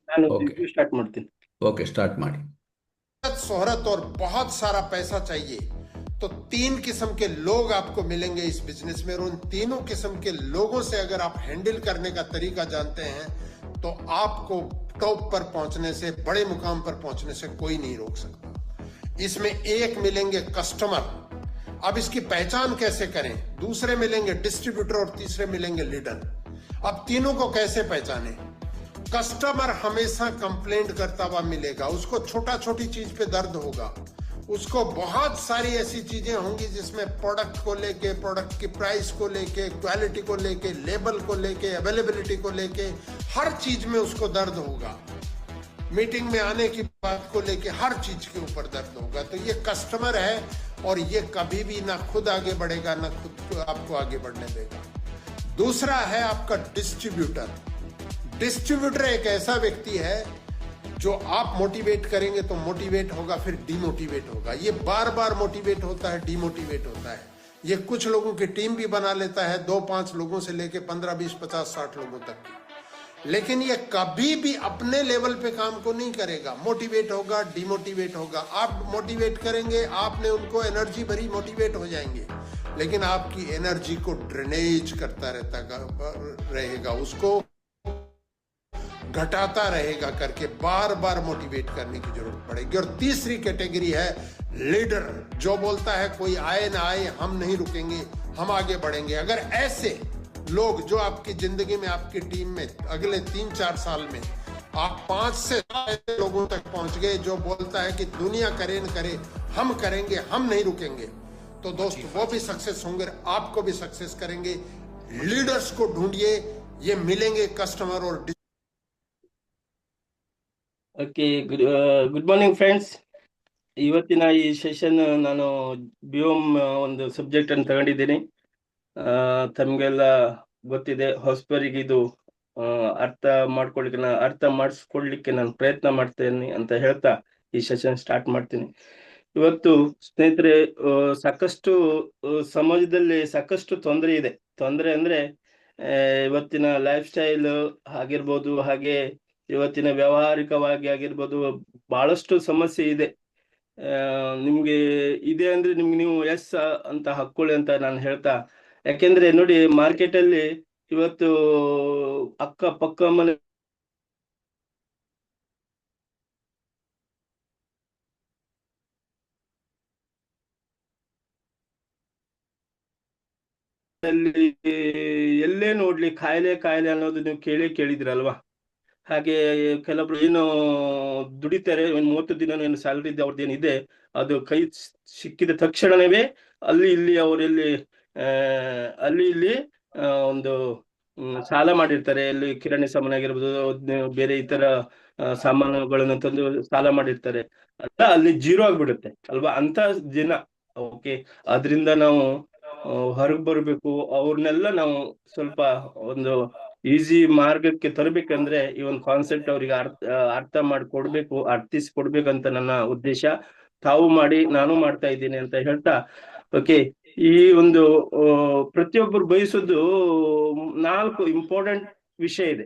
ನಾನು okay start ಮಾಡ್ತೀನಿ. Okay start ಮಾಡಿ. शोहरत और बहुत सारा पैसा चाहिए तो तीन किस्म के लोग आपको मिलेंगे इस बिजनेस में, और उन तीनों किस्म के लोगों से अगर आप हैंडल करने का तरीका जानते हैं तो आपको टॉप पर पहुंचने से, बड़े मुकाम पर पहुंचने से कोई नहीं रोक सकता। इसमें एक मिलेंगे कस्टमर, अब इसकी पहचान कैसे करें, दूसरे मिलेंगे डिस्ट्रीब्यूटर और तीसरे मिलेंगे लीडर। अब तीनों को कैसे पहचाने? कस्टमर हमेशा कंप्लेंट करता हुआ मिलेगा, उसको छोटा छोटी चीज पे दर्द होगा, उसको बहुत सारी ऐसी चीजें होंगी जिसमें प्रोडक्ट को लेके, प्रोडक्ट की प्राइस को लेके, क्वालिटी को लेके, लेबल को लेके, अवेलेबिलिटी को लेके, हर चीज में उसको दर्द होगा। मीटिंग में आने की बात को लेके हर चीज के ऊपर दर्द होगा। तो ये कस्टमर है और ये कभी भी ना खुद आगे बढ़ेगा ना खुद आपको आगे बढ़ने देगा। दूसरा है आपका डिस्ट्रीब्यूटर। डिस्ट्रीब्यूटर एक ऐसा व्यक्ति है जो आप मोटिवेट करेंगे तो मोटिवेट होगा, फिर डिमोटिवेट होगा। ये बार बार मोटिवेट होता है, डिमोटिवेट होता है। ये कुछ लोगों की टीम भी बना लेता है, 2-5 लोगों से लेके 15, 20, 50, 60 लोगों तक की। लेकिन ये कभी भी अपने लेवल पे काम को नहीं करेगा, मोटिवेट होगा, डिमोटिवेट होगा। आप मोटिवेट करेंगे, आपने उनको एनर्जी भरी, मोटिवेट हो जाएंगे, लेकिन आपकी एनर्जी को ड्रेनेज करता रहेगा, उसको घटाता रहेगा करके बार बार मोटिवेट करने की जरूरत पड़ेगी। और तीसरी कैटेगरी है लीडर, जो बोलता है कोई आए ना आए हम नहीं रुकेंगे, हम आगे बढ़ेंगे। अगर ऐसे लोग जो आपकी जिंदगी में, आपकी टीम में अगले 3-4 साल में आप 5 से 7 लोगों तक पहुंच गए, जो बोलता है कि दुनिया करे न करे हम करेंगे, हम नहीं रुकेंगे, तो दोस्त वो भी सक्सेस होंगे, आपको भी सक्सेस करेंगे। लीडर्स को ढूंढिए, ये मिलेंगे कस्टमर और ಓಕೆ, ಗುಡ್ ಮಾರ್ನಿಂಗ್ ಫ್ರೆಂಡ್ಸ್. ಇವತ್ತಿನ ಈ ಸೆಷನ್ ನಾನು ಬಿಯೋಮ್ ಒಂದು ಸಬ್ಜೆಕ್ಟ್ ಅನ್ನು ತಗೊಂಡಿದ್ದೀನಿ. ತಮಗೆಲ್ಲ ಗೊತ್ತಿದೆ, ಹೊಸಬರಿಗೆ ಇದು ಅರ್ಥ ಮಾಡಿಸ್ಕೊಡ್ಲಿಕ್ಕೆ ನಾನು ಪ್ರಯತ್ನ ಮಾಡ್ತೇನೆ ಅಂತ ಹೇಳ್ತಾ ಈ ಸೆಷನ್ ಸ್ಟಾರ್ಟ್ ಮಾಡ್ತೀನಿ. ಇವತ್ತು ಸ್ನೇಹಿತರೆ, ಸಾಕಷ್ಟು ಸಮಾಜದಲ್ಲಿ ಸಾಕಷ್ಟು ತೊಂದರೆ ಇದೆ. ತೊಂದರೆ ಅಂದ್ರೆ ಇವತ್ತಿನ ಲೈಫ್ ಸ್ಟೈಲ್ ಆಗಿರ್ಬೋದು, ಹಾಗೆ ಇವತ್ತಿನ ವ್ಯಾವಹಾರಿಕವಾಗಿ ಆಗಿರ್ಬೋದು, ಬಹಳಷ್ಟು ಸಮಸ್ಯೆ ಇದೆ. ನಿಮ್ಗೆ ಇದೆ ಅಂದ್ರೆ ನಿಮ್ಗೆ ನೀವು ಎಸ್ ಅಂತ ಹಾಕೊಳ್ಳಿ ಅಂತ ನಾನು ಹೇಳ್ತಾ. ಯಾಕೆಂದ್ರೆ ನೋಡಿ, ಮಾರ್ಕೆಟ್ ಅಲ್ಲಿ ಇವತ್ತು ಅಕ್ಕ ಪಕ್ಕ ಮನೆ ಎಲ್ಲೇ ನೋಡ್ಲಿ ಕಾಯಿಲೆ ಕಾಯಿಲೆ ಅನ್ನೋದು ನೀವು ಕೇಳಿದ್ರಲ್ವಾ? ಹಾಗೆ ಕೆಲವೊಬ್ರು ಏನು ದುಡಿತಾರೆ, 30 ದಿನ ಏನು ಸ್ಯಾಲರಿ ಇದೆ ಅವ್ರದ್ದು ಏನಿದೆ, ಅದು ಕೈ ಸಿಕ್ಕಿದ ತಕ್ಷಣವೇ ಅಲ್ಲಿ ಇಲ್ಲಿ ಅವರೆಲ್ಲಿ ಅಲ್ಲಿ ಇಲ್ಲಿ ಒಂದು ಸಾಲ ಮಾಡಿರ್ತಾರೆ. ಇಲ್ಲಿ ಕಿರಾಣಿ ಸಾಮಾನು ಆಗಿರ್ಬೋದು, ಬೇರೆ ಇತರ ಸಾಮಾನುಗಳನ್ನು ತಂದು ಸಾಲ ಮಾಡಿರ್ತಾರೆ. ಅಲ್ಲಿ ಜೀರೋ ಆಗ್ಬಿಡುತ್ತೆ ಅಲ್ವಾ ಅಂತ ದಿನ. ಓಕೆ, ಅದರಿಂದ ನಾವು ಹೊರಗೆ ಬರ್ಬೇಕು. ಅವ್ರನ್ನೆಲ್ಲ ನಾವು ಸ್ವಲ್ಪ ಒಂದು ಈಸಿ ಮಾರ್ಗಕ್ಕೆ ತರಬೇಕಂದ್ರೆ ಈ ಒಂದು ಕಾನ್ಸೆಪ್ಟ್ ಅವ್ರಿಗೆ ಅರ್ಥ ಮಾಡಿಕೊಡ್ಬೇಕು, ಅರ್ಥಿಸ್ಕೊಡ್ಬೇಕಂತ ನನ್ನ ಉದ್ದೇಶ. ತಾವು ಮಾಡಿ, ನಾನು ಮಾಡ್ತಾ ಇದ್ದೀನಿ ಅಂತ ಹೇಳ್ತಾ. ಓಕೆ, ಈ ಒಂದು ಪ್ರತಿಯೊಬ್ಬರು ಬಯಸೋದು 4 ಇಂಪಾರ್ಟೆಂಟ್ ವಿಷಯ ಇದೆ.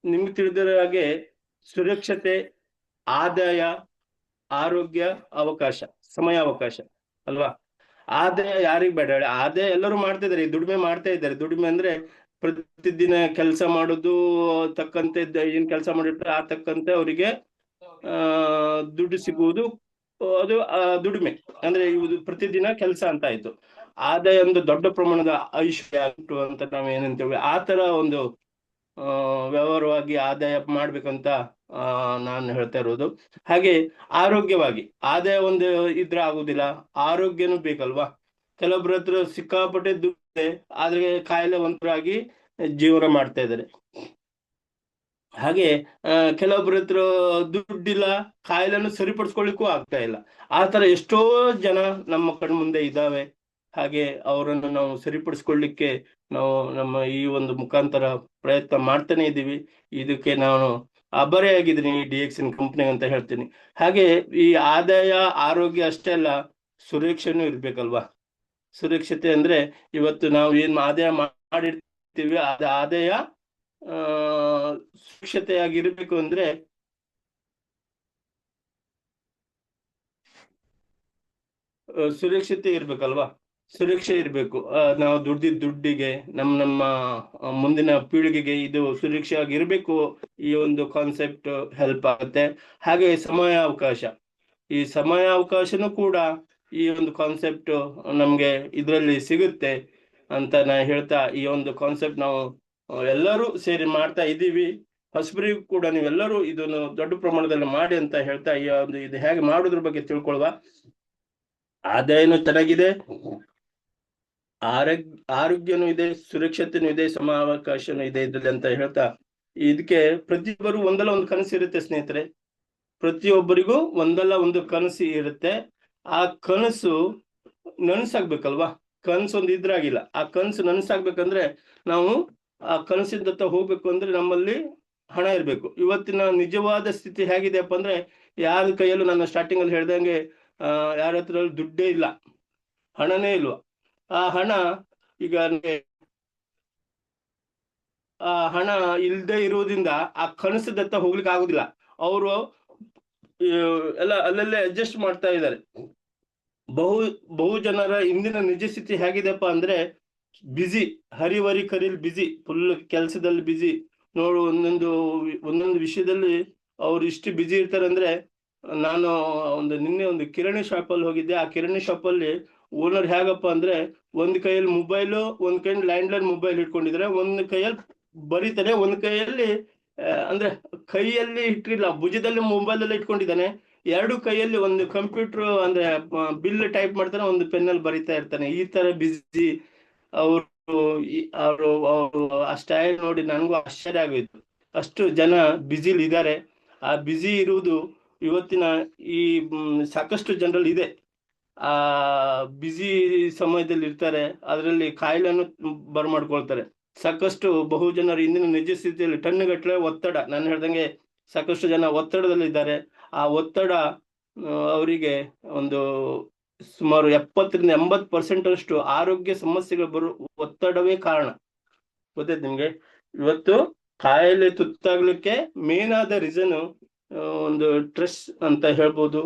ನಿಮ್ಗೆ ತಿಳಿದಿರೋ ಹಾಗೆ ಸುರಕ್ಷತೆ, ಆದಾಯ, ಆರೋಗ್ಯ, ಅವಕಾಶ, ಸಮಯಾವಕಾಶ ಅಲ್ವಾ? ಆದಾಯ ಯಾರಿಗ್ ಬೇಡ? ಆದಾಯ ಎಲ್ಲರೂ ಮಾಡ್ತಾ ಇದಾರೆ, ದುಡಿಮೆ ಮಾಡ್ತಾ ಇದ್ದಾರೆ. ದುಡಿಮೆ ಅಂದ್ರೆ ಪ್ರತಿದಿನ ಕೆಲಸ ಮಾಡೋದು, ತಕ್ಕಂತೆ ಏನ್ ಕೆಲಸ ಮಾಡಿರ್ತಾರೆ ಆ ತಕ್ಕಂತೆ ಅವರಿಗೆ ದುಡ್ಡು ಸಿಗುವುದು, ಅದು ದುಡಿಮೆ ಅಂದ್ರೆ ಇವುದು ಪ್ರತಿದಿನ ಕೆಲಸ ಅಂತ ಆಯ್ತು. ಆದಾಯ ಒಂದು ದೊಡ್ಡ ಪ್ರಮಾಣದ ಐಶ್ವರ್ಯ ಅಂತ ನಾವ್ ಏನಂತೇವೆ, ಆ ತರ ಒಂದು ವ್ಯವಹಾರವಾಗಿ ಆದಾಯ ಮಾಡ್ಬೇಕಂತ ನಾನು ಹೇಳ್ತಾ ಇರೋದು. ಹಾಗೆ ಆರೋಗ್ಯವಾಗಿ ಆದಾಯ ಒಂದು ಇದ್ರೆ ಆಗುದಿಲ್ಲ, ಆರೋಗ್ಯನೂ ಬೇಕಲ್ವಾ? ಕೆಲವೊಬ್ಬರ ಹತ್ರ ಸಿಕ್ಕಾಪಟ್ಟೆ ದುಡ್ಡು, ಆದ್ರೆ ಕಾಯಿಲೆ ಒಂದರಾಗಿ ಜೀವನ ಮಾಡ್ತಾ ಇದ್ದಾರೆ. ಹಾಗೆ ಕೆಲವೊಬ್ಬರ ಹತ್ರ ದುಡ್ಡಿಲ್ಲ, ಕಾಯಿಲೆಯನ್ನು ಸರಿಪಡಿಸ್ಕೊಳ್ಳಿಕ್ಕೂ ಆಗ್ತಾ ಇಲ್ಲ. ಆ ತರ ಎಷ್ಟೋ ಜನ ನಮ್ಮ ಕಣ್ಮುಂದೆ ಇದ್ದಾವೆ. ಹಾಗೆ ಅವರನ್ನು ನಾವು ಸರಿಪಡಿಸ್ಕೊಳ್ಳಿಕ್ಕೆ ನಾವು ನಮ್ಮ ಈ ಒಂದು ಮುಖಾಂತರ ಪ್ರಯತ್ನ ಮಾಡ್ತಾನೆ ಇದ್ದೀವಿ. ಇದಕ್ಕೆ ನಾನು ಆಭಾರಿಯಾಗಿದ್ದೀನಿ DXN ಕಂಪ್ನಿ ಅಂತ ಹೇಳ್ತೀನಿ. ಹಾಗೆ ಈ ಆದಾಯ, ಆರೋಗ್ಯ ಅಷ್ಟೇ ಅಲ್ಲ, ಸುರಕ್ಷೆನೂ ಇರ್ಬೇಕಲ್ವಾ? ಸುರಕ್ಷತೆ ಅಂದ್ರೆ ಇವತ್ತು ನಾವು ಏನ್ ಆದಾಯ ಮಾಡಿರ್ತೀವಿ, ಆದಾಯ ಸುರಕ್ಷತೆಯಾಗಿರ್ಬೇಕು ಅಂದ್ರೆ ಸುರಕ್ಷತೆ ಇರ್ಬೇಕಲ್ವಾ, ಸುರಕ್ಷೆ ಇರ್ಬೇಕು. ನಾವು ದುಡ್ದಿದ್ದ ದುಡ್ಡಿಗೆ ನಮ್ಮ ಮುಂದಿನ ಪೀಳಿಗೆಗೆ ಇದು ಸುರಕ್ಷೆ ಆಗಿರ್ಬೇಕು. ಈ ಒಂದು ಕಾನ್ಸೆಪ್ಟ್ ಹೆಲ್ಪ್ ಆಗುತ್ತೆ. ಹಾಗೆ ಸಮಯಾವಕಾಶ, ಈ ಸಮಯಾವಕಾಶನೂ ಕೂಡ ಈ ಒಂದು ಕಾನ್ಸೆಪ್ಟ್ ನಮ್ಗೆ ಇದರಲ್ಲಿ ಸಿಗುತ್ತೆ ಅಂತ ನಾ ಹೇಳ್ತಾ, ಈ ಒಂದು ಕಾನ್ಸೆಪ್ಟ್ ನಾವು ಎಲ್ಲರೂ ಸೇರಿ ಮಾಡ್ತಾ ಇದ್ದೀವಿ. ಹೊಸಬರಿಗೂ ಕೂಡ ನೀವೆಲ್ಲರೂ ಇದನ್ನು ದೊಡ್ಡ ಪ್ರಮಾಣದಲ್ಲಿ ಮಾಡಿ ಅಂತ ಹೇಳ್ತಾ, ಈ ಒಂದು ಇದು ಹೇಗೆ ಮಾಡೋದ್ರ ಬಗ್ಗೆ ತಿಳ್ಕೊಳ್ವಾ. ಆದಾಯನೂ ಚೆನ್ನಾಗಿದೆ, ಆರೋಗ್ಯನೂ ಇದೆ, ಸುರಕ್ಷತೆನೂ ಇದೆ, ಸಮಾವಕಾಶನೂ ಇದೆ ಇದ್ರಲ್ಲಿ ಅಂತ ಹೇಳ್ತಾ, ಇದಕ್ಕೆ ಪ್ರತಿಯೊಬ್ಬರು ಒಂದಲ್ಲ ಒಂದು ಕನಸು ಇರುತ್ತೆ ಸ್ನೇಹಿತರೆ. ಪ್ರತಿಯೊಬ್ಬರಿಗೂ ಒಂದಲ್ಲ ಒಂದು ಕನಸು ಇರುತ್ತೆ. ಆ ಕನಸು ನನಸಾಗ್ಬೇಕಲ್ವಾ. ಕನಸು ಒಂದು ಇದ್ರಾಗಿಲ್ಲ. ಆ ಕನಸು ನನಸಾಗ್ಬೇಕಂದ್ರೆ ನಾವು ಆ ಕನಸಿನತ್ತ ಹೋಗ್ಬೇಕು ಅಂದ್ರೆ ನಮ್ಮಲ್ಲಿ ಹಣ ಇರ್ಬೇಕು. ಇವತ್ತಿನ ನಿಜವಾದ ಸ್ಥಿತಿ ಹೇಗಿದೆಯಪ್ಪ ಅಂದ್ರೆ, ಯಾರ ಕೈಯಲ್ಲೂ, ನಾನು ಸ್ಟಾರ್ಟಿಂಗ್ ಅಲ್ಲಿ ಹೇಳ್ದಂಗೆ, ಯಾರ ಹತ್ರ ದುಡ್ಡೇ ಇಲ್ಲ, ಹಣನೇ ಇಲ್ವಾ. ಆ ಹಣ ಈಗ ಆ ಹಣ ಇಲ್ಲದೆ ಇರುವುದರಿಂದ ಆ ಕನಸದತ್ತ ಹೋಗ್ಲಿಕ್ಕೆ ಆಗುದಿಲ್ಲ. ಅವರು ಎಲ್ಲ ಅಲ್ಲಲ್ಲೇ ಅಡ್ಜಸ್ಟ್ ಮಾಡ್ತಾ ಇದ್ದಾರೆ. ಬಹು ಜನರ ಇಂದಿನ ನಿಜ ಸ್ಥಿತಿ ಹೇಗಿದೆಪ್ಪ ಅಂದ್ರೆ, ಬಿಸಿ, ಹರಿವರಿ ಕರೀಲ್ ಬಿಸಿ, ಫುಲ್ ಕೆಲಸದಲ್ಲಿ ಬಿಸಿ. ನೋಡು, ಒಂದೊಂದು ವಿಷಯದಲ್ಲಿ ಅವ್ರು ಇಷ್ಟು ಬಿಸಿ ಇರ್ತಾರೆ ಅಂದ್ರೆ, ನಾನು ನಿನ್ನೆ ಒಂದು ಕಿರಾಣಿ ಶಾಪ್ ಅಲ್ಲಿ ಹೋಗಿದ್ದೆ. ಆ ಕಿರಾಣಿ ಶಾಪ್ ಅಲ್ಲಿ ಓನರ್ ಹೇಗಪ್ಪ ಅಂದ್ರೆ, ಒಂದ್ ಕೈಯಲ್ಲಿ ಮೊಬೈಲು, ಒಂದ್ ಕೈಯಲ್ಲಿ ಲ್ಯಾಂಡ್ಲೈನ್ ಮೊಬೈಲ್ ಇಟ್ಕೊಂಡಿದ್ರೆ, ಒಂದ್ ಕೈಯಲ್ಲಿ ಬರೀತಾನೆ, ಒಂದ್ ಕೈಯಲ್ಲಿ ಅಂದ್ರೆ ಕೈಯಲ್ಲಿ ಇಟ್ಟಿಲ್ಲ, ಭುಜದಲ್ಲಿ ಮೊಬೈಲ್ ಎಲ್ಲ ಇಟ್ಕೊಂಡಿದ್ದಾನೆ. ಎರಡು ಕೈಯಲ್ಲಿ ಒಂದು ಕಂಪ್ಯೂಟರ್ ಅಂದ್ರೆ ಬಿಲ್ ಟೈಪ್ ಮಾಡ್ತಾನೆ, ಒಂದು ಪೆನ್ನಲ್ಲಿ ಬರಿತಾ ಇರ್ತಾನೆ. ಈ ತರ ಬಿಸಿ ಅವರು ಆ ಸ್ಟೈಲ್ ನೋಡಿ ನನಗೂ ಆಶ್ಚರ್ಯ ಆಗೋಯ್ತು. ಅಷ್ಟು ಜನ ಬಿಸಿಲಿ ಇದ್ದಾರೆ. ಆ ಬಿಸಿ ಇರುವುದು ಇವತ್ತಿನ ಈ ಸಾಕಷ್ಟು ಜನರಲ್ಲಿ ಇದೆ. ಆ ಬಿಸಿ ಸಮಯದಲ್ಲಿ ಇರ್ತಾರೆ, ಅದರಲ್ಲಿ ಕಾಯಿಲೆಯನ್ನು ಬರಮಾಡ್ಕೊಳ್ತಾರೆ. ಸಾಕಷ್ಟು ಬಹು ಜನರು ಇಂದಿನ ನಿಜ ಸ್ಥಿತಿಯಲ್ಲಿ ಟನ್ನುಗಟ್ಟಲೆ ಒತ್ತಡ, ನಾನು ಹೇಳ್ದಂಗೆ ಸಾಕಷ್ಟು ಜನ ಒತ್ತಡದಲ್ಲಿ ಇದ್ದಾರೆ. ಆ ಒತ್ತಡ ಅವರಿಗೆ ಒಂದು ಸುಮಾರು 70ರಿಂದ 80% ಅಷ್ಟು ಆರೋಗ್ಯ ಸಮಸ್ಯೆಗಳು ಬರುವ ಒತ್ತಡವೇ ಕಾರಣ. ಗೊತ್ತೈತೆ ನಿಮ್ಗೆ. ಇವತ್ತು ಕಾಯಿಲೆ ತುತ್ತಾಗ್ಲಿಕ್ಕೆ ಮೇನ್ ಆದ ರೀಸನ್ ಒಂದು ಸ್ಟ್ರೆಸ್ ಅಂತ ಹೇಳ್ಬೋದು,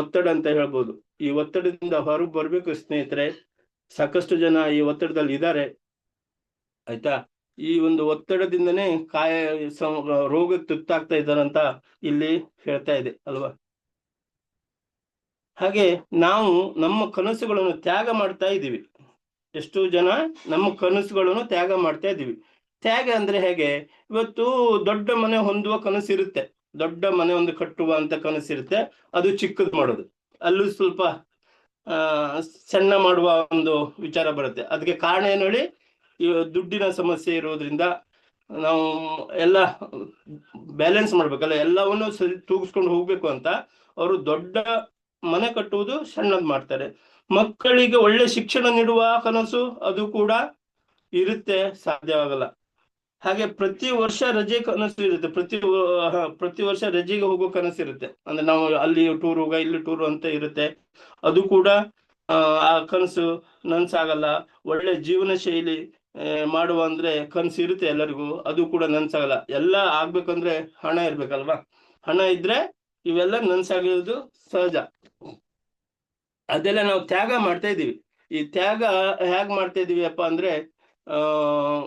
ಒತ್ತಡ ಅಂತ ಹೇಳ್ಬೋದು. ಈ ಒತ್ತಡದಿಂದ ಹೊರಗೆ ಬರ್ಬೇಕು ಸ್ನೇಹಿತರೆ. ಸಾಕಷ್ಟು ಜನ ಈ ಒತ್ತಡದಲ್ಲಿ ಇದ್ದಾರೆ, ಆಯ್ತಾ. ಈ ಒಂದು ಒತ್ತಡದಿಂದನೇ ರೋಗಕ್ಕೆ ತುತ್ತಾಗ್ತಾ ಇದ್ದಾರಂತ ಇಲ್ಲಿ ಹೇಳ್ತಾ ಇದೆ ಅಲ್ವಾ. ಹಾಗೆ ನಾವು ನಮ್ಮ ಕನಸುಗಳನ್ನು ತ್ಯಾಗ ಮಾಡ್ತಾ ಇದ್ದೀವಿ. ಎಷ್ಟೋ ಜನ ನಮ್ಮ ಕನಸುಗಳನ್ನು ತ್ಯಾಗ ಮಾಡ್ತಾ ಇದ್ದೀವಿ. ತ್ಯಾಗ ಅಂದ್ರೆ ಹೇಗೆ? ಇವತ್ತು ದೊಡ್ಡ ಮನೆ ಹೊಂದುವ ಕನಸಿರುತ್ತೆ, ದೊಡ್ಡ ಮನೆ ಒಂದು ಕಟ್ಟುವ ಅಂತ ಕನಸಿರುತ್ತೆ, ಅದು ಚಿಕ್ಕದು ಮಾಡೋದು, ಅಲ್ಲೂ ಸ್ವಲ್ಪ ಸಣ್ಣ ಮಾಡುವ ಒಂದು ವಿಚಾರ ಬರುತ್ತೆ. ಅದಕ್ಕೆ ಕಾರಣ ಏನು ಹೇಳಿ? ಈ ದುಡ್ಡಿನ ಸಮಸ್ಯೆ ಇರೋದ್ರಿಂದ ನಾವು ಎಲ್ಲ ಬ್ಯಾಲೆನ್ಸ್ ಮಾಡ್ಬೇಕಲ್ಲ, ಎಲ್ಲವನ್ನು ಸರಿ ತೂಗಿಸ್ಕೊಂಡು ಹೋಗ್ಬೇಕು ಅಂತ ಅವರು ದೊಡ್ಡ ಮನೆ ಕಟ್ಟುವುದು ಸಣ್ಣದ್ ಮಾಡ್ತಾರೆ. ಮಕ್ಕಳಿಗೆ ಒಳ್ಳೆ ಶಿಕ್ಷಣ ನೀಡುವ ಕನಸು ಅದು ಕೂಡ ಇರುತ್ತೆ, ಸಾಧ್ಯವಾಗಲ್ಲ. ಹಾಗೆ ಪ್ರತಿ ವರ್ಷ ರಜೆ ಕನಸು ಇರುತ್ತೆ, ಪ್ರತಿ ವರ್ಷ ರಜೆಗೆ ಹೋಗೋ ಕನಸು ಇರುತ್ತೆ. ಅಂದ್ರೆ ನಾವು ಅಲ್ಲಿ ಟೂರ್ ಹೋಗ, ಇಲ್ಲಿ ಟೂರ್ ಅಂತ ಇರುತ್ತೆ, ಅದು ಕೂಡ ಆ ಕನಸು ನನ್ಸಾಗಲ್ಲ. ಒಳ್ಳೆ ಜೀವನ ಶೈಲಿ ಮಾಡುವ ಅಂದ್ರೆ ಕನಸು ಇರುತ್ತೆ ಎಲ್ಲರಿಗೂ, ಅದು ಕೂಡ ನನ್ಸಾಗಲ್ಲ. ಎಲ್ಲ ಆಗ್ಬೇಕಂದ್ರೆ ಹಣ ಇರ್ಬೇಕಲ್ವಾ. ಹಣ ಇದ್ರೆ ಇವೆಲ್ಲ ನನ್ಸಾಗಿರೋದು ಸಹಜ. ಅದೆಲ್ಲ ನಾವು ತ್ಯಾಗ ಮಾಡ್ತಾ ಇದ್ದೀವಿ. ಈ ತ್ಯಾಗ ಹೇಗ್ ಮಾಡ್ತಾ ಇದೀವಿ ಅಪ್ಪ ಅಂದ್ರೆ,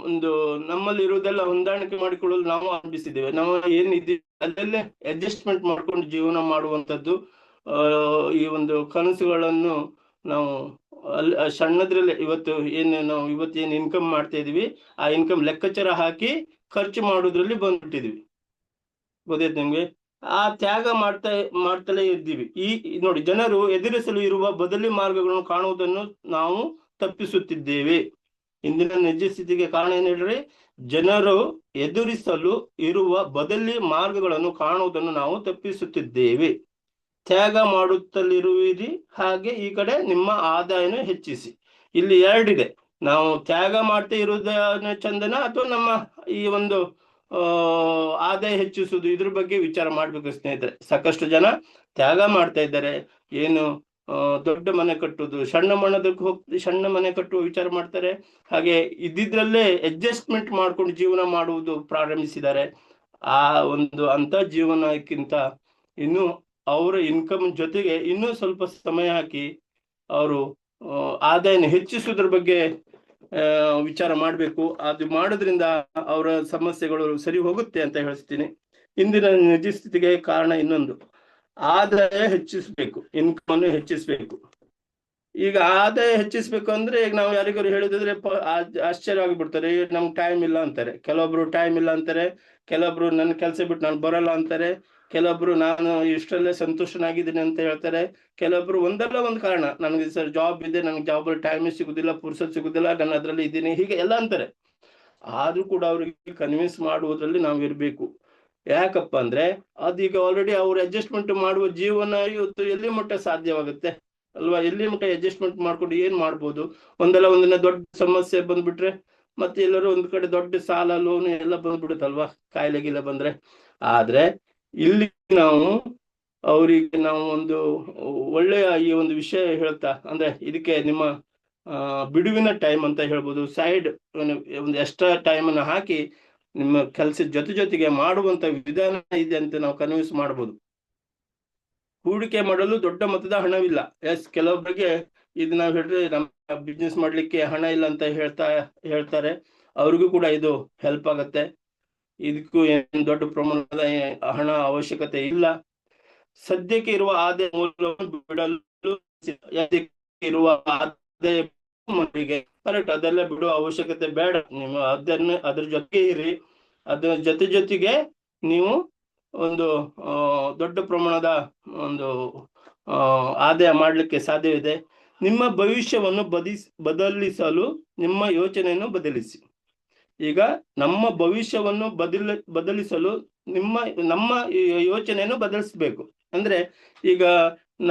ಒಂದು ನಮ್ಮಲ್ಲಿ ಇರುವುದೆಲ್ಲ ಹೊಂದಾಣಿಕೆ ಮಾಡಿಕೊಳ್ಳಲು ನಾವು ಆರಂಭಿಸಿದ್ದೇವೆ. ನಾವು ಏನಿದ್ದೀವಿ ಅದಲ್ಲೇ ಅಡ್ಜಸ್ಟ್ಮೆಂಟ್ ಮಾಡ್ಕೊಂಡು ಜೀವನ ಮಾಡುವಂಥದ್ದು. ಈ ಒಂದು ಕನಸುಗಳನ್ನು ನಾವು ಸಣ್ಣದ್ರಲ್ಲೇ ನಾವು ಇವತ್ತೇನು ಇನ್ಕಮ್ ಮಾಡ್ತಾ ಇದೀವಿ, ಆ ಇನ್ಕಮ್ ಲೆಕ್ಕಾಚಾರ ಹಾಕಿ ಖರ್ಚು ಮಾಡೋದ್ರಲ್ಲಿ ಬಂದ್ಬಿಟ್ಟಿದೀವಿ. ಗೊತ್ತಾಯ್ತು ನಿಮ್ಗೆ. ಆ ತ್ಯಾಗ ಮಾಡ್ತಲೇ ಇದ್ದೀವಿ. ಈ ನೋಡಿ, ಜನರು ಎದುರಿಸಲು ಇರುವ ಬದಲಿ ಮಾರ್ಗಗಳನ್ನು ಕಾಣುವುದನ್ನು ನಾವು ತಪ್ಪಿಸುತ್ತಿದ್ದೇವೆ. ಇಂದಿನ ನಿಜ ಸ್ಥಿತಿಗೆ ಕಾರಣ ಏನ್ ಹೇಳ್ರಿ? ಜನರು ಎದುರಿಸಲು ಇರುವ ಬದಲಿ ಮಾರ್ಗಗಳನ್ನು ಕಾಣುವುದನ್ನು ನಾವು ತಪ್ಪಿಸುತ್ತಿದ್ದೇವೆ. ತ್ಯಾಗ ಮಾಡುತ್ತಲಿರುವಿರಿ, ಹಾಗೆ ಈ ಕಡೆ ನಿಮ್ಮ ಆದಾಯನ ಹೆಚ್ಚಿಸಿ. ಇಲ್ಲಿ ಎರಡಿದೆ. ನಾವು ತ್ಯಾಗ ಮಾಡ್ತಾ ಇರುವುದನ್ನ ಚಂದನ, ಅಥವಾ ನಮ್ಮ ಈ ಒಂದು ಆದಾಯ ಹೆಚ್ಚಿಸುವುದು, ಇದ್ರ ಬಗ್ಗೆ ವಿಚಾರ ಮಾಡ್ಬೇಕು ಸ್ನೇಹಿತರೆ. ಸಾಕಷ್ಟು ಜನ ತ್ಯಾಗ ಮಾಡ್ತಾ ಇದ್ದಾರೆ, ಏನು ದೊಡ್ಡ ಮನೆ ಕಟ್ಟುದು, ಸಣ್ಣ ಮನೆ ಕಟ್ಟುವ ವಿಚಾರ ಮಾಡ್ತಾರೆ. ಹಾಗೆ ಇದ್ದಿದ್ರಲ್ಲೇ ಅಡ್ಜಸ್ಟ್ಮೆಂಟ್ ಮಾಡ್ಕೊಂಡು ಜೀವನ ಮಾಡುವುದು ಪ್ರಾರಂಭಿಸಿದ್ದಾರೆ. ಆ ಒಂದು ಅಂತ ಜೀವನಕ್ಕಿಂತ ಇನ್ನು ಅವರ ಇನ್ಕಮ್ ಜೊತೆಗೆ ಇನ್ನೂ ಸ್ವಲ್ಪ ಸಮಯ ಹಾಕಿ ಅವರು ಆದಾಯನ ಹೆಚ್ಚಿಸುವುದ್ರ ಬಗ್ಗೆ ವಿಚಾರ ಮಾಡಬೇಕು. ಅದು ಮಾಡೋದ್ರಿಂದ ಅವರ ಸಮಸ್ಯೆಗಳು ಸರಿ ಹೋಗುತ್ತೆ ಅಂತ ಹೇಳ್ತೀನಿ. ಇಂದಿನ ನಿಜ ಸ್ಥಿತಿಗೆ ಕಾರಣ ಇನ್ನೊಂದು, ಆದಾಯ ಹೆಚ್ಚಿಸ್ಬೇಕು, ಇನ್ಕಮ್ ಅನ್ನು ಹೆಚ್ಚಿಸ್ಬೇಕು. ಈಗ ಆದಾಯ ಹೆಚ್ಚಿಸ್ಬೇಕು ಅಂದ್ರೆ ಈಗ ನಾವು ಯಾರಿಗಾರು ಹೇಳಿದ್ರೆ ಆಶ್ಚರ್ಯ ಆಗಿಬಿಡ್ತಾರೆ, ನಮ್ಗೆ ಟೈಮ್ ಇಲ್ಲ ಅಂತಾರೆ. ಕೆಲವೊಬ್ರು ಟೈಮ್ ಇಲ್ಲ ಅಂತಾರೆ, ಕೆಲವೊಬ್ರು ನನ್ನ ಕೆಲಸ ಬಿಟ್ಟು ನಾನು ಬರಲ್ಲ ಅಂತಾರೆ, ಕೆಲವೊಬ್ರು ನಾನು ಇಷ್ಟರಲ್ಲೇ ಸಂತುಷ್ಟನಾಗಿದ್ದೀನಿ ಅಂತ ಹೇಳ್ತಾರೆ, ಕೆಲವೊಬ್ರು ಒಂದಲ್ಲ ಒಂದು ಕಾರಣ, ನನಗೆ ಸರ್ ಜಾಬ್ ಇದೆ, ನನಗೆ ಜಾಬಲ್ಲಿ ಟೈಮ್ ಸಿಗುದಿಲ್ಲ, ಪುರ್ಸತ್ ಸಿಗುದಿಲ್ಲ, ನಾನು ಅದರಲ್ಲಿ ಇದ್ದೀನಿ, ಹೀಗೆ ಎಲ್ಲ ಅಂತಾರೆ. ಆದ್ರೂ ಕೂಡ ಅವ್ರಿಗೆ ಕನ್ವಿನ್ಸ್ ಮಾಡುವುದ್ರಲ್ಲಿ ನಾವು ಇರ್ಬೇಕು. ಯಾಕಪ್ಪ ಅಂದ್ರೆ ಅದೀಗ ಆಲ್ರೆಡಿ ಅವ್ರು ಅಡ್ಜಸ್ಟ್ಮೆಂಟ್ ಮಾಡುವ ಜೀವನ ಇವತ್ತು ಎಲ್ಲಿ ಮಟ್ಟ ಸಾಧ್ಯವಾಗುತ್ತೆ ಅಲ್ವಾ? ಎಲ್ಲಿ ಮಟ್ಟ ಅಡ್ಜಸ್ಟ್ಮೆಂಟ್ ಮಾಡ್ಕೊಂಡು ಏನ್ ಮಾಡ್ಬೋದು? ಒಂದಲ್ಲ ಒಂದಿನ ದೊಡ್ಡ ಸಮಸ್ಯೆ ಬಂದ್ಬಿಟ್ರೆ ಮತ್ತೆ ಎಲ್ಲರೂ ಒಂದ್ ಕಡೆ ದೊಡ್ಡ ಸಾಲ ಲೋನ್ ಎಲ್ಲ ಬಂದ್ಬಿಡುತ್ತಲ್ವಾ, ಕಾಯಿಲೆಗಿಲ್ಲ ಬಂದ್ರೆ. ಆದ್ರೆ ಇಲ್ಲಿ ನಾವು ಅವರಿಗೆ ನಾವು ಒಂದು ಒಳ್ಳೆಯ ಈ ಒಂದು ವಿಷಯ ಹೇಳ್ತಾ, ಅಂದ್ರೆ ಇದಕ್ಕೆ ನಿಮ್ಮ ಬಿಡುವಿನ ಟೈಮ್ ಅಂತ ಹೇಳ್ಬೋದು, ಸೈಡ್ ಒಂದು ಎಕ್ಸ್ಟ್ರಾ ಟೈಮ್ ಅನ್ನು ಹಾಕಿ ನಿಮ್ಮ ಕೆಲಸದ ಜೊತೆಗೆ ಮಾಡುವಂತ ವಿಧಾನ ಇದೆ ಅಂತ ನಾವು ಕನ್ವಿನ್ಸ್ ಮಾಡ್ಬೋದು. ಹೂಡಿಕೆ ಮಾಡಲು ದೊಡ್ಡ ಮೊತ್ತದ ಹಣವಿಲ್ಲ. ಕೆಲವೊಬ್ಬರಿಗೆ ಇದು ನಾವು ಹೇಳಿದ್ರೆ ನಮ್ಮ ಬಿಸ್ನೆಸ್ ಮಾಡ್ಲಿಕ್ಕೆ ಹಣ ಇಲ್ಲ ಅಂತ ಹೇಳ್ತಾರೆ, ಅವ್ರಿಗೂ ಕೂಡ ಇದು ಹೆಲ್ಪ್ ಆಗತ್ತೆ. ಇದಕ್ಕೂ ಏನು ದೊಡ್ಡ ಪ್ರಮಾಣದ ಹಣ ಅವಶ್ಯಕತೆ ಇಲ್ಲ. ಸದ್ಯಕ್ಕೆ ಇರುವ ಆದಾಯ ಮೂಲವನ್ನು ಬಿಡಲು ಇರುವ ಆದಾಯ ಕರೆಕ್ಟ್, ಅದೆಲ್ಲ ಬಿಡುವ ಅವಶ್ಯಕತೆ ಬೇಡ. ನೀವು ಅದ್ರ ಜೊತೆಗೆ ಇರಿ. ಅದ್ರ ಜೊತೆಗೆ ನೀವು ಒಂದು ದೊಡ್ಡ ಪ್ರಮಾಣದ ಒಂದು ಆದಾಯ ಮಾಡಲಿಕ್ಕೆ ಸಾಧ್ಯವಿದೆ. ನಿಮ್ಮ ಭವಿಷ್ಯವನ್ನು ಬದಲಿಸಲು ನಿಮ್ಮ ಯೋಚನೆಯನ್ನು ಬದಲಿಸಿ. ಈಗ ನಮ್ಮ ಭವಿಷ್ಯವನ್ನು ಬದಲಿಸಲು ನಮ್ಮ ಯೋಚನೆಯನ್ನು ಬದಲಿಸಬೇಕು. ಅಂದ್ರೆ ಈಗ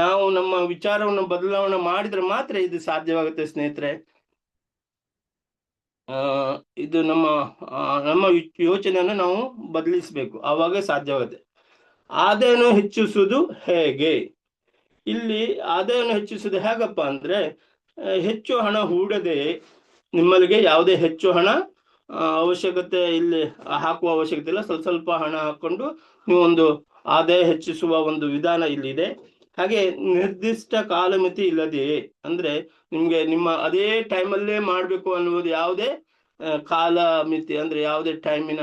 ನಾವು ನಮ್ಮ ವಿಚಾರವನ್ನು ಬದಲಾವಣೆ ಮಾಡಿದ್ರೆ ಮಾತ್ರ ಇದು ಸಾಧ್ಯವಾಗುತ್ತೆ ಸ್ನೇಹಿತರೆ. ಇದು ನಮ್ಮ ಯೋಚನೆಯನ್ನು ನಾವು ಬದಲಿಸಬೇಕು, ಆವಾಗ ಸಾಧ್ಯವಾಗುತ್ತೆ. ಆದಾಯವನ್ನು ಹೆಚ್ಚಿಸುವುದು ಹೇಗೆ? ಇಲ್ಲಿ ಆದಾಯವನ್ನು ಹೆಚ್ಚಿಸುವುದು ಹೇಗಪ್ಪ ಅಂದ್ರೆ, ಹೆಚ್ಚು ಹಣ ಹೂಡದೆ, ನಿಮ್ಮಲ್ಲಿಗೆ ಯಾವುದೇ ಹೆಚ್ಚು ಹಣ ಅವಶ್ಯಕತೆ ಇಲ್ಲಿ ಹಾಕುವ ಅವಶ್ಯಕತೆ ಇಲ್ಲ. ಸ್ವಲ್ಪ ಹಣ ಹಾಕೊಂಡು ನೀವು ಒಂದು ಆದಾಯ ಹೆಚ್ಚಿಸುವ ಒಂದು ವಿಧಾನ ಇಲ್ಲಿದೆ. ಹಾಗೆ ನಿರ್ದಿಷ್ಟ ಕಾಲಮಿತಿ ಇಲ್ಲದೆಯೇ, ಅಂದ್ರೆ ನಿಮ್ಗೆ ನಿಮ್ಮ ಅದೇ ಟೈಮಲ್ಲೇ ಮಾಡ್ಬೇಕು ಅನ್ನುವುದು ಯಾವುದೇ ಕಾಲ ಮಿತಿ, ಅಂದ್ರೆ ಯಾವುದೇ ಟೈಮಿನ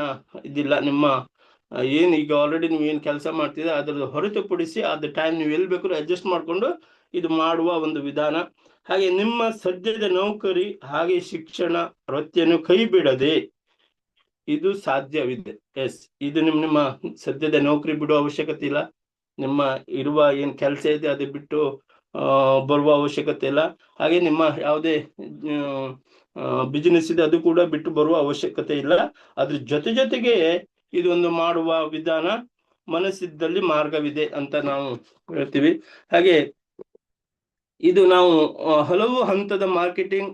ಇದಿಲ್ಲ. ನಿಮ್ಮ ಏನ್ ಈಗ ಆಲ್ರೆಡಿ ನೀವು ಏನ್ ಕೆಲಸ ಮಾಡ್ತಿದ್ರೆ ಅದ್ರ ಹೊರತುಪಡಿಸಿ ಅದ್ರ ಟೈಮ್ ನೀವು ಎಲ್ಲಿ ಬೇಕಾದ್ರೂ ಅಡ್ಜಸ್ಟ್ ಮಾಡ್ಕೊಂಡು ಇದು ಮಾಡುವ ಒಂದು ವಿಧಾನ. ಹಾಗೆ ನಿಮ್ಮ ಸದ್ಯದ ನೌಕರಿ ಹಾಗೆ ಶಿಕ್ಷಣ ವೃತ್ತಿಯನ್ನು ಕೈ ಬಿಡದೆ ಇದು ಸಾಧ್ಯವಿದೆ. ಇದು ನಿಮ್ಮ ಸದ್ಯದ ನೌಕರಿ ಬಿಡುವ ಅವಶ್ಯಕತೆ ಇಲ್ಲ. ನಿಮ್ಮ ಇರುವ ಏನ್ ಕೆಲಸ ಇದೆ ಅದು ಬಿಟ್ಟು ಬರುವ ಅವಶ್ಯಕತೆ ಇಲ್ಲ. ಹಾಗೆ ನಿಮ್ಮ ಯಾವುದೇ ಬಿಸಿನೆಸ್ ಇದೆ ಅದು ಕೂಡ ಬಿಟ್ಟು ಬರುವ ಅವಶ್ಯಕತೆ ಇಲ್ಲ. ಅದ್ರ ಜೊತೆಗೆ ಇದೊಂದು ಮಾಡುವ ವಿಧಾನ ಮನಸ್ಸಿದ್ದಲ್ಲಿ ಮಾರ್ಗವಿದೆ ಅಂತ ನಾವು ಹೇಳ್ತೀವಿ. ಹಾಗೆ ಇದು ನಾವು ಹಲವು ಹಂತದ ಮಾರ್ಕೆಟಿಂಗ್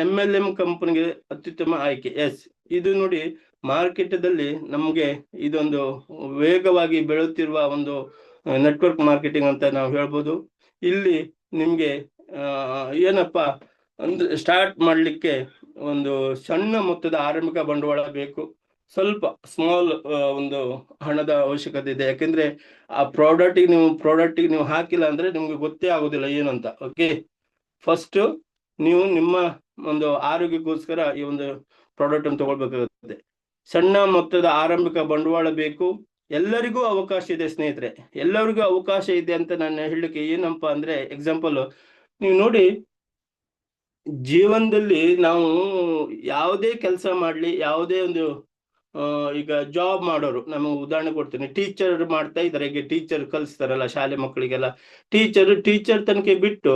MLM ಕಂಪನಿಗೆ ಅತ್ಯುತ್ತಮ ಆಯ್ಕೆ. ಇದು ನೋಡಿ, ಮಾರ್ಕೆಟ್ದಲ್ಲಿ ನಮಗೆ ಇದೊಂದು ವೇಗವಾಗಿ ಬೆಳೆಯುತ್ತಿರುವ ಒಂದು ನೆಟ್ವರ್ಕ್ ಮಾರ್ಕೆಟಿಂಗ್ ಅಂತ ನಾವು ಹೇಳ್ಬೋದು. ಇಲ್ಲಿ ನಿಮ್ಗೆ ಏನಪ್ಪಾ ಅಂದ್ರೆ ಸ್ಟಾರ್ಟ್ ಮಾಡ್ಲಿಕ್ಕೆ ಒಂದು ಸಣ್ಣ ಮೊತ್ತದ ಆರಂಭಿಕ ಬಂಡವಾಳ ಬೇಕು. ಸ್ವಲ್ಪ ಸ್ಮಾಲ್ ಒಂದು ಹಣದ ಅವಶ್ಯಕತೆ ಇದೆ. ಯಾಕೆಂದ್ರೆ ಆ ಪ್ರಾಡಕ್ಟಿಗೆ ನೀವು ಹಾಕಿಲ್ಲ ಅಂದ್ರೆ ನಿಮ್ಗೆ ಗೊತ್ತೇ ಆಗೋದಿಲ್ಲ ಏನಂತ. ಓಕೆ, ಫಸ್ಟ್ ನೀವು ನಿಮ್ಮ ಒಂದು ಆರೋಗ್ಯಕ್ಕೋಸ್ಕರ ಈ ಒಂದು ಪ್ರಾಡಕ್ಟ್ ಅನ್ನು ತಗೊಳ್ಬೇಕಾಗುತ್ತೆ. ಸಣ್ಣ ಮೊತ್ತದ ಆರಂಭಿಕ ಬಂಡವಾಳ ಬೇಕು. ಎಲ್ಲರಿಗೂ ಅವಕಾಶ ಇದೆ ಸ್ನೇಹಿತರೆ, ಎಲ್ಲರಿಗೂ ಅವಕಾಶ ಇದೆ ಅಂತ ನಾನು ಹೇಳಲಿಕ್ಕೆ ಏನಪ್ಪಾ ಅಂದ್ರೆ, ಎಕ್ಸಾಂಪಲ್ ನೀವು ನೋಡಿ, ಜೀವನದಲ್ಲಿ ನಾವು ಯಾವುದೇ ಕೆಲಸ ಮಾಡ್ಲಿ, ಯಾವುದೇ ಒಂದು ಈಗ ಜಾಬ್ ಮಾಡೋರು, ನಮಗೆ ಉದಾಹರಣೆ ಕೊಡ್ತೀನಿ, ಟೀಚರ್ ಮಾಡ್ತಾ ಇದ್ದಾರೆ. ಈಗ ಟೀಚರ್ ಕಲಿಸ್ತಾರಲ್ಲ ಶಾಲೆ ಮಕ್ಕಳಿಗೆಲ್ಲ, ಟೀಚರ್ ತನಕ ಬಿಟ್ಟು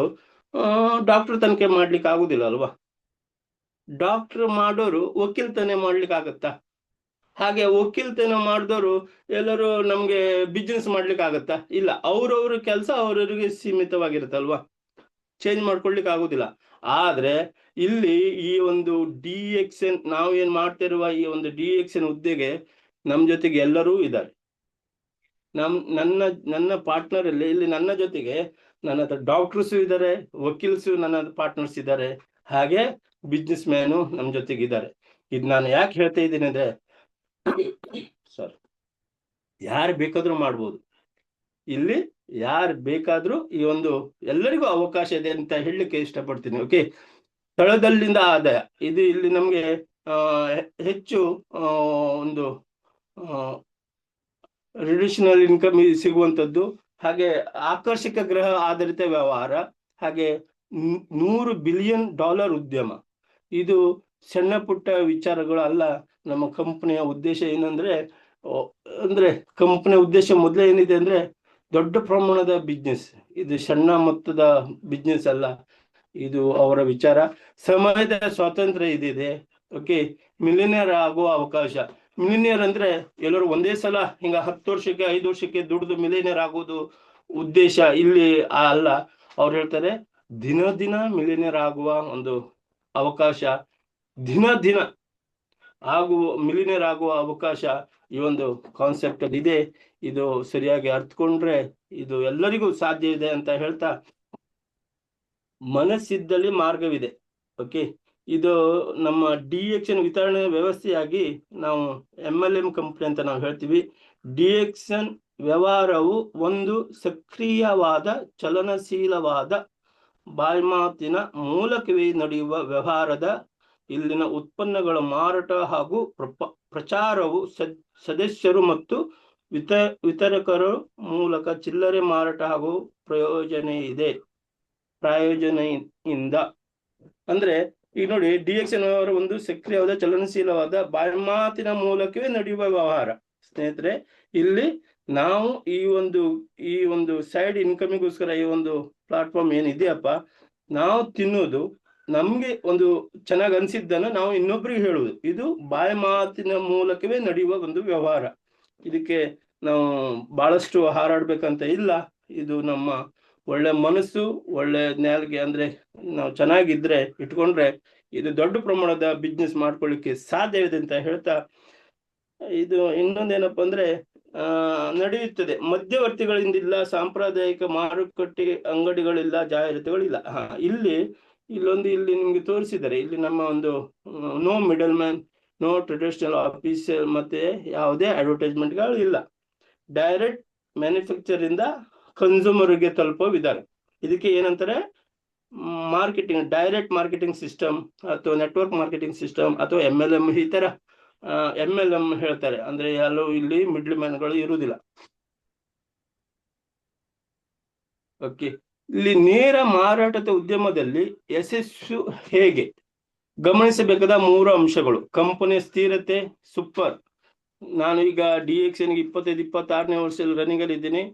ಡಾಕ್ಟರ್ ತನಕ ಮಾಡ್ಲಿಕ್ಕೆ ಆಗುದಿಲ್ಲ ಅಲ್ವಾ? ಡಾಕ್ಟರ್ ಮಾಡೋರು ವಕೀಲ್ತನೆ ಮಾಡ್ಲಿಕ್ಕೆ ಆಗತ್ತಾ? ಹಾಗೆ ವಕೀಲ್ತನ ಮಾಡಿದವರು ಎಲ್ಲರೂ ನಮ್ಗೆ ಬಿಸ್ನೆಸ್ ಮಾಡ್ಲಿಕ್ಕೆ ಆಗತ್ತಾ? ಇಲ್ಲ. ಅವ್ರವ್ರ ಕೆಲಸ ಅವ್ರವ್ರಿಗೆ ಸೀಮಿತವಾಗಿರುತ್ತಲ್ವಾ, ಚೇಂಜ್ ಮಾಡ್ಕೊಳ್ಲಿಕ್ಕೆ ಆಗುದಿಲ್ಲ. ಆದ್ರೆ ಇಲ್ಲಿ ಈ ಒಂದು DXN ನಾವು ಏನ್ ಮಾಡ್ತಿರುವ ಈ ಒಂದು DXN ಹುದ್ದೆಗೆ ನಮ್ ಜೊತೆಗೆ ಎಲ್ಲರೂ ಇದ್ದಾರೆ. ನನ್ನ ಪಾರ್ಟ್ನರ್ ಅಲ್ಲಿ ಇಲ್ಲಿ ನನ್ನ ಜೊತೆಗೆ ನನ್ನ ಹತ್ರ ಡಾಕ್ಟರ್ಸು ಇದ್ದಾರೆ, ವಕೀಲ್ಸು ನನ್ನ ಪಾರ್ಟ್ನರ್ಸ್ ಇದ್ದಾರೆ, ಹಾಗೆ ಬಿಸ್ನೆಸ್ ಮ್ಯಾನು ನಮ್ಮ ಜೊತೆಗಿದ್ದಾರೆ. ಇದು ನಾನು ಯಾಕೆ ಹೇಳ್ತಾ ಇದ್ದೀನಿ ಅಂದ್ರೆ, ಸಾರಿ, ಯಾರು ಬೇಕಾದ್ರೂ ಮಾಡ್ಬೋದು ಇಲ್ಲಿ, ಯಾರು ಬೇಕಾದ್ರೂ ಈ ಒಂದು ಎಲ್ಲರಿಗೂ ಅವಕಾಶ ಇದೆ ಅಂತ ಹೇಳಲಿಕ್ಕೆ ಇಷ್ಟಪಡ್ತೀನಿ. ಓಕೆ, ಸ್ಥಳದಲ್ಲಿಂದ ಆದಾಯ ಇದು ಇಲ್ಲಿ ನಮ್ಗೆ ಹೆಚ್ಚು ಒಂದು ರಿಲೇಷನಲ್ ಇನ್ಕಮ್ ಸಿಗುವಂಥದ್ದು, ಹಾಗೆ ಆಕರ್ಷಕ ಗ್ರಹ ಆಧಾರಿತ ವ್ಯವಹಾರ, ಹಾಗೆ $100 ಬಿಲಿಯನ್ ಉದ್ಯಮ. ಇದು ಸಣ್ಣ ಪುಟ್ಟ ವಿಚಾರಗಳು ಅಲ್ಲ. ನಮ್ಮ ಕಂಪನಿಯ ಉದ್ದೇಶ ಏನಂದ್ರೆ, ಕಂಪನಿಯ ಉದ್ದೇಶ ಮೊದಲೇ ಏನಿದೆ ಅಂದ್ರೆ ದೊಡ್ಡ ಪ್ರಮಾಣದ ಬಿಸ್ನೆಸ್. ಇದು ಸಣ್ಣ ಮೊತ್ತದ ಬಿಸ್ನೆಸ್ ಅಲ್ಲ, ಇದು ಅವರ ವಿಚಾರ. ಸಮಯದ ಸ್ವಾತಂತ್ರ್ಯ ಇದಿದೆ. ಓಕೆ, ಮಿಲಿನಿಯರ್ ಆಗುವ ಅವಕಾಶ. ಮಿಲಿನಿಯರ್ ಅಂದ್ರೆ ಎಲ್ಲರೂ ಒಂದೇ ಸಲ ಹಿಂಗ 10 ವರ್ಷಕ್ಕೆ 5 ವರ್ಷಕ್ಕೆ ದುಡಿದು ಮಿಲಿನಿಯರ್ ಆಗೋದು ಉದ್ದೇಶ ಇಲ್ಲಿ ಅಲ್ಲ. ಅವ್ರು ಹೇಳ್ತಾರೆ ದಿನ ದಿನ ಮಿಲಿನಿಯರ್ ಆಗುವ ಒಂದು ಅವಕಾಶ, ದಿನ ದಿನ ಮಿಲಿನಿಯರ್ ಆಗುವ ಅವಕಾಶ ಈ ಒಂದು ಕಾನ್ಸೆಪ್ಟ್ ಅಲ್ಲಿ ಇದೆ. ಇದು ಸರಿಯಾಗಿ ಅರ್ಥಕೊಂಡ್ರೆ ಇದು ಎಲ್ಲರಿಗೂ ಸಾಧ್ಯ ಇದೆ ಅಂತ ಹೇಳ್ತಾ, ಮನಸ್ಸಿದ್ದಲ್ಲಿ ಮಾರ್ಗವಿದೆ. ಓಕೆ, ಇದು ನಮ್ಮ ಡಿಎಕ್ಷನ್ ವಿತರಣೆ ವ್ಯವಸ್ಥೆಯಾಗಿ ನಾವು MLM ಕಂಪನಿ ಅಂತ ನಾವು ಹೇಳ್ತೀವಿ. ಡಿಎಕ್ಷನ್ ವ್ಯವಹಾರವು ಒಂದು ಸಕ್ರಿಯವಾದ ಚಲನಶೀಲವಾದ ಬಾಯ್ಮಾತಿನ ಮೂಲಕವೇ ನಡೆಯುವ ವ್ಯವಹಾರದ ಇಲ್ಲಿನ ಉತ್ಪನ್ನಗಳ ಮಾರಾಟ ಹಾಗೂ ಪ್ರಚಾರವು ಸದಸ್ಯರು ಮತ್ತು ವಿತರಕರ ಮೂಲಕ ಚಿಲ್ಲರೆ ಮಾರಾಟ ಹಾಗೂ ಪ್ರಾಯೋಜನೆಯಿಂದ. ಅಂದ್ರೆ ಈಗ ನೋಡಿ, ಡಿಎಕ್ಷನ್ ವ್ಯವಹಾರ ಒಂದು ಸಕ್ರಿಯವಾದ ಚಲನಶೀಲವಾದ ಬಾಯ್ಮಾತಿನ ಮೂಲಕವೇ ನಡೆಯುವ ವ್ಯವಹಾರ. ಸ್ನೇಹಿತರೆ, ಇಲ್ಲಿ ನಾವು ಈ ಒಂದು ಸೈಡ್ ಇನ್ಕಮಿಗೋಸ್ಕರ ಈ ಒಂದು ಪ್ಲಾಟ್ಫಾರ್ಮ್ ಏನಿದೆಯಪ್ಪ, ನಾವು ತಿನ್ನೋದು, ನಮ್ಗೆ ಒಂದು ಚೆನ್ನಾಗಿ ಅನ್ಸಿದ್ದನ್ನು ನಾವು ಇನ್ನೊಬ್ರಿಗೆ ಹೇಳುವುದು, ಇದು ಬಾಯಿ ಮಾತಿನ ಮೂಲಕವೇ ನಡೆಯುವ ಒಂದು ವ್ಯವಹಾರ. ಇದಕ್ಕೆ ನಾವು ಬಹಳಷ್ಟು ಹಾರಾಡ್ಬೇಕಂತ ಇಲ್ಲ. ಇದು ನಮ್ಮ ಒಳ್ಳೆ ಮನಸ್ಸು, ಒಳ್ಳೆ ನಾಲ್ಗೆ, ಅಂದ್ರೆ ನಾವು ಚೆನ್ನಾಗಿದ್ರೆ ಇಟ್ಕೊಂಡ್ರೆ ಇದು ದೊಡ್ಡ ಪ್ರಮಾಣದ ಬಿಸ್ನೆಸ್ ಮಾಡ್ಕೊಳ್ಳಿಕ್ಕೆ ಸಾಧ್ಯವಿದೆ ಅಂತ ಹೇಳ್ತಾ, ಇದು ಇನ್ನೊಂದೇನಪ್ಪ ಅಂದ್ರೆ ನಡೆಯುತ್ತದೆ. ಮಧ್ಯವರ್ತಿಗಳಿಂದಿಲ್ಲ, ಸಾಂಪ್ರದಾಯಿಕ ಮಾರುಕಟ್ಟೆ ಅಂಗಡಿಗಳಿಲ್ಲ, ಜಾಹೀರಾತುಗಳಿಲ್ಲ. ಇಲ್ಲಿ ನಿಮ್ಗೆ ತೋರಿಸಿದ್ದಾರೆ. ಇಲ್ಲಿ ನಮ್ಮ ಒಂದು no middleman, no traditional office, ಮತ್ತೆ ಯಾವುದೇ ಅಡ್ವರ್ಟೈಸ್ಮೆಂಟ್ಗಳು ಇಲ್ಲ. ಡೈರೆಕ್ಟ್ ಮ್ಯಾನುಫ್ಯಾಕ್ಚರ್ ಇಂದ ಕನ್ಸ್ಯೂಮರ್ಗೆ ತಲುಪೋ ವಿಧಾನ. ಇದಕ್ಕೆ ಏನಂತಾರೆ, ಮಾರ್ಕೆಟಿಂಗ್, ಡೈರೆಕ್ಟ್ ಮಾರ್ಕೆಟಿಂಗ್ ಸಿಸ್ಟಮ್ ಅಥವಾ ನೆಟ್ವರ್ಕ್ ಮಾರ್ಕೆಟಿಂಗ್ ಸಿಸ್ಟಮ್ ಅಥವಾ MLM. ಈ ತರ MLM ಹೇಳ್ತಾರೆ. ಅಂದ್ರೆ ಎಲ್ಲೂ ಇಲ್ಲಿ ಮಿಡ್ಲ್ ಮ್ಯಾನ್ಗಳು ಇರುವುದಿಲ್ಲ. ಓಕೆ, ಇಲ್ಲಿ ನೇರ ಮಾರಾಟದ ಉದ್ಯಮದಲ್ಲಿ ಯಶಸ್ಸು ಹೇಗೆ ಗಮನಿಸಬೇಕಾದ 3 ಅಂಶಗಳು. ಕಂಪನಿಯ ಸ್ಥಿರತೆ ಸೂಪರ್. ನಾನು ಈಗ ಡಿಎಕ್ಷನ್ಗೆ 25-26ನೇ ವರ್ಷದಲ್ಲಿ ರನ್ನಿಂಗ್ ಅಲ್ಲಿ ಇದ್ದೀನಿ.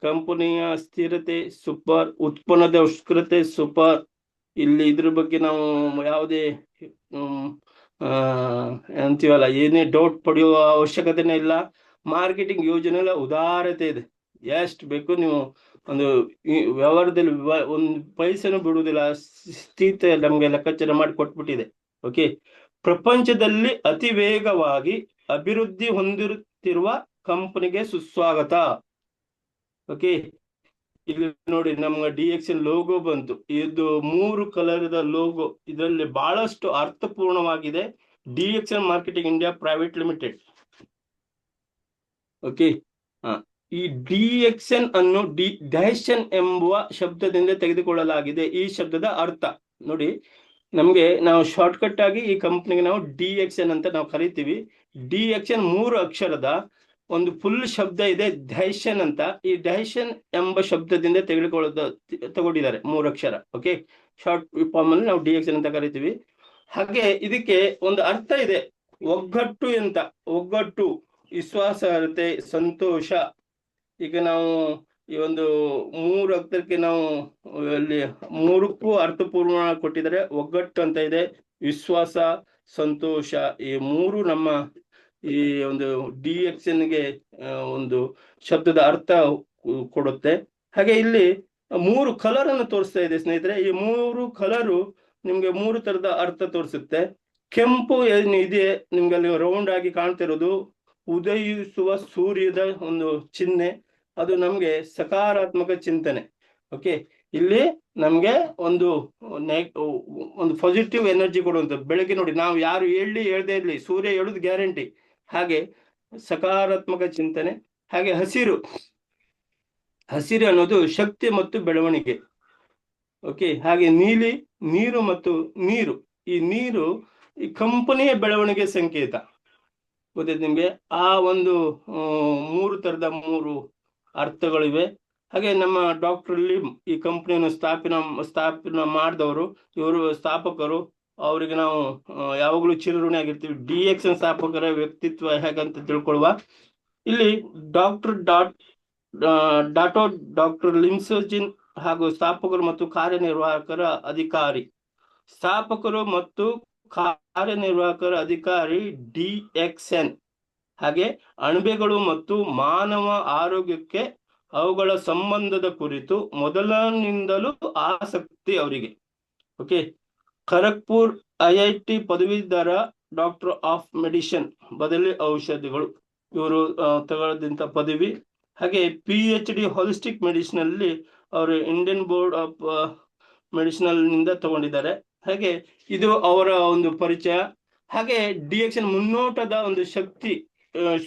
ಕಂಪನಿಯ ಸ್ಥಿರತೆ ಸೂಪರ್, ಉತ್ಪನ್ನದ ಉತ್ಕೃತೆ ಸೂಪರ್. ಇಲ್ಲಿ ಇದ್ರ ಬಗ್ಗೆ ನಾವು ಯಾವುದೇ ಅಂತೀವಲ್ಲ, ಏನೇ ಡೌಟ್ ಪಡೆಯುವ ಅವಶ್ಯಕತೆನೇ ಇಲ್ಲ. ಮಾರ್ಕೆಟಿಂಗ್ ಯೋಜನೆ ಉದಾರತೆ ಇದೆ. ಎಷ್ಟು ಬೇಕು ನೀವು ಒಂದು ವ್ಯವಹಾರದಲ್ಲಿ ಒಂದು ಪೈಸೆನೂ ಬಿಡುವುದಿಲ್ಲ. ಸ್ಥಿತಿ ನಮ್ಗೆ ಲೆಕ್ಕಾಚಾರ ಮಾಡಿ ಕೊಟ್ಬಿಟ್ಟಿದೆ. ಓಕೆ, ಪ್ರಪಂಚದಲ್ಲಿ ಅತಿ ವೇಗವಾಗಿ ಅಭಿವೃದ್ಧಿ ಹೊಂದಿರುತ್ತಿರುವ ಕಂಪನಿಗೆ ಸುಸ್ವಾಗತ. ಓಕೆ, ಇಲ್ಲಿ ನೋಡಿ ನಮ್ಮ ಡಿಎಕ್ಷನ್ ಲೋಗೋ ಬಂತು. ಇದು 3 ಕಲರ್ದ ಲೋಗೋ. ಇದರಲ್ಲಿ ಬಹಳಷ್ಟು ಅರ್ಥಪೂರ್ಣವಾಗಿದೆ. ಡಿಎಕ್ಷನ್ marketing India private limited. Okay, ಈ ಡಿಎಕ್ಷನ್ ಅನ್ನು ಡೈಷನ್ ಎಂಬುವ ಶಬ್ದದಿಂದ ತೆಗೆದುಕೊಳ್ಳಲಾಗಿದೆ. ಈ ಶಬ್ದದ ಅರ್ಥ ನೋಡಿ, ನಾವು ಶಾರ್ಟ್ಕಟ್ ಆಗಿ ಈ ಕಂಪ್ನಿಗೆ ನಾವು ಡಿಎಕ್ಷನ್ ಅಂತ ನಾವು ಕರಿತೀವಿ. ಡಿಎಕ್ಷನ್ 3 ಅಕ್ಷರದ ಒಂದು ಫುಲ್ ಶಬ್ದ ಇದೆ, ಡೈಷನ್ ಅಂತ. ಈ ಡೈಷನ್ ಎಂಬ ಶಬ್ದದಿಂದ ತಗೊಂಡಿದ್ದಾರೆ 3 ಅಕ್ಷರ. ಓಕೆ, ಶಾರ್ಟ್ ಫಾರ್ಮ್ ಅಲ್ಲಿ ನಾವು ಡಿಎಕ್ಷನ್ ಅಂತ ಕರಿತೀವಿ. ಹಾಗೆ ಇದಕ್ಕೆ ಒಂದು ಅರ್ಥ ಇದೆ, ಒಗ್ಗಟ್ಟು ಅಂತ. ಒಗ್ಗಟ್ಟು, ವಿಶ್ವಾಸಾರ್ಹತೆ, ಸಂತೋಷ. ಈಗ ನಾವು ಈ ಒಂದು 3 ಅಕ್ಷರಕ್ಕೆ ನಾವು ಅಲ್ಲಿ 3ಕ್ಕೂ ಅರ್ಥಪೂರ್ಣ ಕೊಟ್ಟಿದ್ದಾರೆ. ಒಗ್ಗಟ್ಟು ಅಂತ ಇದೆ, ವಿಶ್ವಾಸ, ಸಂತೋಷ. ಈ 3 ನಮ್ಮ ಈ ಒಂದು ಡಿಎಕ್ಷನ್ಗೆ ಒಂದು ಶಬ್ದದ ಅರ್ಥ ಕೊಡುತ್ತೆ. ಹಾಗೆ ಇಲ್ಲಿ 3 ಕಲರ್ ಅನ್ನು ತೋರಿಸ್ತಾ ಇದೆ ಸ್ನೇಹಿತರೆ. ಈ 3 ಕಲರು ನಿಮ್ಗೆ 3 ತರದ ಅರ್ಥ ತೋರಿಸುತ್ತೆ. ಕೆಂಪು ಏನಿದೆ ನಿಮ್ಗೆ ಅಲ್ಲಿ ರೌಂಡ್ ಆಗಿ ಕಾಣ್ತಿರೋದು, ಉದಯಿಸುವ ಸೂರ್ಯದ ಒಂದು ಚಿಹ್ನೆ. ಅದು ನಮ್ಗೆ ಸಕಾರಾತ್ಮಕ ಚಿಂತನೆ. ಓಕೆ, ಇಲ್ಲಿ ನಮ್ಗೆ ಒಂದು ಒಂದು ಪಾಸಿಟಿವ್ ಎನರ್ಜಿ ಕೊಡುವಂಥದ್ದು. ಬೆಳಗ್ಗೆ ನೋಡಿ, ನಾವು ಯಾರು ಹೇಳ್ದೇ ಇರ್ಲಿ, ಸೂರ್ಯ ಹೇಳುದು ಗ್ಯಾರಂಟಿ. ಹಾಗೆ ಸಕಾರಾತ್ಮಕ ಚಿಂತನೆ. ಹಾಗೆ ಹಸಿರು ಅನ್ನೋದು ಶಕ್ತಿ ಮತ್ತು ಬೆಳವಣಿಗೆ. ಓಕೆ. ಹಾಗೆ ನೀರು ಮತ್ತು ನೀರು, ಈ ನೀರು ಈ ಕಂಪನಿಯ ಬೆಳವಣಿಗೆ ಸಂಕೇತ. ಗೊತ್ತಿದೆ ನಿಮ್ಗೆ. ಆ ಒಂದು 3 ತರದ 3 ಅರ್ಥಗಳಿವೆ. ಹಾಗೆ ನಮ್ಮ ಡಾಕ್ಟರ್ ಲಿಮ್ ಈ ಕಂಪನಿಯನ್ನು ಸ್ಥಾಪನೆ ಮಾಡಿದವರು, ಇವರು ಸ್ಥಾಪಕರು. ಅವರಿಗೆ ನಾವು ಯಾವಾಗಲೂ ಚಿರಋಣಿ ಆಗಿರ್ತೀವಿ. DXN ಸ್ಥಾಪಕರ ವ್ಯಕ್ತಿತ್ವ ಹೇಗಂತ ತಿಳ್ಕೊಳ್ಳುವ. ಇಲ್ಲಿ ಡಾಕ್ಟರ್ ಲಿಮ್ಸೋಜಿನ್ ಹಾಗೂ ಸ್ಥಾಪಕರು ಮತ್ತು ಕಾರ್ಯನಿರ್ವಾಹಕರ ಅಧಿಕಾರಿ. ಸ್ಥಾಪಕರು ಮತ್ತು ಕಾರ್ಯನಿರ್ವಾಹಕರ ಅಧಿಕಾರಿ DXN. ಹಾಗೆ ಅಣಬೆಗಳು ಮತ್ತು ಮಾನವ ಆರೋಗ್ಯಕ್ಕೆ ಅವುಗಳ ಸಂಬಂಧದ ಕುರಿತು ಮೊದಲಿನಿಂದಲೂ ಆಸಕ್ತಿ ಅವರಿಗೆ. ಓಕೆ. ಖರಗ್ಪುರ್ IIT ಪದವೀಧರ ಡಾಕ್ಟರ್ ಆಫ್ ಮೆಡಿಸಿನ್, ಬದಲಿ ಔಷಧಿಗಳು, ಇವರು ತಗೊಳ್ಳದಂತ ಪದವಿ. ಹಾಗೆ PhD ಹೋಲಿಸ್ಟಿಕ್ ಮೆಡಿಸಿನ್ ಅಲ್ಲಿ ಅವರು ಇಂಡಿಯನ್ ಬೋರ್ಡ್ ಆಫ್ ಮೆಡಿಸಿನಲ್ ನಿಂದ ತಗೊಂಡಿದ್ದಾರೆ. ಹಾಗೆ ಇದು ಅವರ ಒಂದು ಪರಿಚಯ. ಹಾಗೆ DXN ಮುನ್ನೋಟದ ಒಂದು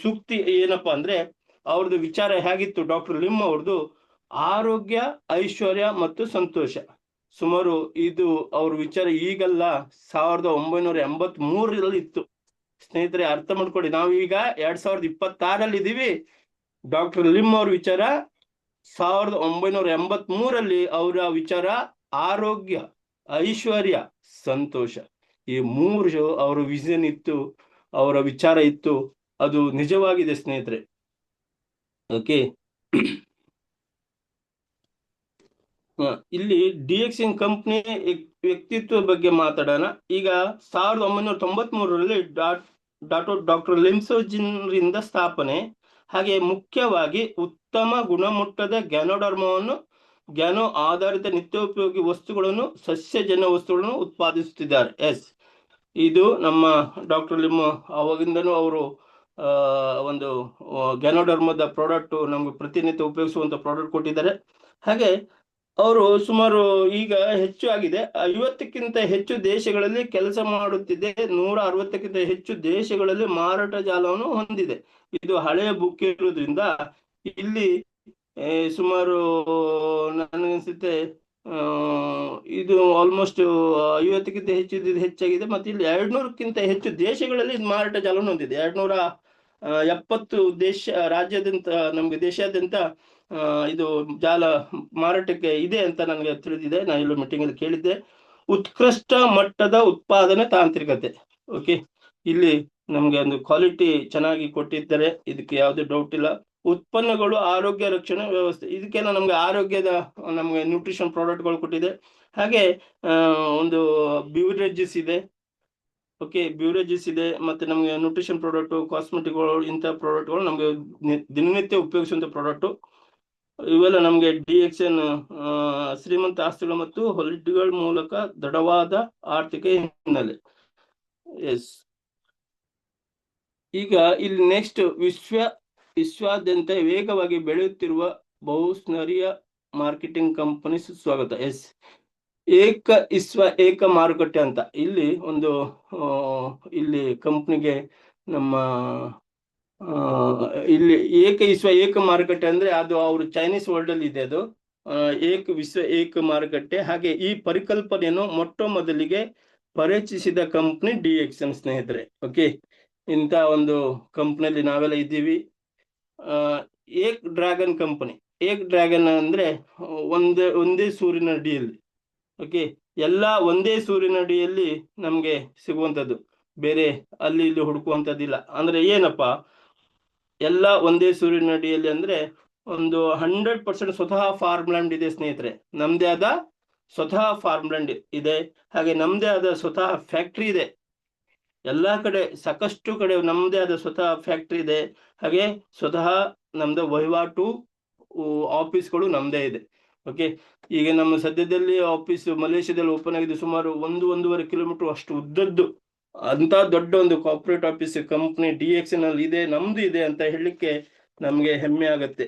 ಸೂಕ್ತಿ ಏನಪ್ಪಾ ಅಂದ್ರೆ, ಅವ್ರದ್ದು ವಿಚಾರ ಹೇಗಿತ್ತು ಡಾಕ್ಟರ್ ಲಿಮ್ ಅವ್ರದ್ದು? ಆರೋಗ್ಯ, ಐಶ್ವರ್ಯ ಮತ್ತು ಸಂತೋಷ. ಸುಮಾರು ಇದು ಅವ್ರ ವಿಚಾರ ಈಗಲ್ಲ, 1983ರಲ್ಲಿ ಇತ್ತು. ಸ್ನೇಹಿತರೆ, ಅರ್ಥ ಮಾಡ್ಕೊಳ್ಳಿ, ನಾವೀಗ 2026 ಇದೀವಿ. ಡಾಕ್ಟರ್ ಲಿಮ್ ಅವ್ರ ವಿಚಾರ 1983ರಲ್ಲಿ ಅವರ ವಿಚಾರ ಆರೋಗ್ಯ, ಐಶ್ವರ್ಯ, ಸಂತೋಷ. ಈ 3 ಅವರ ವಿಷನ್ ಇತ್ತು, ಅವರ ವಿಚಾರ ಇತ್ತು. ಅದು ನಿಜವಾಗಿದೆ ಸ್ನೇಹಿತರೆ. ಓಕೆ. ಇಲ್ಲಿ DXN ಕಂಪನಿ ವ್ಯಕ್ತಿತ್ವ ಬಗ್ಗೆ ಮಾತಾಡೋಣ. ಈಗ 1993ರಲ್ಲಿ ಡಾಕ್ಟರ್ ಲಿಮ್ಸೋಜಿನ್ ರಿಂದ ಸ್ಥಾಪನೆ. ಹಾಗೆ ಮುಖ್ಯವಾಗಿ ಉತ್ತಮ ಗುಣಮಟ್ಟದ ಗ್ಯಾನೋ ಆಧಾರಿತ ನಿತ್ಯೋಪಯೋಗಿ ವಸ್ತುಗಳನ್ನು, ಸಸ್ಯಜನ್ಯ ವಸ್ತುಗಳನ್ನು ಉತ್ಪಾದಿಸುತ್ತಿದ್ದಾರೆ. ಇದು ನಮ್ಮ ಡಾಕ್ಟರ್ ಲಿಮ್ ಅವಾಗಿಂದನೂ ಅವರು ಒಂದು ಗ್ಯಾನೋಡರ್ಮದ ಪ್ರಾಡಕ್ಟ್ ನಮ್ಗೆ ಪ್ರತಿನಿತ್ಯ ಉಪಯೋಗಿಸುವಂತ ಪ್ರಾಡಕ್ಟ್ ಕೊಟ್ಟಿದ್ದಾರೆ. ಹಾಗೆ ಅವರು ಸುಮಾರು ಈಗ ಹೆಚ್ಚು ಆಗಿದೆ, 50ಕ್ಕಿಂತ ಹೆಚ್ಚು ದೇಶಗಳಲ್ಲಿ ಕೆಲಸ ಮಾಡುತ್ತಿದೆ. 160ಕ್ಕಿಂತ ಹೆಚ್ಚು ದೇಶಗಳಲ್ಲಿ ಮಾರಾಟ ಜಾಲವನ್ನು ಹೊಂದಿದೆ. ಇದು ಹಳೆಯ ಬುಕ್ ಇರೋದ್ರಿಂದ ಇಲ್ಲಿ ಸುಮಾರು ನನಗನ್ಸುತ್ತೆ ಇದು ಆಲ್ಮೋಸ್ಟ್ 50ಕ್ಕಿಂತ ಹೆಚ್ಚಾಗಿದೆ. ಮತ್ತೆ ಇಲ್ಲಿ 200ಕ್ಕಿಂತ ಹೆಚ್ಚು ದೇಶಗಳಲ್ಲಿ ಮಾರಾಟ ಜಾಲವನ್ನು ಹೊಂದಿದೆ. 270 ರಾಜ್ಯಾದ್ಯಂತ, ನಮ್ಗೆ ದೇಶಾದ್ಯಂತ ಇದು ಜಾಲ ಮಾರಾಟಕ್ಕೆ ಇದೆ ಅಂತ ನನಗೆ ತಿಳಿದಿದೆ. ನಾನು ಇಲ್ಲಿ ಮೀಟಿಂಗ್ ಅಲ್ಲಿ ಕೇಳಿದ್ದೆ. ಉತ್ಕೃಷ್ಟ ಮಟ್ಟದ ಉತ್ಪಾದನೆ ತಾಂತ್ರಿಕತೆ. ಓಕೆ. ಇಲ್ಲಿ ನಮ್ಗೆ ಒಂದು ಕ್ವಾಲಿಟಿ ಚೆನ್ನಾಗಿ ಕೊಟ್ಟಿದ್ದಾರೆ, ಇದಕ್ಕೆ ಯಾವುದೇ ಡೌಟ್ ಇಲ್ಲ. ಉತ್ಪನ್ನಗಳು, ಆರೋಗ್ಯ ರಕ್ಷಣೆ ವ್ಯವಸ್ಥೆ, ಇದಕ್ಕೆಲ್ಲ ನಮ್ಗೆ ಆರೋಗ್ಯದ ನಮ್ಗೆ ನ್ಯೂಟ್ರಿಷನ್ ಪ್ರಾಡಕ್ಟ್ಗಳು ಕೊಟ್ಟಿದೆ. ಹಾಗೆ ಒಂದು ಬ್ಯೂರೇಜಸ್ ಇದೆ. ಓಕೆ, ಬ್ಯೂರೇಜಸ್ ಇದೆ. ಮತ್ತೆ ನಮ್ಗೆ ನ್ಯೂಟ್ರಿಷನ್ ಪ್ರಾಡಕ್ಟ್, ಕಾಸ್ಮೆಟಿಕ್ಗಳು, ಇಂಥ ಪ್ರಾಡಕ್ಟ್ಗಳು ನಮ್ಗೆ ದಿನನಿತ್ಯ ಉಪಯೋಗಿಸುವಂತ ಪ್ರಾಡಕ್ಟ್. ಇವೆಲ್ಲ ನಮ್ಗೆ DXN ಶ್ರೀಮಂತ ಆಸ್ತಿಗಳು ಮತ್ತು ಹೊಲಿಗೆಗಳ ಮೂಲಕ ದೃಢವಾದ ಆರ್ಥಿಕ ಹಿನ್ನೆಲೆ. ಈಗ ಇಲ್ಲಿ ನೆಕ್ಸ್ಟ್, ವಿಶ್ವಾದ್ಯಂತ ವೇಗವಾಗಿ ಬೆಳೆಯುತ್ತಿರುವ ಬಹುಸ್ತರೀಯ ಮಾರ್ಕೆಟಿಂಗ್ ಕಂಪನಿ ಸ್ವಾಗತ. ಏಕ ಮಾರುಕಟ್ಟೆ ಅಂತ ಇಲ್ಲಿ ಒಂದು ಇಲ್ಲಿ ಕಂಪ್ನಿಗೆ ನಮ್ಮ ಇಲ್ಲಿ ಏಕ ಮಾರುಕಟ್ಟೆ ಅಂದ್ರೆ ಅದು ಅವರು ಚೈನೀಸ್ ವರ್ಲ್ಡ್ ಅಲ್ಲಿ ಇದೆ. ಅದು ಏಕ ಮಾರುಕಟ್ಟೆ. ಹಾಗೆ ಈ ಪರಿಕಲ್ಪನೆಯನ್ನು ಮೊಟ್ಟ ಮೊದಲಿಗೆ ಪರಿಚಯಿಸಿದ ಕಂಪ್ನಿ DXN ಸ್ನೇಹಿತರೆ. ಓಕೆ, ಇಂಥ ಒಂದು ಕಂಪ್ನಿಯಲ್ಲಿ ನಾವೆಲ್ಲ ಇದ್ದೀವಿ. ಏಕ್ ಡ್ರ್ಯಾಗನ್ ಕಂಪನಿ. ಏಕ್ ಡ್ರ್ಯಾಗನ್ ಅಂದ್ರೆ ಒಂದೇ ಸೂರ್ಯನ ಅಡಿಯಲ್ಲಿ. ಓಕೆ, ಎಲ್ಲ ಒಂದೇ ಸೂರ್ಯನ ಅಡಿಯಲ್ಲಿ ನಮ್ಗೆ ಸಿಗುವಂಥದ್ದು, ಬೇರೆ ಅಲ್ಲಿ ಇಲ್ಲಿ ಹುಡುಕುವಂಥದ್ದಿಲ್ಲ. ಅಂದ್ರೆ ಏನಪ್ಪಾ, ಎಲ್ಲ ಒಂದೇ ಸೂರ್ಯನ ಅಡಿಯಲ್ಲಿ ಅಂದ್ರೆ ಒಂದು 100% ಸ್ವತಃ ಫಾರ್ಮ್ ಲ್ಯಾಂಡ್ ಇದೆ ಸ್ನೇಹಿತರೆ. ನಮ್ದೇ ಆದ ಸ್ವತಃ ಫಾರ್ಮ್ ಲ್ಯಾಂಡ್ ಇದೆ. ಹಾಗೆ ನಮ್ದೇ ಆದ ಸ್ವತಃ ಫ್ಯಾಕ್ಟ್ರಿ ಇದೆ. ಎಲ್ಲಾ ಕಡೆ, ಸಾಕಷ್ಟು ಕಡೆ ನಮ್ದೇ ಆದ ಸ್ವತಃ ಫ್ಯಾಕ್ಟ್ರಿ ಇದೆ. ಹಾಗೆ ಸ್ವತಃ ನಮ್ದು ವಹಿವಾಟು ಆಫೀಸ್ಗಳು ನಮ್ದೇ ಇದೆ. ಓಕೆ, ಈಗ ನಮ್ಮ ಸದ್ಯದಲ್ಲಿ ಆಫೀಸ್ ಮಲೇಷ್ಯಾದಲ್ಲಿ ಓಪನ್ ಆಗಿದೆ. ಸುಮಾರು 1.5 ಕಿಲೋಮೀಟರ್ ಅಷ್ಟು ಉದ್ದದ್ದು ಅಂತ ದೊಡ್ಡ ಒಂದು ಕಾರ್ಪೊರೇಟ್ ಆಫೀಸ್ ಕಂಪ್ನಿ DXN ಅಲ್ಲಿ ಇದೆ, ನಮ್ದು ಇದೆ ಅಂತ ಹೇಳಲಿಕ್ಕೆ ನಮ್ಗೆ ಹೆಮ್ಮೆ ಆಗತ್ತೆ.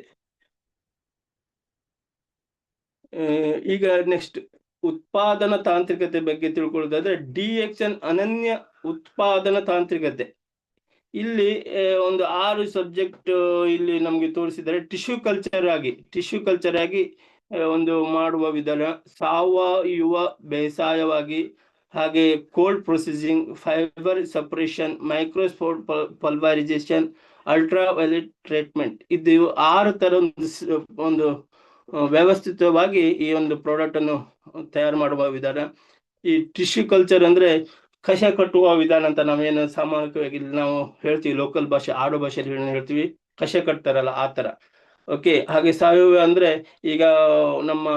ಈಗ ನೆಕ್ಸ್ಟ್ ಉತ್ಪಾದನಾ ತಾಂತ್ರಿಕತೆ ಬಗ್ಗೆ ತಿಳ್ಕೊಳ್ಳೋದಾದ್ರೆ DXN ಅನನ್ಯ ಉತ್ಪಾದನಾ ತಾಂತ್ರಿಕತೆ. ಇಲ್ಲಿ ಒಂದು 6 ಸಬ್ಜೆಕ್ಟ್ ಇಲ್ಲಿ ನಮ್ಗೆ ತೋರಿಸಿದರೆ ಟಿಶ್ಯೂ ಕಲ್ಚರ್ ಆಗಿ ಒಂದು ಮಾಡುವ ವಿಧಾನ, ಸಾವಯವ ಬೇಸಾಯವಾಗಿ, ಹಾಗೆ ಕೋಲ್ಡ್ ಪ್ರೊಸೆಸಿಂಗ್, ಫೈಬರ್ ಸಪರೇಷನ್, ಮೈಕ್ರೋಸ್ಪೋರ್ಟ್ ಪಲ್ವರೈಸೇಷನ್, ಅಲ್ಟ್ರಾ ವೈಲೆಟ್ ಟ್ರೀಟ್ಮೆಂಟ್. ಇದು 6 ತರ ಒಂದು ವ್ಯವಸ್ಥಿತವಾಗಿ ಈ ಒಂದು ಪ್ರಾಡಕ್ಟ್ ಅನ್ನು ತಯಾರು ಮಾಡುವ ವಿಧಾನ. ಈ ಟಿಶ್ಯೂ ಕಲ್ಚರ್ ಅಂದ್ರೆ ಕಷ ಕಟ್ಟುವ ವಿಧಾನ ಅಂತ ನಾವೇನು ಸಾಮಾನ್ಯವಾಗಿ ನಾವು ಹೇಳ್ತೀವಿ, ಲೋಕಲ್ ಭಾಷೆ ಆಡು ಭಾಷೆಯಲ್ಲಿ ಹೇಳ್ತೀವಿ, ಕಷ ಕಟ್ತಾರಲ್ಲ ಆ ತರ. ಓಕೆ. ಹಾಗೆ ಸಾವಯವ ಅಂದ್ರೆ ಈಗ ನಮ್ಮ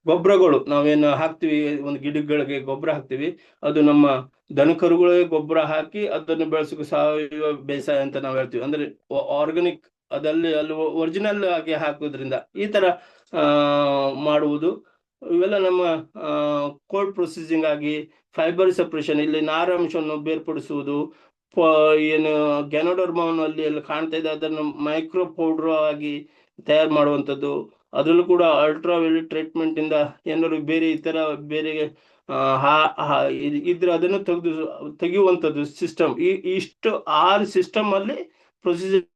ಗೊಬ್ಬರಗಳು ನಾವೇನು ಹಾಕ್ತಿವಿ, ಒಂದು ಗಿಡಗಳಿಗೆ ಗೊಬ್ಬರ ಹಾಕ್ತಿವಿ, ಅದು ನಮ್ಮ ದನಕರುಗಳಿಗೆ ಗೊಬ್ಬರ ಹಾಕಿ ಅದನ್ನು ಬೆಳೆಸೋ ಸಾವಯವ ಬೇಸಾಯ ಅಂತ ನಾವು ಹೇಳ್ತೀವಿ. ಅಂದ್ರೆ ಆರ್ಗಾನಿಕ್, ಅಲ್ಲಿ ಒರಿಜಿನಲ್ ಆಗಿ ಹಾಕೋದ್ರಿಂದ ಈ ತರ ಮಾಡುವುದು. ಇವೆಲ್ಲ ನಮ್ಮ ಕೋಲ್ಡ್ ಪ್ರೊಸೆಸಿಂಗ್ ಆಗಿ, ಫೈಬರ್ ಸಪ್ರೇಷನ್, ಇಲ್ಲಿ ನಾರಾಂಶವನ್ನು ಬೇರ್ಪಡಿಸುವುದು, ಏನು ಗ್ಯಾನೋಡರ್ಮವನ್ನು ಅಲ್ಲಿ ಕಾಣ್ತಾ ಇದೆ ಅದನ್ನು ಮೈಕ್ರೋ ಪೌಡರ್ ಆಗಿ ತಯಾರು ಮಾಡುವಂಥದ್ದು. ಅದರಲ್ಲೂ ಕೂಡ ಅಲ್ಟ್ರಾ ವೈಲೆಟ್ ಟ್ರೀಟ್ಮೆಂಟ್ ಇಂದ ಏನಾದ್ರು ಬೇರೆ ಇತರ ಬೇರೆ ಇದ್ರೆ ಅದನ್ನು ತೆಗೆಯುವಂಥದ್ದು ಸಿಸ್ಟಮ್. ಇಷ್ಟು 6 ಸಿಸ್ಟಮ್ ಅಲ್ಲಿ ಪ್ರೊಸೀಜರ್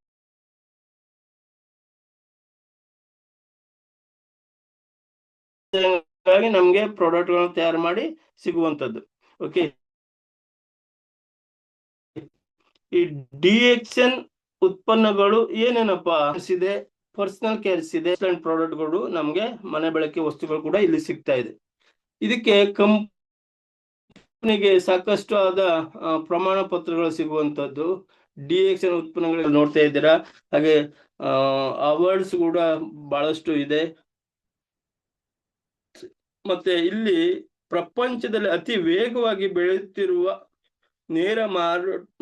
ನಮ್ಗೆ ಪ್ರಾಡಕ್ಟ್ ಗಳನ್ನು ತಯಾರು ಮಾಡಿ ಸಿಗುವಂತದ್ದು. ಓಕೆ. ಈ DXN ಉತ್ಪನ್ನಗಳು ಏನೇನಪ್ಪ ಇದೆ, ಪರ್ಸನಲ್ ಕೇರ್ಸ್ ಇದೆ, ಪ್ರಾಡಕ್ಟ್ಗಳು ನಮ್ಗೆ ಮನೆ ಬಳಕೆ ವಸ್ತುಗಳು ಕೂಡ ಇಲ್ಲಿ ಸಿಗ್ತಾ ಇದೆ. ಇದಕ್ಕೆ ಕಂಪನಿಗೆ ಸಾಕಷ್ಟು ಆದ ಪ್ರಮಾಣ ಪತ್ರಗಳು ಸಿಗುವಂತದ್ದು. DXN ಉತ್ಪನ್ನಗಳು ನೋಡ್ತಾ ಇದ್ದೀರಾ. ಹಾಗೆ ಅವಾರ್ಡ್ಸ್ ಕೂಡ ಬಹಳಷ್ಟು ಇದೆ. ಮತ್ತೆ ಇಲ್ಲಿ ಪ್ರಪಂಚದಲ್ಲಿ ಅತಿ ವೇಗವಾಗಿ ಬೆಳೆಯುತ್ತಿರುವ ನೇರ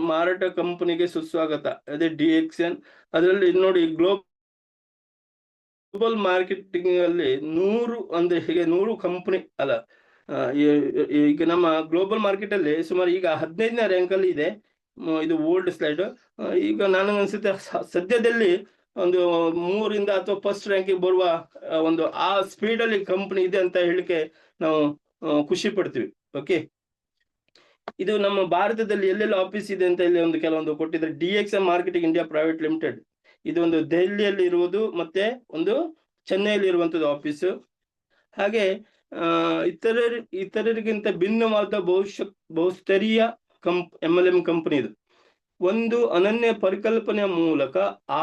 ಮಾರಾಟ ಕಂಪನಿಗೆ ಸುಸ್ವಾಗತ. ಅದೇ DXN. ಅದರಲ್ಲಿ ನೋಡಿ, ಗ್ಲೋಬಲ್ ಮಾರ್ಕೆಟಿಂಗ್ ಅಲ್ಲಿ 100 ಅಂದ್ರೆ ಹೀಗೆ 100 ಕಂಪನಿ ಅಲ್ಲ, ಈಗ ನಮ್ಮ ಗ್ಲೋಬಲ್ ಮಾರ್ಕೆಟ್ ಅಲ್ಲಿ ಸುಮಾರು ಈಗ 15ನೇ ರ್ಯಾಂಕ್ ಅಲ್ಲಿ ಇದೆ. ಇದು ಓಲ್ಡ್ ಸ್ಲೈಡ್. ಈಗ ನನಗೆ ಅನ್ಸುತ್ತೆ ಸದ್ಯದಲ್ಲಿ ಒಂದು 3ರಿಂದ ಅಥವಾ ಫಸ್ಟ್ ರ್ಯಾಂಕ್ ಬರುವ ಒಂದು ಆ ಸ್ಪೀಡ್ ಅಲ್ಲಿ ಕಂಪನಿ ಇದೆ ಅಂತ ಹೇಳಿಕೆ ನಾವು ಖುಷಿ ಪಡ್ತೀವಿ. ಓಕೆ. ಇದು ನಮ್ಮ ಭಾರತದಲ್ಲಿ ಎಲ್ಲೆಲ್ಲ ಆಫೀಸ್ ಇದೆ ಅಂತ ಇಲ್ಲಿ ಒಂದು ಕೆಲವೊಂದು ಕೊಟ್ಟಿದ್ದಾರೆ. DXN marketing India private limited, ಇದು ಒಂದು ದೆಹಲಿಯಲ್ಲಿ ಇರುವುದು, ಮತ್ತೆ ಒಂದು ಚೆನ್ನೈಯಲ್ಲಿ ಇರುವಂತದ್ದು ಆಫೀಸು. ಹಾಗೆ ಇತರರಿಗಿಂತ ಭಿನ್ನವಾದ ಬಹುಸ್ತರೀಯ MLM ಕಂಪನಿ ಇದು. ಒಂದು ಅನನ್ಯ ಪರಿಕಲ್ಪನೆಯ ಮೂಲಕ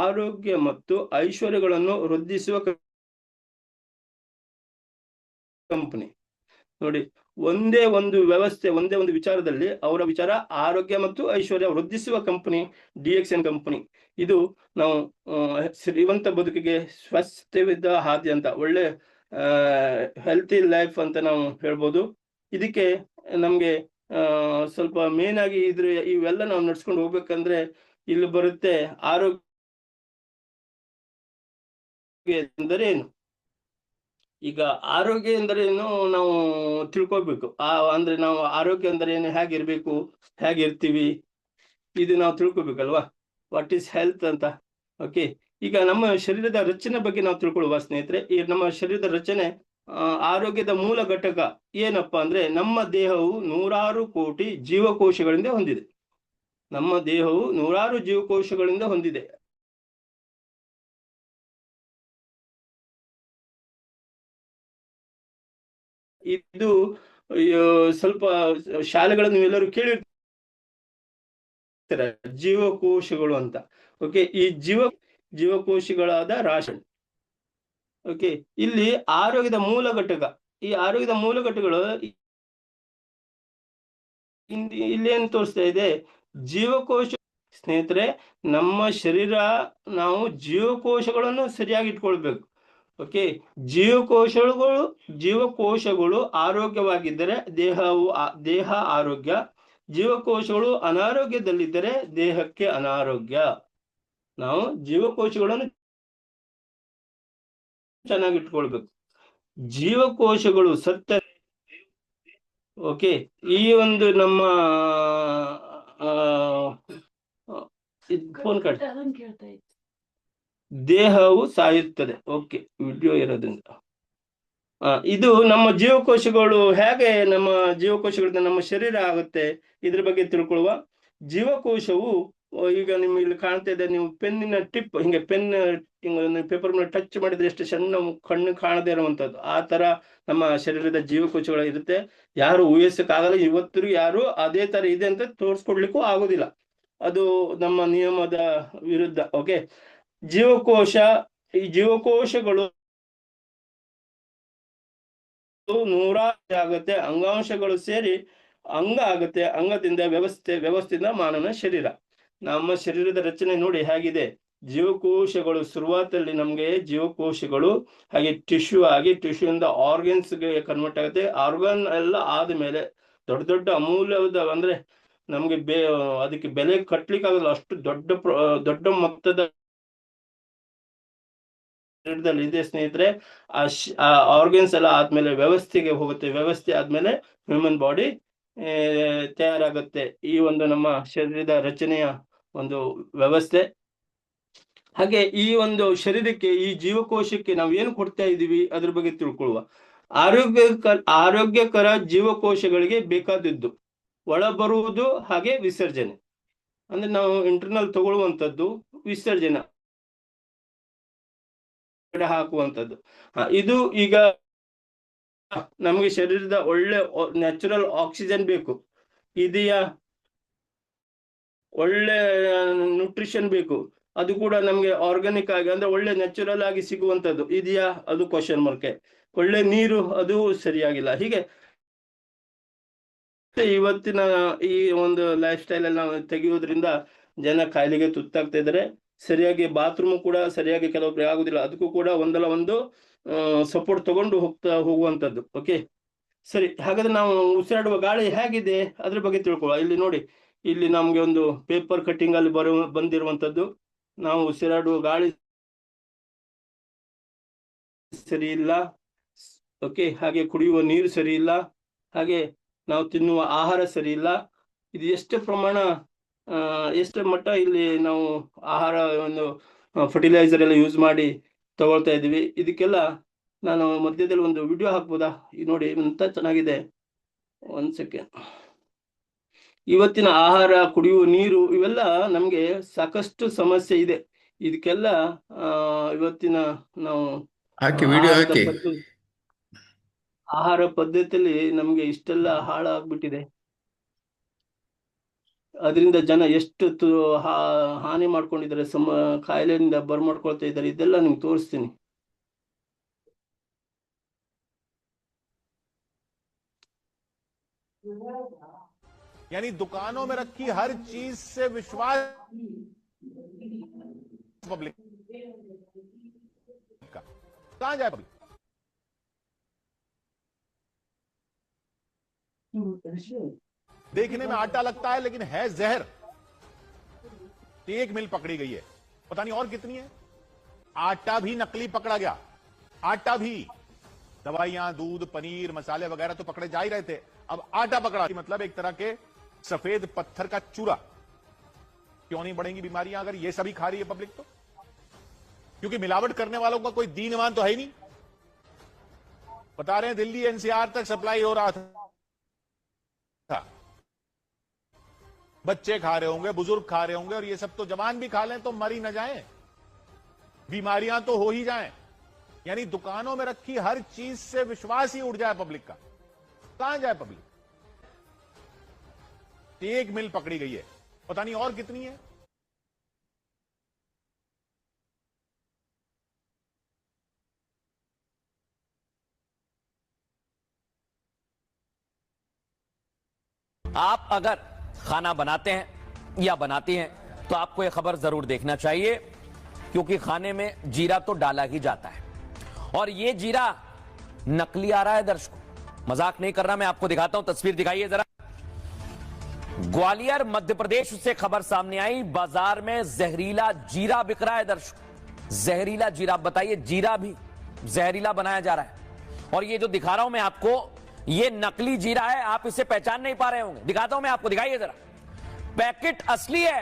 ಆರೋಗ್ಯ ಮತ್ತು ಐಶ್ವರ್ಯಗಳನ್ನು ವೃದ್ಧಿಸುವ ಕಂಪನಿ. ನೋಡಿ, ಒಂದೇ ಒಂದು ವ್ಯವಸ್ಥೆ, ಒಂದೇ ಒಂದು ವಿಚಾರದಲ್ಲಿ ಅವರ ವಿಚಾರ ಆರೋಗ್ಯ ಮತ್ತು ಐಶ್ವರ್ಯ ವೃದ್ಧಿಸುವ ಕಂಪನಿ DXN ಕಂಪನಿ. ಇದು ನಾವು ಶ್ರೀಮಂತ ಬದುಕಿಗೆ ಸ್ವಸ್ಥವಿದ್ದ ಹಾದಿ ಅಂತ, ಒಳ್ಳೆ ಹೆಲ್ತಿ ಲೈಫ್ ಅಂತ ನಾವು ಹೇಳ್ಬೋದು. ಇದಕ್ಕೆ ನಮ್ಗೆ ಸ್ವಲ್ಪ ಮೇನ್ ಆಗಿ ಇವೆಲ್ಲ ನಾವು ನಡ್ಸ್ಕೊಂಡು ಹೋಗ್ಬೇಕಂದ್ರೆ ಇಲ್ಲಿ ಬರುತ್ತೆ ಆರೋಗ್ಯ ಎಂದರೆ ಏನು. ಈಗ ಆರೋಗ್ಯ ಎಂದರೆ ಏನು ನಾವು ತಿಳ್ಕೊಳ್ಬೇಕು. ಅಂದ್ರೆ ನಾವು ಆರೋಗ್ಯ ಅಂದ್ರೆ ಏನು, ಹೇಗಿರ್ಬೇಕು, ಹೇಗಿರ್ತೀವಿ, ಇದು ನಾವು ತಿಳ್ಕೊಬೇಕಲ್ವಾ. ವಾಟ್ ಈಸ್ ಹೆಲ್ತ್ ಅಂತ. ಓಕೆ. ಈಗ ನಮ್ಮ ಶರೀರದ ರಚನೆ ಬಗ್ಗೆ ನಾವು ತಿಳ್ಕೊಳ್ಳುವ ಸ್ನೇಹಿತರೆ. ಈ ನಮ್ಮ ಶರೀರದ ರಚನೆ, ಆರೋಗ್ಯದ ಮೂಲ ಘಟಕ ಏನಪ್ಪಾ ಅಂದ್ರೆ, ನಮ್ಮ ದೇಹವು 100 ಕೋಟಿ ಜೀವಕೋಶಗಳಿಂದ ಹೊಂದಿದೆ. ನಮ್ಮ ದೇಹವು 100 ಜೀವಕೋಶಗಳಿಂದ ಹೊಂದಿದೆ. ಇದು ಸ್ವಲ್ಪ ಶಾಲೆಗಳನ್ನು ಎಲ್ಲರೂ ಕೇಳಿರ್ತಾರೆ, ಜೀವಕೋಶಗಳು ಅಂತ. ಓಕೆ. ಈ ಜೀವಕೋಶಗಳಾದ ರಾಶಿ. ಓಕೆ. ಇಲ್ಲಿ ಆರೋಗ್ಯದ ಮೂಲ ಘಟಕ, ಈ ಆರೋಗ್ಯದ ಮೂಲ ಘಟಕಗಳು ಇಲ್ಲಿ ಏನ್ ತೋರಿಸ್ತಾ ಇದೆ, ಜೀವಕೋಶ. ಸ್ನೇಹಿತರೆ, ನಮ್ಮ ಶರೀರ, ನಾವು ಜೀವಕೋಶಗಳನ್ನು ಸರಿಯಾಗಿ ಇಟ್ಕೊಳ್ಬೇಕು. ಓಕೆ. ಜೀವಕೋಶಗಳು ಆರೋಗ್ಯವಾಗಿದ್ದರೆ ದೇಹ ಆರೋಗ್ಯ. ಜೀವಕೋಶಗಳು ಅನಾರೋಗ್ಯದಲ್ಲಿದ್ದರೆ ದೇಹಕ್ಕೆ ಅನಾರೋಗ್ಯ. ನಾವು ಜೀವಕೋಶಗಳನ್ನು ಚೆನ್ನಾಗಿ ಇಟ್ಕೊಳ್ಬೇಕು. ಜೀವಕೋಶಗಳು ಸತ್ತ. ಓಕೆ. ಈ ಒಂದು ನಮ್ಮ ಫೋನ್ ದೇಹವು ಸಾಯುತ್ತದೆ. ಓಕೆ. ವಿಡಿಯೋ ಇರೋದ್ರಿಂದ ಇದು ನಮ್ಮ ಜೀವಕೋಶಗಳು ಹೇಗೆ ನಮ್ಮ ಜೀವಕೋಶಗಳಿಂದ ನಮ್ಮ ಶರೀರ ಆಗುತ್ತೆ ಇದ್ರ ಬಗ್ಗೆ ತಿಳ್ಕೊಳ್ಳುವ. ಜೀವಕೋಶವು ಈಗ ನಿಮ್ಗೆ ಇಲ್ಲಿ ಕಾಣ್ತಾ ಇದೆ, ನೀವು ಪೆನ್ನಿನ ಟಿಪ್ ಹಿಂಗೆ ಪೆನ್ ಪೇಪರ್ ಮೇಲೆ ಟಚ್ ಮಾಡಿದ್ರೆ ಎಷ್ಟು ಸಣ್ಣ ಕಣ್ಣು ಕಾಣದೇ ಇರುವಂತದ್ದು ಆ ತರ ನಮ್ಮ ಶರೀರದ ಜೀವಕೋಶಗಳು ಇರುತ್ತೆ. ಯಾರು ಊಹಿಸಕ್ಕಾಗಲ್ಲ, ಇವತ್ತು ಯಾರು ಅದೇ ತರ ಇದೆ ಅಂತ ತೋರಿಸ್ಕೊಡ್ಲಿಕ್ಕೂ ಆಗೋದಿಲ್ಲ, ಅದು ನಮ್ಮ ನಿಯಮದ ವಿರುದ್ಧ. ಓಕೆ, ಈ ಜೀವಕೋಶಗಳು 100 ಆಗುತ್ತೆ, ಅಂಗಾಂಶಗಳು ಸೇರಿ ಅಂಗ ಆಗುತ್ತೆ, ಅಂಗದಿಂದ ವ್ಯವಸ್ಥೆಯಿಂದ ಮಾನವನ ಶರೀರ. ನಮ್ಮ ಶರೀರದ ರಚನೆ ನೋಡಿ ಹೇಗಿದೆ. ಜೀವಕೋಶಗಳು ಶುರುವಾತಲ್ಲಿ ನಮ್ಗೆ ಜೀವಕೋಶಗಳು ಹಾಗೆ ಟಿಶ್ಯೂ ಆಗಿ ಟಿಶ್ಯೂಯಿಂದ ಆರ್ಗನ್ಸ್ಗೆ ಕನ್ವರ್ಟ್ ಆಗುತ್ತೆ. ಆರ್ಗನ್ ಎಲ್ಲ ಆದ್ಮೇಲೆ ದೊಡ್ಡ ದೊಡ್ಡ ಅಮೂಲ್ಯವಾದ ಅಂದ್ರೆ ನಮ್ಗೆ ಅದಕ್ಕೆ ಬೆಲೆ ಕಟ್ಲಿಕ್ಕಾಗಲ್ಲ, ಅಷ್ಟು ದೊಡ್ಡ ಮೊತ್ತದ ಇದೆ ಸ್ನೇಹಿತರೆ. ಆ ಆರ್ಗನ್ಸ್ ಎಲ್ಲ ಆದ್ಮೇಲೆ ವ್ಯವಸ್ಥೆಗೆ ಹೋಗುತ್ತೆ, ವ್ಯವಸ್ಥೆ ಆದ್ಮೇಲೆ ಹ್ಯೂಮನ್ ಬಾಡಿ ತಯಾರಾಗುತ್ತೆ. ಈ ಒಂದು ನಮ್ಮ ಶರೀರದ ರಚನೆಯ ಒಂದು ವ್ಯವಸ್ಥೆ. ಹಾಗೆ ಈ ಒಂದು ಶರೀರಕ್ಕೆ, ಈ ಜೀವಕೋಶಕ್ಕೆ ನಾವು ಏನು ಕೊಡ್ತಾ ಇದೀವಿ ಅದ್ರ ಬಗ್ಗೆ ತಿಳ್ಕೊಳ್ಳುವ. ಆರೋಗ್ಯಕರ ಜೀವಕೋಶಗಳಿಗೆ ಬೇಕಾದದ್ದು ಒಳ ಬರುವುದು ಹಾಗೆ ವಿಸರ್ಜನೆ, ಅಂದ್ರೆ ನಾವು ಇಂಟರ್ನಲ್ ತಗೊಳ್ಳುವಂಥದ್ದು, ವಿಸರ್ಜನೆ ಹಾಕುವಂಥದ್ದು. ಇದು ಈಗ ನಮಗೆ ಶರೀರದ ಒಳ್ಳೆ ನ್ಯಾಚುರಲ್ ಆಕ್ಸಿಜನ್ ಬೇಕು, ಇದೆಯಾ? ಒಳ್ಳೆ ನ್ಯೂಟ್ರಿಷನ್ ಬೇಕು, ಅದು ಕೂಡ ನಮ್ಗೆ ಆರ್ಗಾನಿಕ್ ಆಗಿ ಅಂದ್ರೆ ಒಳ್ಳೆ ನ್ಯಾಚುರಲ್ ಆಗಿ ಸಿಗುವಂಥದ್ದು ಇದೆಯಾ? ಅದು ಕ್ವಶನ್ ಮಾರ್ಕ್. ಒಳ್ಳೆ ನೀರು, ಅದು ಸರಿಯಾಗಿಲ್ಲ. ಹೀಗೆ ಇವತ್ತಿನ ಈ ಒಂದು ಲೈಫ್ ಸ್ಟೈಲ್ ಅಲ್ಲಿ ನಾವು ತೆಗೆಯೋದ್ರಿಂದ ಜನ ಕಾಯಿಲೆಗೆ ತುತ್ತಾಗ್ತಾ ಇದ್ದಾರೆ. ಸರಿಯಾಗಿ ಬಾತ್ರೂಮ್ ಕೂಡ ಸರಿಯಾಗಿ ಕೆಲವೊಬ್ರಿಗೆ ಆಗುದಿಲ್ಲ, ಅದಕ್ಕೂ ಕೂಡ ಒಂದಲ್ಲ ಒಂದು ಸಪೋರ್ಟ್ ತಗೊಂಡು ಹೋಗುವಂಥದ್ದು. ಓಕೆ ಸರಿ, ಹಾಗಾದ್ರೆ ನಾವು ಉಸಿರಾಡುವ ಗಾಳಿ ಹೇಗಿದೆ ಅದ್ರ ಬಗ್ಗೆ ತಿಳ್ಕೊಳ್ಳುವ. ಇಲ್ಲಿ ನೋಡಿ, ಇಲ್ಲಿ ನಮ್ಗೆ ಒಂದು ಪೇಪರ್ ಕಟ್ಟಿಂಗ್ ಅಲ್ಲಿ ಬಂದಿರುವಂತದ್ದು. ನಾವು ಉಸಿರಾಡುವ ಗಾಳಿ ಸರಿ ಇಲ್ಲ. ಓಕೆ, ಹಾಗೆ ಕುಡಿಯುವ ನೀರು ಸರಿ ಇಲ್ಲ, ಹಾಗೆ ನಾವು ತಿನ್ನುವ ಆಹಾರ ಸರಿ ಇಲ್ಲ. ಇದು ಎಷ್ಟು ಪ್ರಮಾಣ, ಎಷ್ಟು ಮಟ್ಟ ಇಲ್ಲಿ ನಾವು ಆಹಾರ ಒಂದು ಫರ್ಟಿಲೈಸರ್ ಎಲ್ಲ ಯೂಸ್ ಮಾಡಿ ತಗೊಳ್ತಾ ಇದೀವಿ. ಇದಕ್ಕೆಲ್ಲ ನಾನು ಮಧ್ಯದಲ್ಲಿ ಒಂದು ವಿಡಿಯೋ ಹಾಕ್ಬೋದಾ? ನೋಡಿ ಎಂತ ಚೆನ್ನಾಗಿದೆ, 1 ಸೆಕೆಂಡ್. ಇವತ್ತಿನ ಆಹಾರ, ಕುಡಿಯುವ ನೀರು, ಇವೆಲ್ಲ ನಮ್ಗೆ ಸಾಕಷ್ಟು ಸಮಸ್ಯೆ ಇದೆ. ಇದಕ್ಕೆಲ್ಲ ಇವತ್ತಿನ ನಾವು ಆಹಾರ ಪದ್ಧತಿಯಲ್ಲಿ ನಮ್ಗೆ ಇಷ್ಟೆಲ್ಲ ಹಾಳಾಗ್ಬಿಟ್ಟಿದೆ. ಅದರಿಂದ ಜನ ಎಷ್ಟು ಹಾನಿ ಮಾಡ್ಕೊಂಡಿದ್ದಾರೆ, ಕಾಯಿಲೆಯಿಂದ ಬರ್ಮಾಡ್ಕೊಳ್ತಾ ಇದ್ದಾರೆ. ಇದೆಲ್ಲ ನಿಮ್ಗೆ ತೋರಿಸ್ತೀನಿ. यानी दुकानों में रखी हर चीज से विश्वास पब्लिक का, कहां जाए पब्लिक? देखने में आटा लगता है लेकिन है जहर। 1 मिल पकड़ी गई है, पता नहीं और कितनी है। आटा भी नकली पकड़ा गया, आटा भी। दवाइयां, दूध, पनीर, मसाले वगैरह तो पकड़े जा ही रहे थे, अब आटा पकड़ा, मतलब एक तरह के सफेद पत्थर का चूरा। क्यों नहीं बढ़ेंगी बीमारियां अगर ये सभी खा रही है पब्लिक? तो क्योंकि मिलावट करने वालों का कोई दीन ईमान तो है ही नहीं। बता रहे हैं दिल्ली एनसीआर तक सप्लाई हो रहा था, बच्चे खा रहे होंगे, बुजुर्ग खा रहे होंगे, और ये सब तो जवान भी खा लें तो मर ही न जाएं, बीमारियां तो हो ही जाएं। यानी दुकानों में रखी हर चीज से विश्वास ही उड़ जाए पब्लिक का, कहां जाए पब्लिक? 1 मिल पकड़ी गई है, पता नहीं और कितनी है। आप अगर खाना बनाते हैं या बनाती हैं तो आपको यह खबर जरूर देखना चाहिए, क्योंकि खाने में जीरा तो डाला ही जाता है, और ये जीरा नकली आ रहा है दर्शकों, मजाक नहीं कर रहा। मैं आपको दिखाता हूं, तस्वीर दिखाइए जरा। ग्वालियर मध्य प्रदेश से खबर सामने आई, बाजार में जहरीला जीरा बिक रहा है दर्शकों। जहरीला जीरा, बताइए, जीरा भी जहरीला बनाया जा रहा है। और ये जो दिखा रहा हूं मैं आपको, ये नकली जीरा है, आप इसे पहचान नहीं पा रहे होंगे। दिखाता हूं मैं आपको, दिखाइए जरा। पैकेट असली है,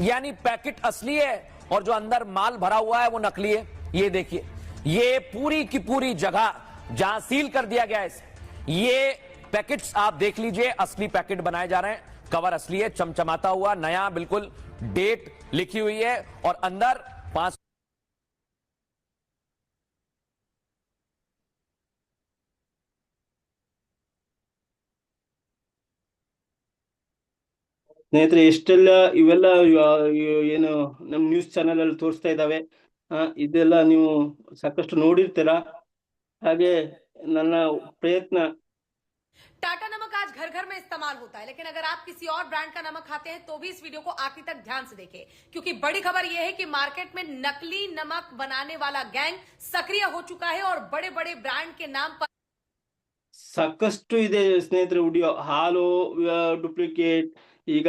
यानी पैकेट असली है, और जो अंदर माल भरा हुआ है वो नकली है। ये देखिए, ये पूरी की पूरी जगह जहां सील कर दिया गया है ये पैकेट्स आप देख लीजिए, असली पैकेट बनाए जा रहे हैं, कवर असली है, चमचमाता हुआ नया, बिल्कुल डेट लिखी हुई है और अंदर 5 ಸ್ನೇಹಿತರೆ ಎಷ್ಟೆಲ್ಲ ಇವೆಲ್ಲ ಏನು ನಮ್ಮ ನ್ಯೂಸ್ ಚಾನೆಲ್ ಅಲ್ಲಿ ತೋರಿಸ್ತಾ ಇದ್ದಾವೆ. ಇದೆಲ್ಲ ನೀವು ಸಾಕಷ್ಟು ನೋಡಿರ್ತೀರಾ. ಹಾಗೆ ನನ್ನ ಪ್ರಯತ್ನ. टाटा नमक आज घर घर में इस्तेमाल होता है, लेकिन अगर आप किसी और ब्रांड का नमक खाते हैं तो भी इस वीडियो को आखिर तक ध्यान से देखें, क्योंकि बड़ी खबर यह है कि मार्केट में नकली नमक बनाने वाला गैंग सक्रिय हो चुका है और बड़े बड़े ब्रांड के नाम पर ಸಾಕಷ್ಟು ಇದೆ ಸ್ನೇಹಿತರೆ. ವಿಡಿಯೋ ಹಾಲು ಡೂಪ್ಲಿಕೇಟ್, ಈಗ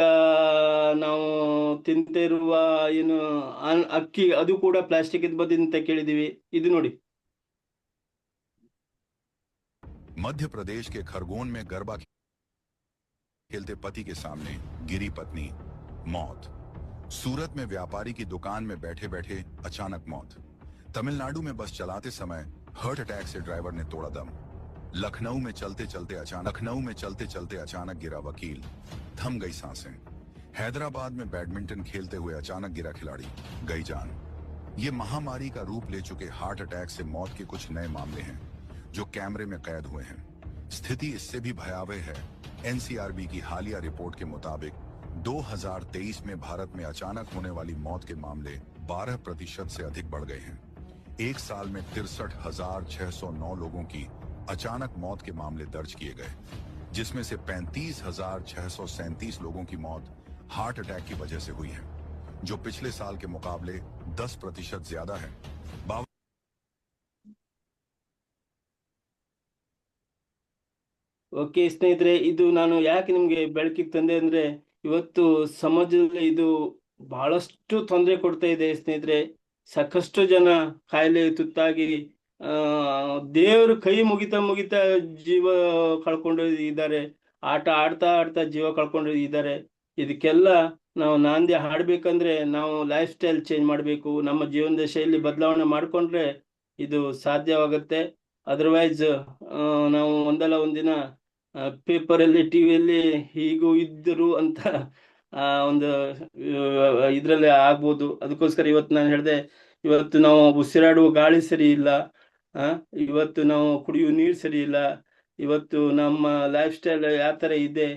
ನಾವು ತಿಂತಿರುವ ಏನು ಅಕ್ಕಿ ಅದು ಕೂಡ ಪ್ಲಾಸ್ಟಿಕ್ ಇದ್ ಬಂದಿದೆ ಕೇಳಿದೀವಿ. ಇದು ನೋಡಿ. मध्य प्रदेश के खरगोन में गरबा खेलते पति के सामने गिरी पत्नी, मौत। सूरत में व्यापारी की दुकान में बैठे बैठे अचानक मौत। तमिलनाडु में बस चलाते समय हार्ट अटैक से ड्राइवर ने तोड़ा दम। लखनऊ में चलते चलते अचानक गिरा वकील, थम गई सांसें। हैदराबाद में बैडमिंटन खेलते हुए अचानक गिरा खिलाड़ी, गई जान। ये महामारी का रूप ले चुके हार्ट अटैक से मौत के कुछ नए मामले हैं जो कैमरे में कैद हुए हैं। स्थिति इससे भी भयावह है। एनसीआरबी की हालिया रिपोर्ट के मुताबिक 2023 में भारत में अचानक होने वाली मौत के मामले 12% से अधिक बढ़ गए हैं। एक साल में 63,609 लोगों की अचानक मौत के मामले दर्ज किए गए, जिसमें से 35,637 लोगों की मौत हार्ट अटैक की वजह से हुई है, जो पिछले साल के मुकाबले 10% ज्यादा है। ಓಕೆ ಸ್ನೇಹಿತರೆ, ಇದು ನಾನು ಯಾಕೆ ನಿಮ್ಗೆ ಬೆಳಕಿಗೆ ತಂದೆ ಅಂದ್ರೆ, ಇವತ್ತು ಸಮಾಜದಲ್ಲಿ ಇದು ಬಹಳಷ್ಟು ತೊಂದರೆ ಕೊಡ್ತಾ ಇದೆ ಸ್ನೇಹಿತರೆ. ಸಾಕಷ್ಟು ಜನ ಕಾಯಿಲೆ ತುತ್ತಾಗಿ ದೇವರು ಕೈ ಮುಗಿತಾ ಜೀವ ಕಳ್ಕೊಂಡು ಇದ್ದಾರೆ. ಆಟ ಆಡ್ತಾ ಜೀವ ಕಳ್ಕೊಂಡು ಇದ್ದಾರೆ. ಇದಕ್ಕೆಲ್ಲ ನಾವು ನಾಂದಿ ಹಾಡ್ಬೇಕಂದ್ರೆ ನಾವು ಲೈಫ್ ಸ್ಟೈಲ್ ಚೇಂಜ್ ಮಾಡಬೇಕು, ನಮ್ಮ ಜೀವನದ ಶೈಲಿ ಬದಲಾವಣೆ ಮಾಡ್ಕೊಂಡ್ರೆ ಇದು ಸಾಧ್ಯವಾಗುತ್ತೆ. ಅದರ್ವೈಸ್ ನಾವು ಒಂದಲ್ಲ ಒಂದಿನ ಪೇಪರಲ್ಲಿ ಟಿವಿಯಲ್ಲಿ ಹೀಗೂ ಇದ್ದರು ಅಂತ ಒಂದು ಇದ್ರಲ್ಲಿ ಆಗ್ಬೋದು. ಅದಕ್ಕೋಸ್ಕರ ಇವತ್ತು ನಾನು ಹೇಳಿದೆ, ಇವತ್ತು ನಾವು ಉಸಿರಾಡುವ ಗಾಳಿ ಸರಿ ಇಲ್ಲ, ಇವತ್ತು ನಾವು ಕುಡಿಯುವ ನೀರು ಸರಿ ಇಲ್ಲ, ಇವತ್ತು ನಮ್ಮ ಲೈಫ್ ಸ್ಟೈಲ್ ಯಾವ ತರ ಇದೆ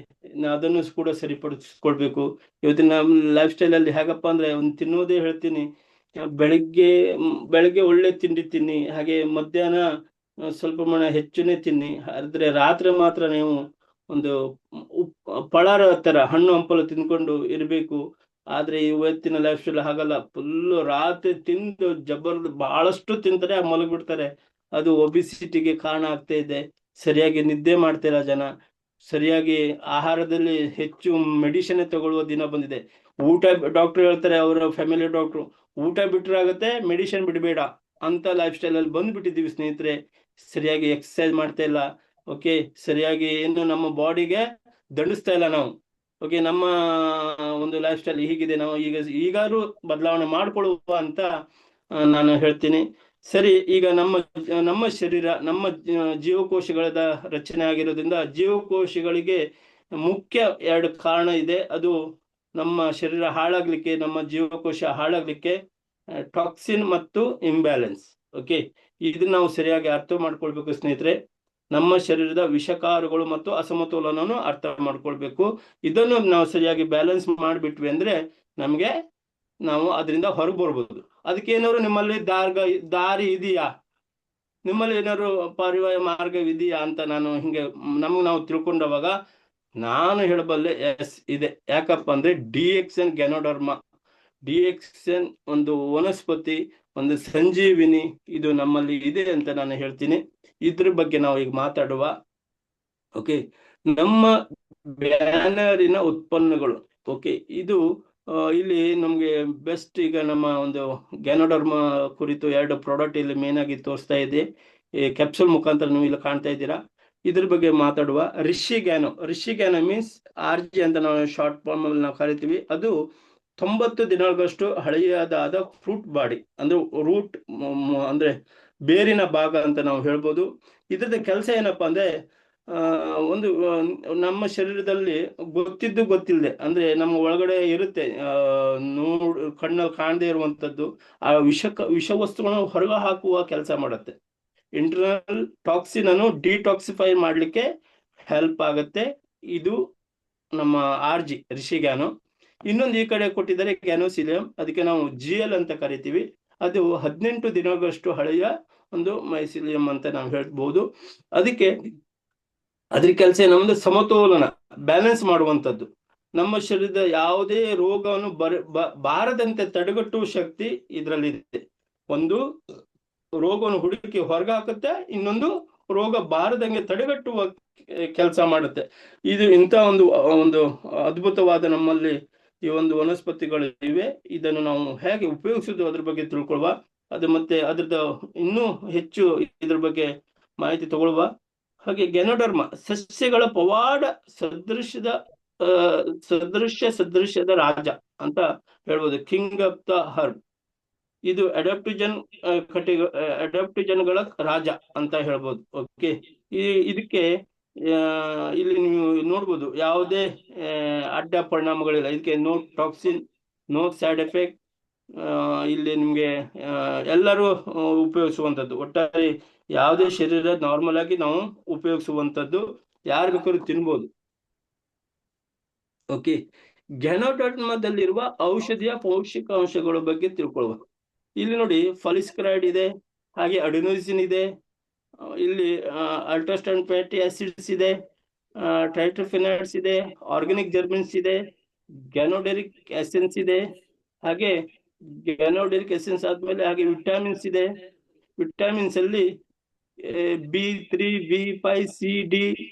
ಅದನ್ನು ಕೂಡ ಸರಿಪಡಿಸ್ಕೊಳ್ಬೇಕು. ಇವತ್ತಿನ ನಮ್ಮ ಲೈಫ್ ಸ್ಟೈಲ್ ಅಲ್ಲಿ ಹೇಗಪ್ಪ ಅಂದ್ರೆ, ಒಂದು ತಿನ್ನೋದೇ ಹೇಳ್ತೀನಿ, ಬೆಳಗ್ಗೆ ಒಳ್ಳೆ ತಿಂಡಿ ತಿನ್ನಿ, ಹಾಗೆ ಮಧ್ಯಾಹ್ನ ಸ್ವಲ್ಪ ಹೆಚ್ಚುನೇ ತಿನ್ನಿ, ಆದ್ರೆ ರಾತ್ರಿ ಮಾತ್ರ ನೀವು ಒಂದು ಪಳಾರ ತರ ಹಣ್ಣು ಹಂಪಲು ತಿನ್ಕೊಂಡು ಇರ್ಬೇಕು. ಆದ್ರೆ ಇವತ್ತಿನ ಲೈಫ್ ಸ್ಟೈಲ್ ಹಾಗಲ್ಲ. ಫುಲ್ ರಾತ್ರಿ ತಿಂದು ಬಹಳಷ್ಟು ತಿಂತಾರೆ, ಮಲಗ್ಬಿಡ್ತಾರೆ. ಅದು ಒಬಿಸಿಟಿಗೆ ಕಾರಣ ಆಗ್ತಾ ಇದೆ. ಸರಿಯಾಗಿ ನಿದ್ದೆ ಮಾಡ್ತಿಲ್ಲ ಜನ, ಸರಿಯಾಗಿ ಆಹಾರದಲ್ಲಿ ಹೆಚ್ಚು ಮೆಡಿಸಿನ್ ತಗೊಳ್ಳುವ ದಿನ ಬಂದಿದೆ. ಊಟ ಡಾಕ್ಟರ್ ಹೇಳ್ತಾರೆ, ಅವರ ಫ್ಯಾಮಿಲಿ ಡಾಕ್ಟ್ರು, ಊಟ ಬಿಟ್ರೆ ಆಗುತ್ತೆ, ಮೆಡಿಸಿನ್ ಬಿಡಬೇಡ ಅಂತ ಲೈಫ್ ಸ್ಟೈಲ್ ಅಲ್ಲಿ ಬಂದ್ಬಿಟ್ಟಿದೀವಿ ಸ್ನೇಹಿತರೆ. ಸರಿಯಾಗಿ ಎಕ್ಸರ್ಸೈಸ್ ಮಾಡ್ತಾ ಇಲ್ಲ, ಓಕೆ, ಸರಿಯಾಗಿ ಏನು ನಮ್ಮ ಬಾಡಿಗೆ ದಂಡಿಸ್ತಾ ಇಲ್ಲ ನಾವು. ಓಕೆ, ನಮ್ಮ ಒಂದು ಲೈಫ್ ಸ್ಟೈಲ್ ಹೀಗಿದೆ, ನಾವು ಈಗಾದ್ರೂ ಬದಲಾವಣೆ ಮಾಡ್ಕೊಳ್ಳುವ ಅಂತ ನಾನು ಹೇಳ್ತೀನಿ. ಸರಿ, ಈಗ ನಮ್ಮ ಶರೀರ, ನಮ್ಮ ಜೀವಕೋಶಗಳ ರಚನೆ ಆಗಿರೋದ್ರಿಂದ ಜೀವಕೋಶಗಳಿಗೆ ಮುಖ್ಯ 2 ಕಾರಣ ಇದೆ. ಅದು ನಮ್ಮ ಶರೀರ ಹಾಳಾಗ್ಲಿಕ್ಕೆ, ನಮ್ಮ ಜೀವಕೋಶ ಹಾಳಾಗ್ಲಿಕ್ಕೆ ಟಾಕ್ಸಿನ್ ಮತ್ತು ಇಂಬ್ಯಾಲೆನ್ಸ್. ಓಕೆ, ಇದನ್ನ ನಾವು ಸರಿಯಾಗಿ ಅರ್ಥ ಮಾಡ್ಕೊಳ್ಬೇಕು ಸ್ನೇಹಿತರೆ. ನಮ್ಮ ಶರೀರದ ವಿಷಕಾರಗಳು ಮತ್ತು ಅಸಮತೋಲನವನ್ನು ಅರ್ಥ ಮಾಡ್ಕೊಳ್ಬೇಕು. ಇದನ್ನು ನಾವು ಸರಿಯಾಗಿ ಬ್ಯಾಲೆನ್ಸ್ ಮಾಡಿಬಿಟ್ವಿ ಅಂದ್ರೆ ನಾವು ಅದರಿಂದ ಹೊರಗೆ ಬರ್ಬೋದು. ಅದಕ್ಕೆ ಏನಾದ್ರು ನಿಮ್ಮಲ್ಲಿ ದಾರಿ ಇದೆಯಾ, ನಿಮ್ಮಲ್ಲಿ ಏನಾದ್ರು ಪರಿವಾರ ಮಾರ್ಗವಿದೆಯಾ ಅಂತ ನಾನು ಹಿಂಗೆ ನಾವು ತಿಳ್ಕೊಂಡವಾಗ ನಾನು ಹೇಳಬಲ್ಲೆ, ಎಸ್ ಇದೆ. ಯಾಕಪ್ಪ ಅಂದ್ರೆ DXN ಗ್ಯಾನೋಡರ್ಮಾ, DXN ಒಂದು ವನಸ್ಪತಿ, ಒಂದು ಸಂಜೀವಿನಿ, ಇದು ನಮ್ಮಲ್ಲಿ ಇದೆ ಅಂತ ನಾನು ಹೇಳ್ತೀನಿ. ಇದ್ರ ಬಗ್ಗೆ ನಾವು ಈಗ ಮಾತಾಡುವ. ಓಕೆ, ನಮ್ಮ ಬ್ಯಾನರಿನ ಉತ್ಪನ್ನಗಳು. ಓಕೆ, ಇದು ಇಲ್ಲಿ ನಮ್ಗೆ ಬೆಸ್ಟ್. ಈಗ ನಮ್ಮ ಒಂದು ಗ್ಯಾನೋಡರ್ಮಾ ಕುರಿತು 2 ಪ್ರಾಡಕ್ಟ್ ಇಲ್ಲಿ ಮೇನ್ ಆಗಿ ತೋರಿಸ್ತಾ ಇದೆ, ಕ್ಯಾಪ್ಸೂಲ್ ಮುಖಾಂತರ ನೀವು ಇಲ್ಲಿ ಕಾಣ್ತಾ ಇದ್ದೀರಾ. ಇದ್ರ ಬಗ್ಗೆ ಮಾತಾಡುವ. ರಿಷಿಗ್ಯಾನೋ ಮೀನ್ಸ್ RG ಅಂತ ನಾವು ಶಾರ್ಟ್ ಫಾರ್ಮ್ ಅಲ್ಲಿ ನಾವು ಕರಿತೀವಿ. ಅದು 90 ದಿನಗಳಷ್ಟು ಹಳೆಯದಾದ ಫ್ರೂಟ್ ಬಾಡಿ, ಅಂದ್ರೆ ರೂಟ್ ಅಂದ್ರೆ ಬೇರಿನ ಭಾಗ ಅಂತ ನಾವು ಹೇಳ್ಬೋದು. ಇದ್ರದ್ದು ಕೆಲಸ ಏನಪ್ಪಾ ಅಂದ್ರೆ ಒಂದು ನಮ್ಮ ಶರೀರದಲ್ಲಿ ಗೊತ್ತಿದ್ದು ಗೊತ್ತಿಲ್ಲದೆ ಅಂದ್ರೆ ನಮ್ಮ ಒಳಗಡೆ ಇರುತ್ತೆ, ಕಣ್ಣಲ್ಲಿ ಕಾಣದೇ ಇರುವಂತದ್ದು ಆ ವಿಷ ವಸ್ತುಗಳನ್ನು ಹೊರಗೆ ಹಾಕುವ ಕೆಲಸ ಮಾಡುತ್ತೆ. ಇಂಟರ್ನಲ್ ಟಾಕ್ಸಿನ್ ಅನ್ನು ಡಿಟಾಕ್ಸಿಫೈ ಮಾಡ್ಲಿಕ್ಕೆ ಹೆಲ್ಪ್ ಆಗುತ್ತೆ. ಇದು ನಮ್ಮ ಆರ್ಜಿ ರಿಷಿಗ್ಯಾನು. ಇನ್ನೊಂದು ಈ ಕಡೆ ಕೊಟ್ಟಿದ್ದಾರೆ ಗ್ಯಾನೋಸಿಲಿಯಂ, ಅದಕ್ಕೆ ನಾವು GL ಅಂತ ಕರಿತೀವಿ. ಅದು 18 ದಿನಗಳಷ್ಟು ಹಳೆಯ ಒಂದು ಮೈಸಿಲಿಯಂ ಅಂತ ನಾವು ಹೇಳ್ಬಹುದು. ಅದಕ್ಕೆ ಅದ್ರ ಕೆಲಸ ನಮ್ದು ಸಮತೋಲನ, ಬ್ಯಾಲೆನ್ಸ್ ಮಾಡುವಂಥದ್ದು. ನಮ್ಮ ಶರೀರದ ಯಾವುದೇ ರೋಗವನ್ನು ಬಾರದಂತೆ ತಡೆಗಟ್ಟುವ ಶಕ್ತಿ ಇದರಲ್ಲಿದೆ. ಒಂದು ರೋಗವನ್ನು ಹುಡುಕಿ ಹೊರಗೆ ಹಾಕುತ್ತೆ, ಇನ್ನೊಂದು ರೋಗ ಬಾರದಂಗೆ ತಡೆಗಟ್ಟುವ ಕೆಲಸ ಮಾಡುತ್ತೆ. ಇದು ಇಂಥ ಒಂದು ಅದ್ಭುತವಾದ ನಮ್ಮಲ್ಲಿ ಈ ಒಂದು ವನಸ್ಪತಿಗಳು ಇವೆ. ಇದನ್ನು ನಾವು ಹೇಗೆ ಉಪಯೋಗಿಸುದು ಅದ್ರ ಬಗ್ಗೆ ತಿಳ್ಕೊಳ್ಳುವ. ಅದು ಮತ್ತೆ ಅದ್ರದ್ದು ಇನ್ನೂ ಹೆಚ್ಚು ಇದ್ರ ಬಗ್ಗೆ ಮಾಹಿತಿ ತಗೊಳ್ಳುವ. ಹಾಗೆ ಗೆನೋಡರ್ಮ ಸಸ್ಯಗಳ ಪವಾಡ ಸದೃಶ್ಯದ ರಾಜ ಅಂತ ಹೇಳ್ಬೋದು, ಕಿಂಗ್ ಆಫ್ ದ ಹರ್ಬ್. ಇದು ಅಡಾಪ್ಟಿಜನ್ಗಳ ರಾಜ ಅಂತ ಹೇಳ್ಬೋದು. ಓಕೆ, ಇದಕ್ಕೆ ಇಲ್ಲಿ ನೀವು ನೋಡ್ಬೋದು ಯಾವುದೇ ಅಡ್ಡ ಪರಿಣಾಮಗಳಿಲ್ಲ. ಇದಕ್ಕೆ no toxin, no side effect. ಇಲ್ಲಿ ನಿಮ್ಗೆ ಎಲ್ಲರೂ ಉಪಯೋಗಿಸುವಂಥದ್ದು. ಒಟ್ಟಾರೆ ಯಾವುದೇ ಶರೀರ ನಾರ್ಮಲ್ ಆಗಿ ನಾವು ಉಪಯೋಗಿಸುವಂಥದ್ದು, ಯಾರು ಬೇಕಾದ್ರೂ ತಿನ್ಬೋದು. ಓಕೆ, ಗೆನೋಡರ್ಮದಲ್ಲಿರುವ ಔಷಧಿಯ ಪೌಷ್ಟಿಕಾಂಶಗಳ ಬಗ್ಗೆ ತಿಳ್ಕೊಳ್ಳುವ. ಇಲ್ಲಿ ನೋಡಿ ಫಾಲಿಸ್ಕರೈಡ್ ಇದೆ, ಹಾಗೆ ಅಡಿನೋಸಿನ್ ಇದೆ, ಇಲ್ಲಿ ಅಲ್ಟ್ರಾಸ್ಟಾಂಡ್ ಫ್ಯಾಟಿ ಆಸಿಡ್ಸ್ ಇದೆ, ಟ್ರೈಟ್ರೋಫೆನಾಯ್ಡ್ಸ್ ಇದೆ, ಆರ್ಗ್ಯಾನಿಕ್ ಜರ್ಮಿನ್ಸ್ ಇದೆ, ಗ್ಯಾನೋಡೆರಿಕ್ ಎಸೆನ್ಸ್ ಇದೆ. ಹಾಗೆ ಗ್ಯಾನೋಡೆರಿಕ್ ಎಸೆನ್ಸ್ ಆದ್ಮೇಲೆ ಹಾಗೆ ವಿಟಮಿನ್ಸ್ ಇದೆ. ವಿಟಮಿನ್ಸ್ ಅಲ್ಲಿ B3, B5, C, D.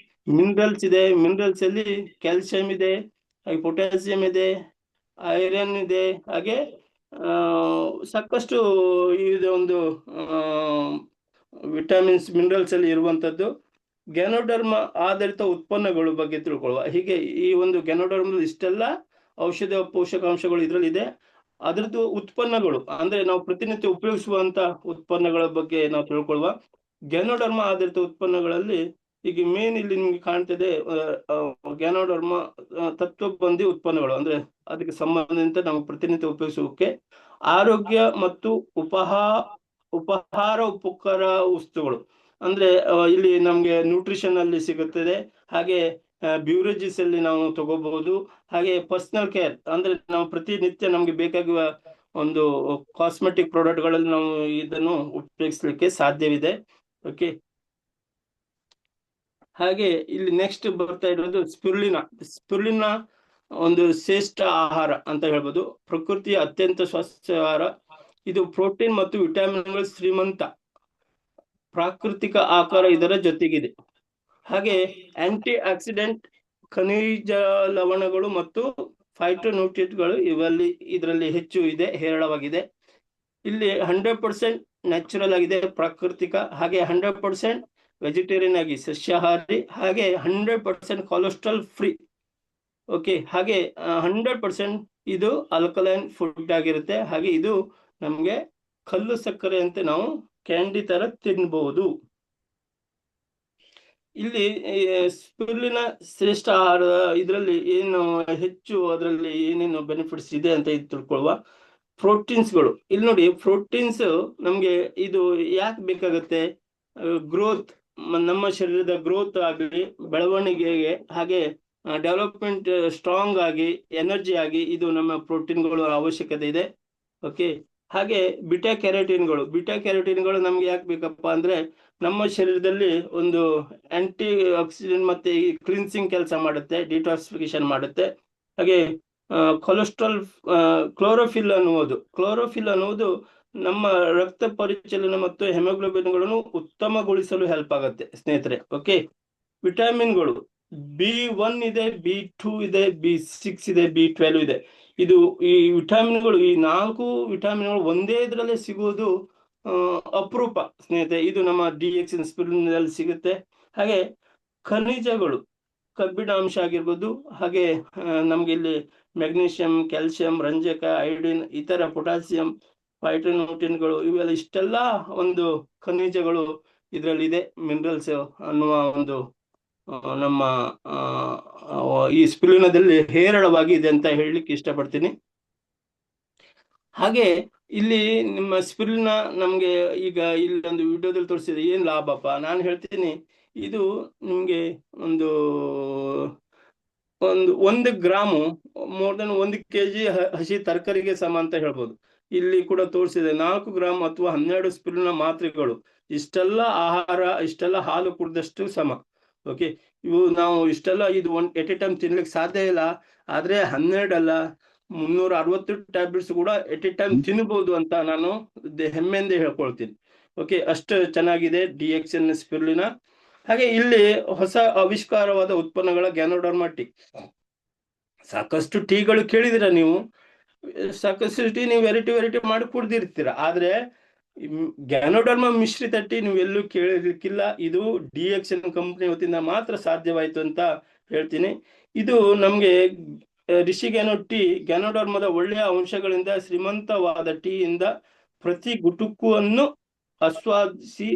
Minerals ಇದೆ. ಮಿನರಲ್ಸ್ ಅಲ್ಲಿ ಕ್ಯಾಲ್ಸಿಯಂ ಇದೆ, ಹಾಗೆ ಪೊಟ್ಯಾಸಿಯಂ ಇದೆ, ಐರನ್ ಇದೆ, ಹಾಗೆ ಸಾಕಷ್ಟು ಇದು ಒಂದು ವಿಟಮಿನ್ಸ್ ಮಿನರಲ್ಸ್ ಅಲ್ಲಿ ಇರುವಂತದ್ದು. ಗ್ಯಾನೋಡರ್ಮ ಆಧಾರಿತ ಉತ್ಪನ್ನಗಳ ಬಗ್ಗೆ ತಿಳ್ಕೊಳ್ಳುವ. ಹೀಗೆ ಈ ಒಂದು ಗ್ಯಾನೋಡರ್ಮ ಇಷ್ಟೆಲ್ಲ ಔಷಧ ಪೋಷಕಾಂಶಗಳು ಇದರಲ್ಲಿ ಇದೆ. ಅದರದ್ದು ಉತ್ಪನ್ನಗಳು ಅಂದ್ರೆ ನಾವು ಪ್ರತಿನಿತ್ಯ ಉಪಯೋಗಿಸುವಂತ ಉತ್ಪನ್ನಗಳ ಬಗ್ಗೆ ನಾವು ತಿಳ್ಕೊಳ್ಳುವ. ಗ್ಯಾನೋಡರ್ಮ ಆಧಾರಿತ ಉತ್ಪನ್ನಗಳಲ್ಲಿ ಈಗ ಮೇನ್ ಇಲ್ಲಿ ನಿಮ್ಗೆ ಕಾಣ್ತಿದೆ ಗ್ಯಾನೋಡರ್ಮ ತತ್ವಬಂಧಿ ಉತ್ಪನ್ನಗಳು, ಅಂದ್ರೆ ಅದಕ್ಕೆ ಸಂಬಂಧಿಸಿದಂತೆ ನಾವು ಪ್ರತಿನಿತ್ಯ ಉಪಯೋಗಿಸೋಕೆ ಆರೋಗ್ಯ ಮತ್ತು ಉಪಹಾರ ಉಪಕರ ವಸ್ತುಗಳು. ಅಂದ್ರೆ ಇಲ್ಲಿ ನಮ್ಗೆ ನ್ಯೂಟ್ರಿಷನ್ ಅಲ್ಲಿ ಸಿಗುತ್ತದೆ, ಹಾಗೆ ಬ್ಯೂರೇಜಸ್ ಅಲ್ಲಿ ನಾವು ತಗೋಬಹುದು, ಹಾಗೆ ಪರ್ಸನಲ್ ಕೇರ್ ಅಂದ್ರೆ ನಾವು ಪ್ರತಿನಿತ್ಯ ನಮ್ಗೆ ಬೇಕಾಗುವ ಒಂದು ಕಾಸ್ಮೆಟಿಕ್ ಪ್ರಾಡಕ್ಟ್ ಗಳಲ್ಲಿ ನಾವು ಇದನ್ನು ಉಪಯೋಗಿಸ್ಲಿಕ್ಕೆ ಸಾಧ್ಯವಿದೆ. ಓಕೆ, ಹಾಗೆ ಇಲ್ಲಿ ನೆಕ್ಸ್ಟ್ ಬರ್ತಾ ಇರೋದು ಸ್ಪಿರುಲಿನಾ ಒಂದು ಶ್ರೇಷ್ಠ ಆಹಾರ ಅಂತ ಹೇಳ್ಬೋದು. ಪ್ರಕೃತಿಯ ಅತ್ಯಂತ ಸ್ವಾಸ್ಥ್ಯ ಆಹಾರ. ಇದು ಪ್ರೋಟೀನ್ ಮತ್ತು ವಿಟಮಿನ್ಗಳ ಶ್ರೀಮಂತ ಪ್ರಾಕೃತಿಕ ಆಕಾರ ಇದರ ಜೊತೆಗಿದೆ. ಹಾಗೆ ಆಂಟಿ ಆಕ್ಸಿಡೆಂಟ್, ಖನಿಜ ಲವಣಗಳು ಮತ್ತು ಫೈಟೋನ್ಯೂಟ್ರಿಯೆಂಟ್ಗಳು ಇದರಲ್ಲಿ ಹೆಚ್ಚು ಇದೆ, ಹೇರಳವಾಗಿದೆ. ಇಲ್ಲಿ 100% ನ್ಯಾಚುರಲ್ ಆಗಿದೆ, ಪ್ರಾಕೃತಿಕ, ಹಾಗೆ 100% ವೆಜಿಟೇರಿಯನ್ ಆಗಿ ಸಸ್ಯಾಹಾರಿ, ಹಾಗೆ 100% ಕೊಲೆಸ್ಟ್ರಾಲ್ ಫ್ರೀ. ಓಕೆ, ಹಾಗೆ 100% ಇದು ಆಲ್ಕಲೈನ್ ಫುಡ್ ಆಗಿರುತ್ತೆ. ಹಾಗೆ ಇದು ನಮ್ಗೆ ಕಲ್ಲು ಸಕ್ಕರೆ ಅಂತ ನಾವು ಕ್ಯಾಂಡಿ ತರ ತಿನ್ಬಹುದು. ಇಲ್ಲಿ ಸ್ಪಿರುಲಿನಾ ಶ್ರೇಷ್ಠ ಆಹಾರ ಇದರಲ್ಲಿ ಏನು ಹೆಚ್ಚು ಅದರಲ್ಲಿ ಏನೇನು ಬೆನಿಫಿಟ್ಸ್ ಇದೆ ಅಂತ ಇದು ತಿಳ್ಕೊಳ್ಳುವ. ಪ್ರೋಟೀನ್ಸ್ಗಳು ಇಲ್ಲಿ ನೋಡಿ, ಪ್ರೋಟೀನ್ಸ್ ನಮ್ಗೆ ಇದು ಯಾಕೆ ಬೇಕಾಗುತ್ತೆ? ಗ್ರೋತ್, ನಮ್ಮ ಶರೀರದ ಗ್ರೋತ್ ಆಗಲಿ, ಬೆಳವಣಿಗೆಗೆ, ಹಾಗೆ ಡೆವಲಪ್ಮೆಂಟ್ ಸ್ಟ್ರಾಂಗ್ ಆಗಿ, ಎನರ್ಜಿ ಆಗಿ ಇದು ನಮ್ಮ ಪ್ರೋಟೀನ್ಗಳು ಅವಶ್ಯಕತೆ ಇದೆ. ಓಕೆ, ಹಾಗೆ ಬಿಟಾ ಕ್ಯಾರೋಟಿನ್ಗಳು ನಮ್ಗೆ ಯಾಕೆ ಬೇಕಪ್ಪ ಅಂದ್ರೆ ನಮ್ಮ ಶರೀರದಲ್ಲಿ ಒಂದು ಆಂಟಿ ಆಕ್ಸಿಡೆಂಟ್ ಮತ್ತೆ ಕ್ಲಿನ್ಸಿಂಗ್ ಕೆಲಸ ಮಾಡುತ್ತೆ, ಡಿಟಾಕ್ಸಿಫಿಕೇಶನ್ ಮಾಡುತ್ತೆ. ಹಾಗೆ ಕ್ಲೋರೋಫಿಲ್ ಅನ್ನುವುದು ನಮ್ಮ ರಕ್ತ ಪರಿಚಲನೆ ಮತ್ತು ಹೆಮೋಗ್ಲೋಬಿನ್ಗಳನ್ನು ಉತ್ತಮಗೊಳಿಸಲು ಹೆಲ್ಪ್ ಆಗುತ್ತೆ ಸ್ನೇಹಿತರೆ. ಓಕೆ, ವಿಟಮಿನ್ಗಳು B1 ಇದೆ, B2 ಇದೆ, B6 ಇದೆ, B12 ಇದೆ. ಇದು ಈ ವಿಟಮಿನ್ಗಳು, ಈ 4 ವಿಟಮಿನ್ಗಳು ಒಂದೇ ಇದರಲ್ಲೇ ಸಿಗುವುದು ಅಪರೂಪ ಸ್ನೇಹಿತರೆ. ಇದು ನಮ್ಮ DX ಸ್ಪಿರುಲಿನಾದಲ್ಲಿ ಸಿಗುತ್ತೆ. ಹಾಗೆ ಖನಿಜಗಳು, ಕಬ್ಬಿಣಾಂಶ ಆಗಿರ್ಬೋದು, ಹಾಗೆ ನಮ್ಗೆ ಇಲ್ಲಿ ಮೆಗ್ನೀಷಿಯಂ, ಕ್ಯಾಲ್ಸಿಯಂ, ರಂಜಕ, ಐಡಿನ್, ಇತರ ಪೊಟ್ಯಾಸಿಯಂ, ಫೈಟೋನ್ಯೂಟ್ರಿಯನ್ಗಳು ಇವೆಲ್ಲ ಇಷ್ಟೆಲ್ಲ ಒಂದು ಖನಿಜಗಳು ಇದರಲ್ಲಿದೆ, ಮಿನರಲ್ಸ್ ಅನ್ನುವ ಒಂದು ನಮ್ಮ ಈ ಸ್ಪಿರುಲಿನಾದಲ್ಲಿ ಹೇರಳವಾಗಿ ಇದೆ ಅಂತ ಹೇಳಲಿಕ್ಕೆ ಇಷ್ಟಪಡ್ತೀನಿ. ಹಾಗೆ ಇಲ್ಲಿ ನಿಮ್ಮ ಸ್ಪಿರುಲಿನಾ ನಮ್ಗೆ ಈಗ ಇಲ್ಲಿ ಒಂದು ವಿಡಿಯೋದಲ್ಲಿ ತೋರಿಸಿದ್ರೆ ಏನ್ ಲಾಭಪ್ಪ, ನಾನು ಹೇಳ್ತೀನಿ ಇದು ನಿಮ್ಗೆ ಒಂದು 1 ಗ್ರಾಮು ಮೋರ್ ದನ್ 1 kg ಹಸಿ ತರಕಾರಿಗೆ ಸಮ ಅಂತ ಹೇಳ್ಬೋದು. ಇಲ್ಲಿ ಕೂಡ ತೋರಿಸಿದೆ 4 ಗ್ರಾಮ್ ಅಥವಾ 12 ಸ್ಪಿರುಲಿನಾ ಮಾತ್ರೆಗಳು ಇಷ್ಟೆಲ್ಲ ಆಹಾರ, ಇಷ್ಟೆಲ್ಲ ಹಾಲು ಕುಡಿದಷ್ಟು ಸಮ. ಓಕೆ, ಇವು ನಾವು ಇಷ್ಟೆಲ್ಲ ಇದು ಎಟ್ ಎ ಟೈಮ್ ತಿನ್ಲಿಕ್ಕೆ ಸಾಧ್ಯ ಇಲ್ಲ, ಆದ್ರೆ 12 ಅಲ್ಲ 360 ಟ್ಯಾಬ್ಲೆಟ್ಸ್ ಕೂಡ ಎಟ್ ಎ ಟೈಮ್ ತಿನ್ಬಹುದು ಅಂತ ನಾನು ಹೆಮ್ಮೆಯಿಂದ ಹೇಳ್ಕೊಳ್ತೀನಿ. ಓಕೆ, ಅಷ್ಟು ಚೆನ್ನಾಗಿದೆ DXN ಸ್ಪಿರುಲಿನಾ. ಹಾಗೆ ಇಲ್ಲಿ ಹೊಸ ಆವಿಷ್ಕಾರವಾದ ಉತ್ಪನ್ನಗಳ ಗ್ಯಾನೋಡರ್ಮಾ ಟೀ. ಸಾಕಷ್ಟು ಟೀಗಳು ಕೇಳಿದಿರ ನೀವು, ಸಾಕಷ್ಟು ಟೀ ನೀವು ವೆರೈಟಿ ಮಾಡಿ ಕುಡ್ದಿರ್ತೀರ, ಆದ್ರೆ ಗ್ಯಾನೋಡರ್ಮಾ ಮಿಶ್ರಿತ ಟೀ ನೀವು ಎಲ್ಲೂ ಕೇಳಿರ್ಲಿಕ್ಕಿಲ್ಲ. ಇದು DXN ಕಂಪನಿ ವತಿಯಿಂದ ಮಾತ್ರ ಸಾಧ್ಯವಾಯಿತು ಅಂತ ಹೇಳ್ತೀನಿ. ಇದು ನಮ್ಗೆ ರಿಷಿಗ್ಯಾನೋ ಟೀ ಗ್ಯಾನೋಡರ್ಮದ ಒಳ್ಳೆಯ ಅಂಶಗಳಿಂದ ಶ್ರೀಮಂತವಾದ ಟೀಯಿಂದ ಪ್ರತಿ ಗುಟುಕುವನ್ನು ಆಸ್ವಾದಿಸಿ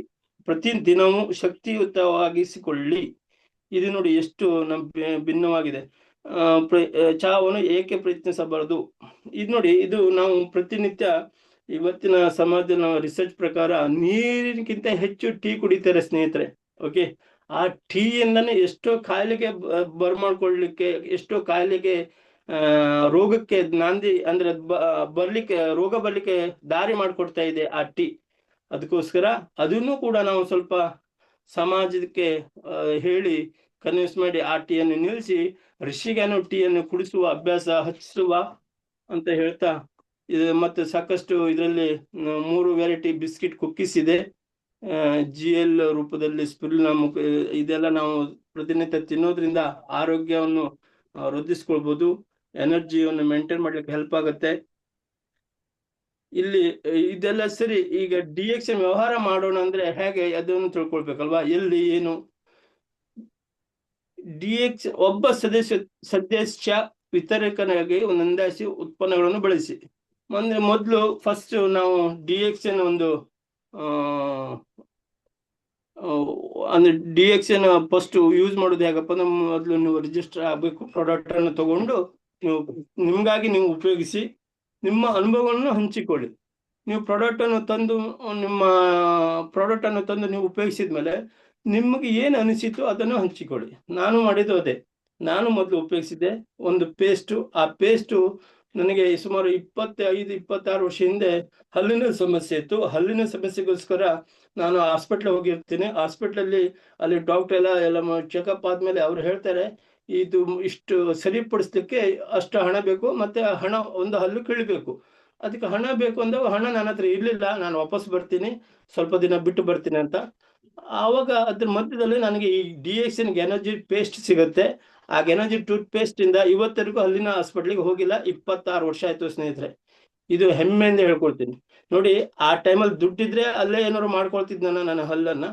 ಪ್ರತಿ ದಿನವೂ ಶಕ್ತಿಯುತವಾಗಿಸಿಕೊಳ್ಳಿ. ಇದು ನೋಡಿ ಎಷ್ಟು ಭಿನ್ನವಾಗಿದೆ. ಚಹಾವನ್ನು ಏಕೆ ಪ್ರಯತ್ನಿಸಬಾರದು? ಇದು ನೋಡಿ, ಇದು ನಾವು ಪ್ರತಿನಿತ್ಯ ಇವತ್ತಿನ ಸಮಾಜದ ರಿಸರ್ಚ್ ಪ್ರಕಾರ ನೀರಿಗಿಂತ ಹೆಚ್ಚು ಟೀ ಕುಡಿತಾರೆ ಸ್ನೇಹಿತರೆ. ಓಕೆ, ಆ ಟೀಯಿಂದನೇ ಎಷ್ಟೋ ಕಾಯಿಲೆಗೆ ಬರ್ಮಾಡ್ಕೊಳ್ಲಿಕ್ಕೆ, ಎಷ್ಟೋ ಕಾಯಿಲೆಗೆ ರೋಗಕ್ಕೆ ನಾಂದಿ ಅಂದ್ರೆ ರೋಗ ಬರ್ಲಿಕ್ಕೆ ದಾರಿ ಮಾಡ್ಕೊಡ್ತಾ ಇದೆ ಆ ಟೀ. ಅದಕ್ಕೋಸ್ಕರ ಅದನ್ನು ಕೂಡ ನಾವು ಸ್ವಲ್ಪ ಸಮಾಜಕ್ಕೆ ಹೇಳಿ ಕನ್ವಿನ್ಸ್ ಮಾಡಿ ಆ ಟೀಯನ್ನು ನಿಲ್ಲಿಸಿ ರಿಷಿಗ್ಯಾನೋ ಟೀಯನ್ನು ಕುಡಿಸುವ ಅಭ್ಯಾಸ ಹಚ್ಚಿಸುವ ಅಂತ ಹೇಳ್ತಾ, ಇದು ಮತ್ತೆ ಸಾಕಷ್ಟು ಇದರಲ್ಲಿ 3 ವೆರೈಟಿ ಬಿಸ್ಕಿಟ್ ಕುಕ್ಕೀಸ್ ಇದೆ, GL ರೂಪದಲ್ಲಿ ಸ್ಪಿರುಲಿನಾ ಇದೆಲ್ಲ ನಾವು ಪ್ರತಿನಿತ್ಯ ತಿನ್ನೋದ್ರಿಂದ ಆರೋಗ್ಯವನ್ನು ವೃದ್ಧಿಸ್ಕೊಳ್ಬಹುದು, ಎನರ್ಜಿಯನ್ನು ಮೇಂಟೈನ್ ಮಾಡ್ಲಿಕ್ಕೆ ಹೆಲ್ಪ್ ಆಗುತ್ತೆ. ಇಲ್ಲಿ ಇದೆಲ್ಲ ಸರಿ. ಈಗ DXN ವ್ಯವಹಾರ ಮಾಡೋಣ ಅಂದ್ರೆ ಹೇಗೆ ಅದನ್ನು ತಿಳ್ಕೊಳ್ಬೇಕಲ್ವಾ, ಎಲ್ಲಿ ಏನು. ಒಬ್ಬ ಸದಸ್ಯ ವಿತರಕನಾಗಿ ನೋಂದಾಯಿಸಿ ಉತ್ಪನ್ನಗಳನ್ನು ಬಳಸಿ. ಮೊದಲು ಫಸ್ಟ್ ನಾವು DXN ಅಂದ್ರೆ DXN ಫಸ್ಟ್ ಯೂಸ್ ಮಾಡೋದು ಹೇಗಪ್ಪ, ಮೊದಲು ನೀವು ರಿಜಿಸ್ಟರ್ ಆಗಬೇಕು, ಪ್ರಾಡಕ್ಟ್ ಅನ್ನು ತಗೊಂಡು ನಿಮ್ಗಾಗಿ ನೀವು ಉಪಯೋಗಿಸಿ ನಿಮ್ಮ ಅನುಭವಗಳನ್ನು ಹಂಚಿಕೊಳ್ಳಿ. ನೀವು ಪ್ರಾಡಕ್ಟ್ ಅನ್ನು ತಂದು ನೀವು ಉಪಯೋಗಿಸಿದ್ಮೇಲೆ ನಿಮಗೆ ಏನು ಅನಿಸಿತು ಅದನ್ನು ಹಂಚಿಕೊಳ್ಳಿ. ನಾನು ಮಾಡಿದ್ದು ಅದೇ. ನಾನು ಮೊದಲು ಉಪಯೋಗಿಸಿದ್ದೆ ಒಂದು ಪೇಸ್ಟು. ಆ ಪೇಸ್ಟು ನನಗೆ ಸುಮಾರು 25-26 ವರ್ಷ ಹಿಂದೆ ಹಲ್ಲಿನ ಸಮಸ್ಯೆ ಇತ್ತು. ಹಲ್ಲಿನ ಸಮಸ್ಯೆಗೋಸ್ಕರ ನಾನು ಹಾಸ್ಪಿಟ್ಲ್ ಹೋಗಿರ್ತೀನಿ. ಅಲ್ಲಿ ಡಾಕ್ಟರ್ ಎಲ್ಲ ಚೆಕಪ್ ಆದ್ಮೇಲೆ ಅವ್ರು ಹೇಳ್ತಾರೆ, ಇದು ಇಷ್ಟು ಸರಿಪಡಿಸ್ಲಿಕ್ಕೆ ಅಷ್ಟು ಹಣ ಬೇಕು, ಮತ್ತೆ ಒಂದು ಹಲ್ಲು ಕೀಳಬೇಕು, ಅದಕ್ಕೆ ಹಣ ಬೇಕು ಅಂದಾಗ ಹಣ ನನ್ನ ಹತ್ರ ಇರ್ಲಿಲ್ಲ. ನಾನು ವಾಪಸ್ ಬರ್ತೀನಿ, ಸ್ವಲ್ಪ ದಿನ ಬಿಟ್ಟು ಬರ್ತೀನಿ ಅಂತ. ಆವಾಗ ಅದ್ರ ಮಧ್ಯದಲ್ಲಿ ನನಗೆ ಈ DXN ಎನರ್ಜಿ ಪೇಸ್ಟ್ ಸಿಗುತ್ತೆ. ಆ ಎನರ್ಜಿ ಟೂತ್ ಪೇಸ್ಟ್ ಇಂದ ಇವತ್ತರೆಗೂ ಹಲ್ಲಿನ ಹಾಸ್ಪಿಟ್ಲಿಗೆ ಹೋಗಿಲ್ಲ. 26 ವರ್ಷ ಆಯ್ತು ಸ್ನೇಹಿತರೆ. ಇದು ಹೆಮ್ಮೆಯಿಂದ ಹೇಳ್ಕೊಳ್ತೀನಿ. ನೋಡಿ, ಆ ಟೈಮಲ್ಲಿ ದುಡ್ಡಿದ್ರೆ ಅಲ್ಲೇ ಏನಾದ್ರು ಮಾಡ್ಕೊಳ್ತಿದ್ ನನ್ನ ಹಲ್ಲನ್ನ,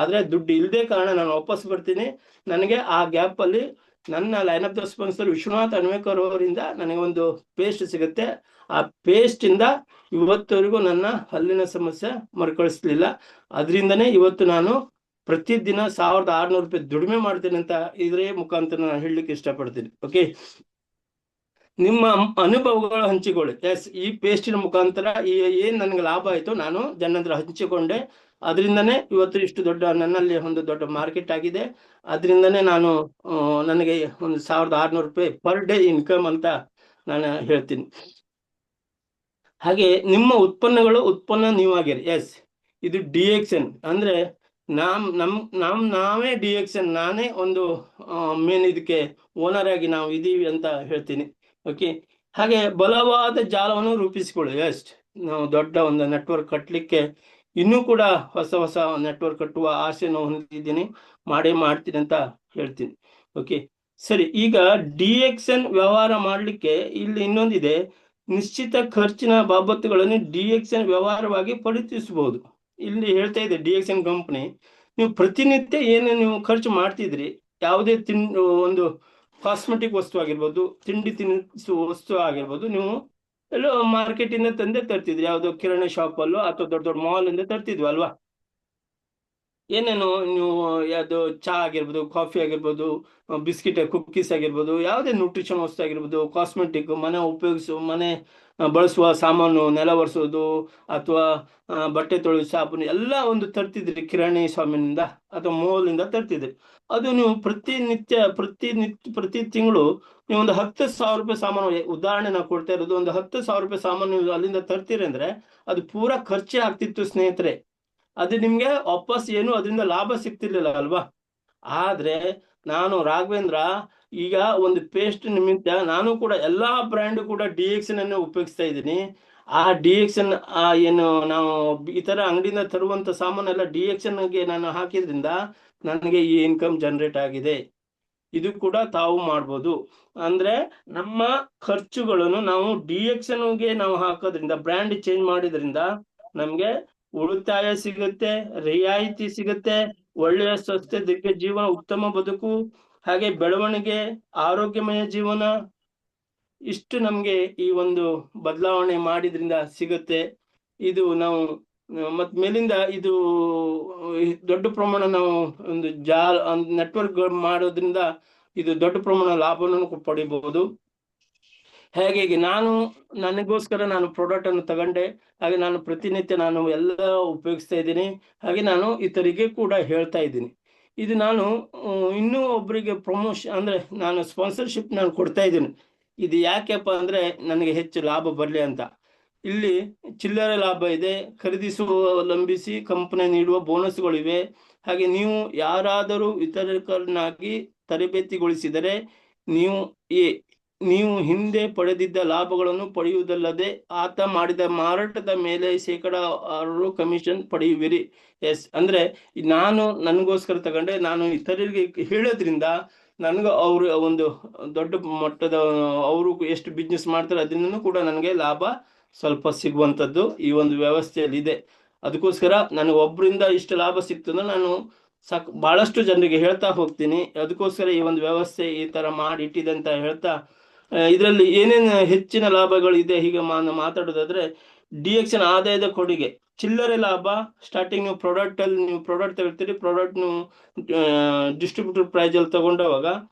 ಆದ್ರೆ ದುಡ್ಡು ಇಲ್ಲದೆ ಕಾರಣ ನಾನು ವಾಪಸ್ ಬರ್ತೀನಿ. ನನಗೆ ಆ ಗ್ಯಾಪ್ ಅಲ್ಲಿ ನನ್ನ line of the sponsor Vishwanath Anvekar ಅವರಿಂದ ನನಗೆ ಒಂದು ಪೇಸ್ಟ್ ಸಿಗುತ್ತೆ. ಆ ಪೇಸ್ಟ್ ಇಂದ ಇವತ್ತವರೆಗೂ ನನ್ನ ಹಲ್ಲಿನ ಸಮಸ್ಯೆ ಮರುಕಳಿಸ್ಲಿಲ್ಲ. ಅದರಿಂದನೇ ಇವತ್ತು ನಾನು ಪ್ರತಿದಿನ 1600 ರೂಪಾಯಿ ದುಡಿಮೆ ಮಾಡ್ತೀನಿ ಅಂತ ಇದ್ರ ಮುಖಾಂತರ ನಾನು ಹೇಳಲಿಕ್ಕೆ ಇಷ್ಟಪಡ್ತೀನಿ. ಓಕೆ, ನಿಮ್ಮ ಅನುಭವಗಳು ಹಂಚಿಕೊಳ್ಳಿ. ಎಸ್, ಈ ಪೇಸ್ಟಿನ ಮುಖಾಂತರ ಏನ್ ನನಗೆ ಲಾಭ ಆಯ್ತು ನಾನು ಜನರ ಹಂಚಿಕೊಂಡೆ. ಅದರಿಂದನೇ ಇವತ್ತು ಇಷ್ಟು ನನ್ನಲ್ಲಿ ಒಂದು ದೊಡ್ಡ ಮಾರ್ಕೆಟ್ ಆಗಿದೆ. ಅದರಿಂದನೇ ನನಗೆ ಒಂದು 1600 ರೂಪಾಯಿ ಪರ್ ಡೇ ಇನ್ಕಮ್ ಅಂತ ನಾನು ಹೇಳ್ತೀನಿ. ಹಾಗೆ ನಿಮ್ಮ ಉತ್ಪನ್ನ ನೀವಾಗಿರಿ. ಎಸ್, ಇದು DXN ಅಂದ್ರೆ ನಾವೇ DXN, ನಾನೇ ಒಂದು ಮೇನ್ ಇದಕ್ಕೆ ಓನರ್ ಆಗಿ ನಾವು ಇದೀವಿ ಅಂತ ಹೇಳ್ತೀನಿ. ಓಕೆ, ಹಾಗೆ ಬಲವಾದ ಜಾಲವನ್ನು ರೂಪಿಸಿಕೊಳ್ಳಿ. ಎಸ್, ನಾವು ದೊಡ್ಡ ಒಂದು ನೆಟ್ವರ್ಕ್ ಕಟ್ಟಲಿಕ್ಕೆ ಇನ್ನೂ ಕೂಡ ಹೊಸ ನೆಟ್ವರ್ಕ್ ಕಟ್ಟುವ ಆಸೆಯನ್ನು ಹೊಂದಿದ್ದೀನಿ, ಮಾಡ್ತೀನಿ ಅಂತ ಹೇಳ್ತೀನಿ. ಓಕೆ, ಸರಿ. ಈಗ DXN ವ್ಯವಹಾರ ಮಾಡಲಿಕ್ಕೆ ಇಲ್ಲಿ ಇನ್ನೊಂದಿದೆ, ನಿಶ್ಚಿತ ಖರ್ಚಿನ ಬಾಬತ್ತುಗಳನ್ನು DXN ವ್ಯವಹಾರವಾಗಿ ಪರಿಚಯಿಸಬಹುದು. ಇಲ್ಲಿ ಹೇಳ್ತಾ ಇದೆ DXN ಕಂಪನಿ, ನೀವು ಪ್ರತಿನಿತ್ಯ ಏನು ನೀವು ಖರ್ಚು ಮಾಡ್ತಿದ್ರಿ, ಯಾವುದೇ ಒಂದು ಕಾಸ್ಮೆಟಿಕ್ ವಸ್ತು ಆಗಿರ್ಬೋದು, ತಿಂಡಿ ತಿನಿಸುವ ವಸ್ತು ಆಗಿರ್ಬೋದು, ನೀವು ಎಲ್ಲೋ ಮಾರ್ಕೆಟ್ ಇಂದ ತಂದೆ ತರ್ತಿದ್ವಿ, ಯಾವ್ದೋ ಕಿರಾಣಿ ಶಾಪ್ ಅಲ್ಲೋ ಅಥವಾ ದೊಡ್ಡ ದೊಡ್ಡ ಮಾಲ್ ಇಂದ ತರ್ತಿದ್ವಿ ಅಲ್ವಾ. ಏನೇನು ನೀವು ಯಾವ್ದು ಚಹಾ ಆಗಿರ್ಬೋದು, ಕಾಫಿ ಆಗಿರ್ಬೋದು, ಬಿಸ್ಕಿಟ್ ಕುಕ್ಕೀಸ್ ಆಗಿರ್ಬೋದು, ಯಾವುದೇ ನ್ಯೂಟ್ರಿಷನ್ ವಸ್ತು ಆಗಿರ್ಬೋದು, ಕಾಸ್ಮೆಟಿಕ್, ಮನೆ ಬಳಸುವ ಸಾಮಾನು, ನೆಲ ಒರೆಸೋದು ಅಥವಾ ಬಟ್ಟೆ ತೊಳೆಯೋ ಸಾಬೂನು ಎಲ್ಲ ಒಂದು ತರ್ತಿದ್ರಿ ಕಿರಾಣಿ ಸ್ವಾಮಿನಿಂದ ಅಥವಾ ಮಾಲಿಂದ ತರ್ತಿದ್ರಿ. ಅದು ನೀವು ಪ್ರತಿ ತಿಂಗಳು ನೀವು ಒಂದು 10,000 ರೂಪಾಯಿ ಸಾಮಾನು, ಉದಾಹರಣೆ ನಾವು ಕೊಡ್ತಾ ಇರೋದು, ಒಂದು 10,000 ರೂಪಾಯಿ ಸಾಮಾನು ನೀವು ಅಲ್ಲಿಂದ ತರ್ತೀರಿ ಅಂದ್ರೆ ಅದು ಪೂರಾ ಖರ್ಚೇ ಆಗ್ತಿತ್ತು ಸ್ನೇಹಿತರೆ. ಅದು ನಿಮ್ಗೆ ವಾಪಸ್ ಏನು ಅದರಿಂದ ಲಾಭ ಸಿಗ್ತಿರ್ಲಿಲ್ಲ ಅಲ್ವಾ. ಆದ್ರೆ ನಾನು ರಾಘವೇಂದ್ರ ಈಗ ಒಂದು ಪೇಸ್ಟ್ ನಿಮಿತ್ತ ನಾನು ಕೂಡ ಎಲ್ಲಾ ಬ್ರ್ಯಾಂಡ್ ಕೂಡ DXN ಅನ್ನು ಉಪಯೋಗಿಸ್ತಾ ಇದ್ದೀನಿ. ಆ DXN ಏನು ನಾವು ಇತರ ಅಂಗಡಿಯಿಂದ ತರುವಂತ ಸಾಮಾನೆಲ್ಲ DXN ಗೆ ನಾನು ಹಾಕಿದ್ರಿಂದ ನನಗೆ ಈ ಇನ್ಕಮ್ ಜನರೇಟ್ ಆಗಿದೆ. ಇದು ಕೂಡ ತಾವು ಮಾಡ್ಬೋದು. ಅಂದ್ರೆ ನಮ್ಮ ಖರ್ಚುಗಳನ್ನು ನಾವು DXN ಗೆ ನಾವು ಹಾಕೋದ್ರಿಂದ, ಬ್ರ್ಯಾಂಡ್ ಚೇಂಜ್ ಮಾಡಿದ್ರಿಂದ ನಮ್ಗೆ ಉಳಿತಾಯ ಸಿಗುತ್ತೆ, ರಿಯಾಯಿತಿ ಸಿಗುತ್ತೆ, ಒಳ್ಳೆಯ ಸ್ವಸ್ಥ ದಿವ್ಯ ಜೀವನ, ಉತ್ತಮ ಬದುಕು, ಹಾಗೆ ಬೆಳವಣಿಗೆ, ಆರೋಗ್ಯಮಯ ಜೀವನ, ಇಷ್ಟು ನಮ್ಗೆ ಈ ಒಂದು ಬದಲಾವಣೆ ಮಾಡಿದ್ರಿಂದ ಸಿಗುತ್ತೆ. ಇದು ನಾವು ಮತ್ ಮೇಲಿಂದ ಇದು ದೊಡ್ಡ ಪ್ರಮಾಣ ನಾವು ಒಂದು ನೆಟ್ವರ್ಕ್ ಮಾಡೋದ್ರಿಂದ ಇದು ದೊಡ್ಡ ಪ್ರಮಾಣ ಲಾಭವನ್ನು ಪಡಿಬಹುದು. ಹೇಗೆ ನಾನು ನನಗೋಸ್ಕರ ನಾನು ಪ್ರಾಡಕ್ಟ್ ಅನ್ನು ತಗೊಂಡೆ, ಹಾಗೆ ನಾನು ಪ್ರತಿನಿತ್ಯ ನಾನು ಎಲ್ಲ ಉಪಯೋಗಿಸ್ತಾ ಇದ್ದೀನಿ, ಹಾಗೆ ನಾನು ಇತರಿಗೆ ಕೂಡ ಹೇಳ್ತಾ ಇದ್ದೀನಿ. ಇದು ನಾನು ಇನ್ನೂ ಒಬ್ಬರಿಗೆ ಪ್ರಮೋಷನ್ ಅಂದ್ರೆ ನಾನು ಸ್ಪಾನ್ಸರ್ಶಿಪ್ ನಾನು ಕೊಡ್ತಾ ಇದ್ದೀನಿ. ಇದು ಯಾಕೆಪ್ಪ ಅಂದ್ರೆ ನನಗೆ ಹೆಚ್ಚು ಲಾಭ ಬರಲಿ ಅಂತ. ಇಲ್ಲಿ ಚಿಲ್ಲರೆ ಲಾಭ ಇದೆ, ಖರೀದಿಸುವವಲಂಬಿಸಿ ಕಂಪನಿ ನೀಡುವ ಬೋನಸ್ಗಳಿವೆ. ಹಾಗೆ ನೀವು ಯಾರಾದರೂ ವಿತರಕರನ್ನಾಗಿ ತರಬೇತಿಗೊಳಿಸಿದರೆ ನೀವು ಹಿಂದೆ ಪಡೆದಿದ್ದ ಲಾಭಗಳನ್ನು ಪಡೆಯುವುದಲ್ಲದೆ ಆತ ಮಾಡಿದ ಮಾರಾಟದ ಮೇಲೆ 6% ಕಮಿಷನ್ ಪಡೆಯುವಿರಿ. ಎಸ್ ಅಂದ್ರೆ ನಾನು ನನಗೋಸ್ಕರ ತಗೊಂಡೆ, ನಾನು ಇತರರಿಗೆ ಹೇಳೋದ್ರಿಂದ ನನಗೆ ಅವರು ಒಂದು ದೊಡ್ಡ ಮಟ್ಟದ ಅವರು ಎಷ್ಟು ಬಿಸ್ನೆಸ್ ಮಾಡ್ತಾರೆ ಅದರಿಂದ ಕೂಡ ನನಗೆ ಲಾಭ ಸ್ವಲ್ಪ ಸಿಗುವಂಥದ್ದು ಈ ಒಂದು ವ್ಯವಸ್ಥೆಯಲ್ಲಿ ಇದೆ. ಅದಕ್ಕೋಸ್ಕರ ನನಗೆ ಒಬ್ಬರಿಂದ ಇಷ್ಟು ಲಾಭ ಸಿಗ್ತದೆ, ನಾನು ಬಹಳಷ್ಟು ಜನರಿಗೆ ಹೇಳ್ತಾ ಹೋಗ್ತೀನಿ. ಅದಕ್ಕೋಸ್ಕರ ಈ ಒಂದು ವ್ಯವಸ್ಥೆ ಈ ತರ ಮಾಡಿ ಇಟ್ಟಿದೆ ಅಂತ ಹೇಳ್ತಾ, ಇದರಲ್ಲಿ ಏನೇನು ಹೆಚ್ಚಿನ ಲಾಭಗಳಿದೆ ಹೀಗೆ ಮಾತಾಡೋದಾದ್ರೆ, DXN ಆದಾಯದ ಕೊಡುಗೆ, ಚಿಲ್ಲರೆ ಲಾಭ. ಸ್ಟಾರ್ಟಿಂಗ್ ನೀವು ಪ್ರಾಡಕ್ಟ್ ತಗೊಳ್ತೀರಿ, ಪ್ರಾಡಕ್ಟ್ ನೀವು ಡಿಸ್ಟ್ರಿಬ್ಯೂಟರ್ ಪ್ರೈಸ್ ಅಲ್ಲಿ ತಗೊಂಡವಾಗ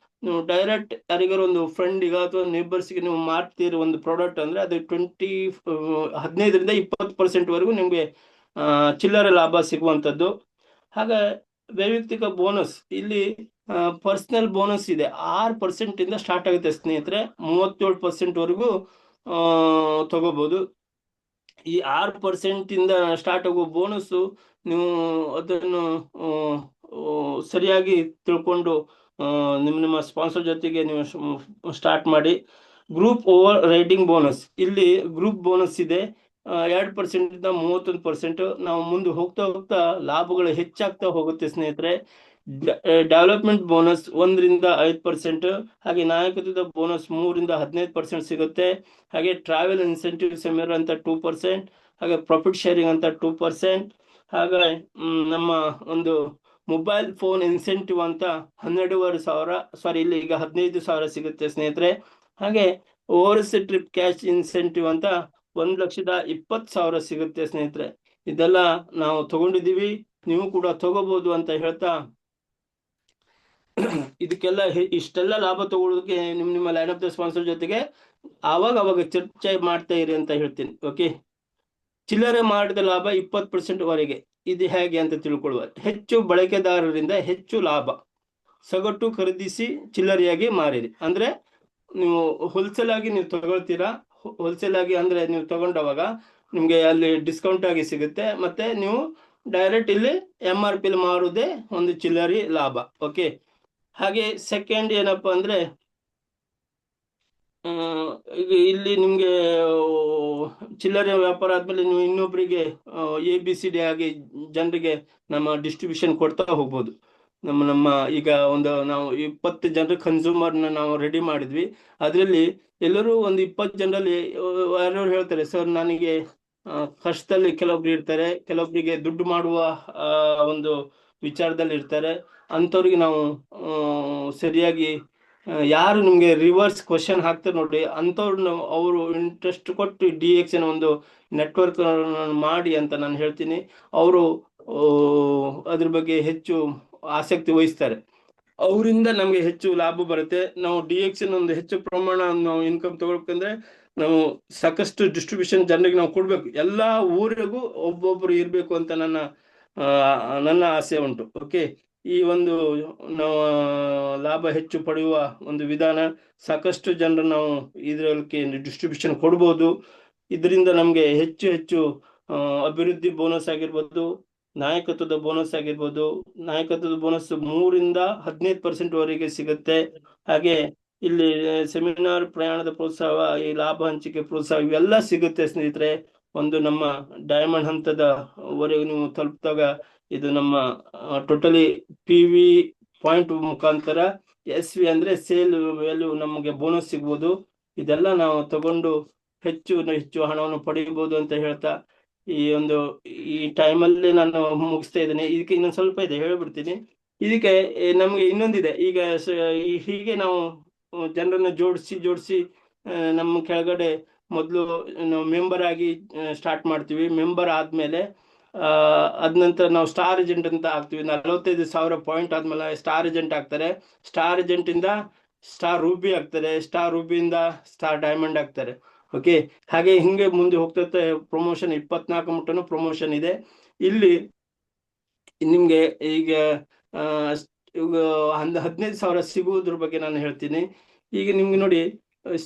ನೀವು ಡೈರೆಕ್ಟ್ ಯಾರಿಗಾರು ಒಂದು ಫ್ರೆಂಡಿಗ ಅಥವಾ ನೇಬರ್ಸ್ಗೆ ನೀವು ಮಾರ್ತೀರಿ ಒಂದು ಪ್ರಾಡಕ್ಟ್ ಅಂದ್ರೆ ಅದು 15ರಿಂದ 20% ವರೆಗೂ ನಿಮ್ಗೆ ಚಿಲ್ಲರೆ ಲಾಭ ಸಿಗುವಂಥದ್ದು. ಹಾಗೆ ವೈಯಕ್ತಿಕ ಬೋನಸ್, ಇಲ್ಲಿ ಪರ್ಸನಲ್ ಬೋನಸ್ ಇದೆ, 6% ಇಂದ ಸ್ಟಾರ್ಟ್ ಆಗುತ್ತೆ ಸ್ನೇಹಿತರೆ, 37% ವರೆಗೂ ತಗೋಬಹುದು. ಈ 6% ಇಂದ ಸ್ಟಾರ್ಟ್ ಆಗೋ ಬೋನಸ್ ನೀವು ಅದನ್ನು ಸರಿಯಾಗಿ ತಿಳ್ಕೊಂಡು ನಿಮ್ಮ ಸ್ಪಾನ್ಸರ್ ಜೊತೆಗೆ ನೀವು ಸ್ಟಾರ್ಟ್ ಮಾಡಿ. ಗ್ರೂಪ್ ಓವರ್ ರೈಡಿಂಗ್ ಬೋನಸ್, ಇಲ್ಲಿ ಗ್ರೂಪ್ ಬೋನಸ್ ಇದೆ 2% ಇಂದ 31%. ನಾವು ಮುಂದೆ ಹೋಗ್ತಾ ಲಾಭಗಳು ಹೆಚ್ಚಾಗ್ತಾ ಹೋಗುತ್ತೆ ಸ್ನೇಹಿತರೆ. ಡೆವಲಪ್ಮೆಂಟ್ ಬೋನಸ್ 1ರಿಂದ 5%, ಹಾಗೆ ನಾಯಕತ್ವದ ಬೋನಸ್ 3ರಿಂದ 15% ಸಿಗುತ್ತೆ. ಹಾಗೆ ಟ್ರಾವೆಲ್ ಇನ್ಸೆಂಟಿವ್ ಸೆಮಿನರ್ ಅಂತ 2%, ಹಾಗೆ ಪ್ರಾಫಿಟ್ ಶೇರಿಂಗ್ ಅಂತ 2%, ಹಾಗೆ ನಮ್ಮ ಒಂದು ಮೊಬೈಲ್ ಫೋನ್ ಇನ್ಸೆಂಟಿವ್ ಅಂತ 12,500 ಇಲ್ಲಿ ಈಗ 15,000 ಸಿಗುತ್ತೆ ಸ್ನೇಹಿತರೆ. ಹಾಗೆ ಓವರ್ಸೀಸ್ ಟ್ರಿಪ್ ಕ್ಯಾಶ್ ಇನ್ಸೆಂಟಿವ್ ಅಂತ 1,20,000 ಸಿಗುತ್ತೆ ಸ್ನೇಹಿತರೆ. ಇದೆಲ್ಲ ನಾವು ತಗೊಂಡಿದ್ದೀವಿ, ನೀವು ಕೂಡ ತಗೋಬಹುದು ಅಂತ ಹೇಳ್ತಾ, ಇದಕ್ಕೆಲ್ಲ ಇಷ್ಟೆಲ್ಲ ಲಾಭ ತಗೊಳ್ಳೋದಕ್ಕೆ ನಿಮ್ಮ ಲೈನ್ ಆಫ್ ದ ಸ್ಪಾನ್ಸರ್ ಜೊತೆಗೆ ಅವಾಗ ಚರ್ಚೆ ಮಾಡ್ತಾ ಇರಿ ಅಂತ ಹೇಳ್ತೀನಿ. ಓಕೆ, ಚಿಲ್ಲರೆ ಮಾಡಿದ ಲಾಭ 20% ವರೆಗೆ. ಇದು ಹೇಗೆ ಅಂತ ತಿಳ್ಕೊಳ್ಳುವ. ಹೆಚ್ಚು ಬಳಕೆದಾರರಿಂದ ಹೆಚ್ಚು ಲಾಭ, ಸಗಟು ಖರೀದಿಸಿ ಚಿಲ್ಲರೆಯಾಗಿ ಮಾರಿರಿ. ಅಂದ್ರೆ ನೀವು ಹೋಲ್ಸೇಲ್ ಆಗಿ ನೀವು ತಗೊಳ್ತೀರಾ, ಹೋಲ್ಸೇಲ್ ಆಗಿ ಅಂದ್ರೆ ನೀವು ತಗೊಂಡವಾಗ ನಿಮ್ಗೆ ಅಲ್ಲಿ ಡಿಸ್ಕೌಂಟ್ ಆಗಿ ಸಿಗುತ್ತೆ, ಮತ್ತೆ ನೀವು ಡೈರೆಕ್ಟ್ ಇಲ್ಲಿ MRP ಮಾರುವುದೇ ಒಂದು ಚಿಲ್ಲರೆ ಲಾಭ. ಓಕೆ, ಹಾಗೆ ಸೆಕೆಂಡ್ ಏನಪ್ಪಾ ಅಂದ್ರೆ, ಈಗ ಇಲ್ಲಿ ನಿಮ್ಗೆ ಚಿಲ್ಲರೆ ವ್ಯಾಪಾರ ಆದ್ಮೇಲೆ ನೀವು ಇನ್ನೊಬ್ಬರಿಗೆ ABCD ಆಗಿ ಜನರಿಗೆ ನಮ್ಮ ಡಿಸ್ಟ್ರಿಬ್ಯೂಷನ್ ಕೊಡ್ತಾ ಹೋಗ್ಬೋದು. ನಮ್ಮ ಈಗ ನಾವು 20 ಜನರ ಕನ್ಸ್ಯೂಮರ್ನ ನಾವು ರೆಡಿ ಮಾಡಿದ್ವಿ. ಅದರಲ್ಲಿ ಎಲ್ಲರೂ ಒಂದು 20 ಜನರಲ್ಲಿ ಯಾರು ಹೇಳ್ತಾರೆ, ಸರ್ ನನಗೆ ಕಷ್ಟದಲ್ಲಿ ಕೆಲವೊಬ್ರು ಇರ್ತಾರೆ, ಕೆಲವೊಬ್ಬರಿಗೆ ದುಡ್ಡು ಮಾಡುವ ಒಂದು ವಿಚಾರದಲ್ಲಿ ಇರ್ತಾರೆ, ಅಂಥವ್ರಿಗೆ ನಾವು ಸರಿಯಾಗಿ ಯಾರು ನಿಮ್ಗೆ ರಿವರ್ಸ್ ಕ್ವಶನ್ ಹಾಕ್ತಾರೆ ನೋಡಿ ಅಂಥವ್ರನ್ನ ಅವರು ಇಂಟ್ರೆಸ್ಟ್ ಕೊಟ್ಟು DXN ಒಂದು ನೆಟ್ವರ್ಕ್ ಮಾಡಿ ಅಂತ ನಾನು ಹೇಳ್ತೀನಿ. ಅವರು ಅದ್ರ ಬಗ್ಗೆ ಹೆಚ್ಚು ಆಸಕ್ತಿ ವಹಿಸ್ತಾರೆ. ಅವರಿಂದ ನಮಗೆ ಹೆಚ್ಚು ಲಾಭ ಬರುತ್ತೆ. ನಾವು DXN ಒಂದು ಹೆಚ್ಚು ಪ್ರಮಾಣ ನಾವು ಇನ್ಕಮ್ ತಗೊಳ್ಬೇಕಂದ್ರೆ ನಾವು ಸಾಕಷ್ಟು ಡಿಸ್ಟ್ರಿಬ್ಯೂಷನ್ ಜನರಿಗೆ ನಾವು ಕೊಡ್ಬೇಕು. ಎಲ್ಲಾ ಊರಿಗೂ ಒಬ್ಬೊಬ್ರು ಇರ್ಬೇಕು ಅಂತ ನನ್ನ ಆಸೆ ಉಂಟು. ಓಕೆ, ಈ ಒಂದು ನಾವು ಲಾಭ ಹೆಚ್ಚು ಪಡೆಯುವ ಒಂದು ವಿಧಾನ. ಸಾಕಷ್ಟು ಜನರು ನಾವು ಇದಕ್ಕೆ ಡಿಸ್ಟ್ರಿಬ್ಯೂಷನ್ ಕೊಡ್ಬೋದು. ಇದರಿಂದ ನಮಗೆ ಹೆಚ್ಚು ಹೆಚ್ಚು ಅಭಿವೃದ್ಧಿ ಬೋನಸ್ ಆಗಿರ್ಬೋದು, ನಾಯಕತ್ವದ ಬೋನಸ್ ಆಗಿರ್ಬೋದು. ನಾಯಕತ್ವದ ಬೋನಸ್ 3ರಿಂದ 15% ವರೆಗೆ ಸಿಗುತ್ತೆ. ಹಾಗೆ ಇಲ್ಲಿ ಸೆಮಿನಾರ್, ಪ್ರಯಾಣದ ಪ್ರೋತ್ಸಾಹ, ಈ ಲಾಭ ಹಂಚಿಕೆ ಪ್ರೋತ್ಸಾಹ ಇವೆಲ್ಲ ಸಿಗುತ್ತೆ ಸ್ನೇಹಿತರೆ. ಒಂದು ನಮ್ಮ ಡೈಮಂಡ್ ಹಂತದ ವರೆಗೂ ನೀವು ತಲುಪಿದಾಗ ಇದು ನಮ್ಮ ಟೋಟಲಿ PV ಪಾಯಿಂಟ್ ಮುಖಾಂತರ SV ಅಂದ್ರೆ ಸೇಲ್ ವ್ಯಾಲ್ಯೂ ನಮಗೆ ಬೋನಸ್ ಸಿಗ್ಬೋದು. ಇದೆಲ್ಲ ನಾವು ತಗೊಂಡು ಹೆಚ್ಚು ಹೆಚ್ಚು ಹಣವನ್ನು ಪಡೆಯಬಹುದು ಅಂತ ಹೇಳ್ತಾ ಈ ಟೈಮಲ್ಲಿ ನಾನು ಮುಗಿಸ್ತಾ ಇದ್ದೇನೆ. ಇದಕ್ಕೆ ಇನ್ನೊಂದು ಸ್ವಲ್ಪ ಇದೆ, ಹೇಳ್ಬಿಡ್ತೀನಿ. ಇದಕ್ಕೆ ನಮ್ಗೆ ಇನ್ನೊಂದಿದೆ. ಈಗ ಹೀಗೆ ನಾವು ಜನರನ್ನ ಜೋಡಿಸಿ ನಮ್ಮ ಕೆಳಗಡೆ ಮೊದಲು ನಾವು ಮೆಂಬರ್ ಆಗಿ ಸ್ಟಾರ್ಟ್ ಮಾಡ್ತೀವಿ. ಮೆಂಬರ್ ಆದ್ಮೇಲೆ ಅದ ನಂತರ ನಾವು ಸ್ಟಾರ್ ಏಜೆಂಟ್ ಅಂತ ಆಗ್ತೀವಿ. 45,000 ಪಾಯಿಂಟ್ ಆದ್ಮೇಲೆ ಸ್ಟಾರ್ ಏಜೆಂಟ್ ಆಗ್ತಾರೆ. ಸ್ಟಾರ್ ಏಜೆಂಟ್ ಇಂದ ಸ್ಟಾರ್ ರೂಬಿ ಆಗ್ತಾರೆ. ಸ್ಟಾರ್ ರೂಬಿಯಿಂದ ಸ್ಟಾರ್ ಡೈಮಂಡ್ ಆಗ್ತಾರೆ. ಓಕೆ, ಹಾಗೆ ಹಿಂಗೆ ಮುಂದೆ ಹೋಗ್ತಾ ಪ್ರಮೋಷನ್ 24 ಮಟ್ಟನು ಪ್ರಮೋಷನ್ ಇದೆ. ಇಲ್ಲಿ ನಿಮ್ಗೆ ಈಗ 15,000 ಸಿಗುವುದ್ರ ಬಗ್ಗೆ ನಾನು ಹೇಳ್ತೀನಿ. ಈಗ ನಿಮ್ಗೆ ನೋಡಿ,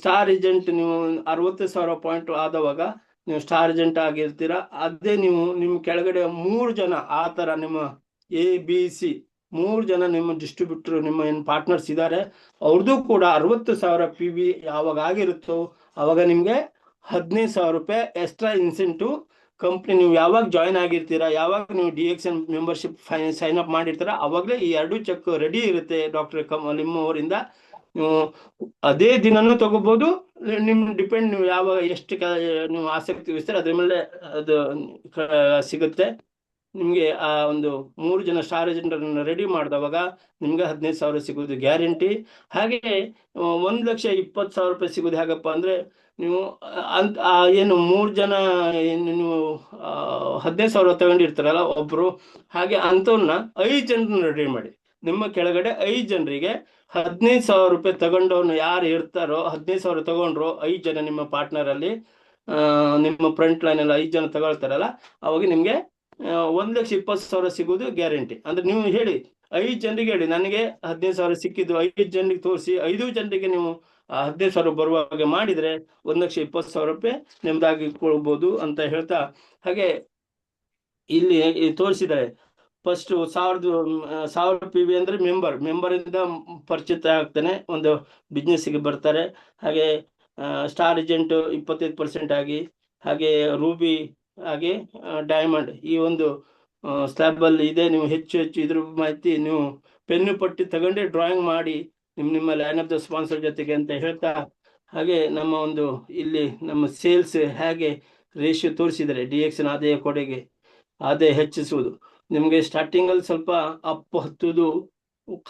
ಸ್ಟಾರ್ ಏಜೆಂಟ್ ನೀವು 60,000 ಪಾಯಿಂಟ್ ಆದವಾಗ ನೀವು ಸ್ಟಾರ್ ಏಜೆಂಟ್ ಆಗಿರ್ತೀರಾ. ಅದೇ ನೀವು ನಿಮ್ ಕೆಳಗಡೆ 3 ಜನ ಆ ತರ ನಿಮ್ಮ ABC 3 ಜನ ನಿಮ್ಮ ಡಿಸ್ಟ್ರಿಬ್ಯೂಟರ್, ನಿಮ್ಮ ಏನ್ ಪಾರ್ಟ್ನರ್ಸ್ ಇದ್ದಾರೆ, ಅವ್ರದ್ದು ಕೂಡ 60,000 PV ಯಾವಾಗ ಆಗಿರುತ್ತೋ ಅವಾಗ ನಿಮ್ಗೆ 15,000 ರೂಪಾಯಿ ಎಕ್ಸ್ಟ್ರಾ ಇನ್ಸೆಂಟಿವ್ ಕಂಪ್ನಿ. ನೀವು ಯಾವಾಗ ಜಾಯಿನ್ ಆಗಿರ್ತೀರಾ, ಯಾವಾಗ ನೀವು DXN ಮೆಂಬರ್ಶಿಪ್ ಸೈನ್ ಅಪ್ ಮಾಡಿರ್ತೀರಾ, ಅವಾಗಲೇ ಈ 2 ಚೆಕ್ ರೆಡಿ ಇರುತ್ತೆ ಡಾಕ್ಟರ್ ನಿಮ್ಮವರಿಂದ. ನೀವು ಅದೇ ದಿನನೂ ತಗೋಬಹುದು. ನಿಮ್ ಡಿಪೆಂಡ್, ನೀವು ಯಾವಾಗ ಎಷ್ಟು ನೀವು ಆಸಕ್ತಿ ವಹಿಸ್ತಾರೆ ಅದ್ರ ಮೇಲೆ ಅದು ಸಿಗುತ್ತೆ ನಿಮ್ಗೆ. ಆ ಒಂದು 3 ಜನ ಸ್ಟಾರ್ ಏಜೆಂಟ್ ರೆಡಿ ಮಾಡಿದವಾಗ ನಿಮ್ಗೆ 15,000 ಸಿಗೋದು ಗ್ಯಾರಂಟಿ. ಹಾಗೆ 1,20,000 ರೂಪಾಯಿ ಸಿಗೋದು ಹೇಗಪ್ಪ ಅಂದ್ರೆ, ನೀವು ಏನು 3 ಜನ ನೀವು 15,000 ತಗೊಂಡಿರ್ತಾರಲ್ಲ ಒಬ್ರು, ಹಾಗೆ ಅಂಥವ್ರನ್ನ 5 ಜನರನ್ನ ರೆಡಿ ಮಾಡಿ. ನಿಮ್ಮ ಕೆಳಗಡೆ 5 ಜನರಿಗೆ 15,000 ರೂಪಾಯಿ ತಗೊಂಡವ್ನು ಯಾರು ಇರ್ತಾರೋ, 15,000 ತಗೊಂಡ್ರು 5 ಜನ ನಿಮ್ಮ ಪಾರ್ಟ್ನರ್ ಅಲ್ಲಿ, ನಿಮ್ಮ ಫ್ರಂಟ್ ಲೈನ್ ಅಲ್ಲಿ 5 ಜನ ತಗೊಳ್ತಾರಲ್ಲ, ಅವಾಗ ನಿಮ್ಗೆ 1,20,000 ಸಿಗೋದು ಗ್ಯಾರಂಟಿ. ಅಂದ್ರೆ ನೀವು ಹೇಳಿ 5 ಜನರಿಗೆ ಹೇಳಿ, ನನಗೆ 15,000 ಸಿಕ್ಕಿದ್ದು 5 ಜನರಿಗೆ ತೋರಿಸಿ, 5 ಜನರಿಗೆ ನೀವು 15,000 ಬರುವಾಗ ಮಾಡಿದ್ರೆ 1,20,000 ರೂಪಾಯಿ ನಿಮ್ದಾಗಿ ಕೊಡ್ಬೋದು ಅಂತ ಹೇಳ್ತಾ, ಹಾಗೆ ಇಲ್ಲಿ ತೋರಿಸಿದ್ದಾರೆ. ಫಸ್ಟ್ 1,000 PV ಅಂದ್ರೆ ಮೆಂಬರ್ ಇಂದ ಪರಿಚಿತ ಆಗ್ತಾನೆ, ಒಂದು ಬಿಸ್ನೆಸ್ ಗೆ ಬರ್ತಾರೆ. ಹಾಗೆ ಸ್ಟಾರ್ ಏಜೆಂಟ್ 25% ಆಗಿ, ಹಾಗೆ ರೂಬಿ, ಹಾಗೆ ಡೈಮಂಡ್, ಈ ಒಂದು ಸ್ಲ್ಯಾಬ್ ಅಲ್ಲಿ ಇದೆ. ನೀವು ಹೆಚ್ಚು ಇದ್ರ ಮಾಹಿತಿ ನೀವು ಪೆನ್ನು ಪಟ್ಟಿ ತಗೊಂಡೆ ಡ್ರಾಯಿಂಗ್ ಮಾಡಿ ನಿಮ್ಮ ಲೈನ್ ಆಫ್ ದ ಸ್ಪಾನ್ಸರ್ ಜೊತೆಗೆ ಅಂತ ಹೇಳ್ತಾ, ಹಾಗೆ ಇಲ್ಲಿ ನಮ್ಮ ಸೇಲ್ಸ್ ಹೇಗೆ ರೇಷಿಯೋ ತೋರಿಸಿದರೆ DXN ಆದಾಯ ಹೆಚ್ಚಿಸುವುದು. ನಿಮ್ಗೆ ಸ್ಟಾರ್ಟಿಂಗ್ ಅಲ್ಲಿ ಸ್ವಲ್ಪ ಅಪ್ ಹತ್ತುದು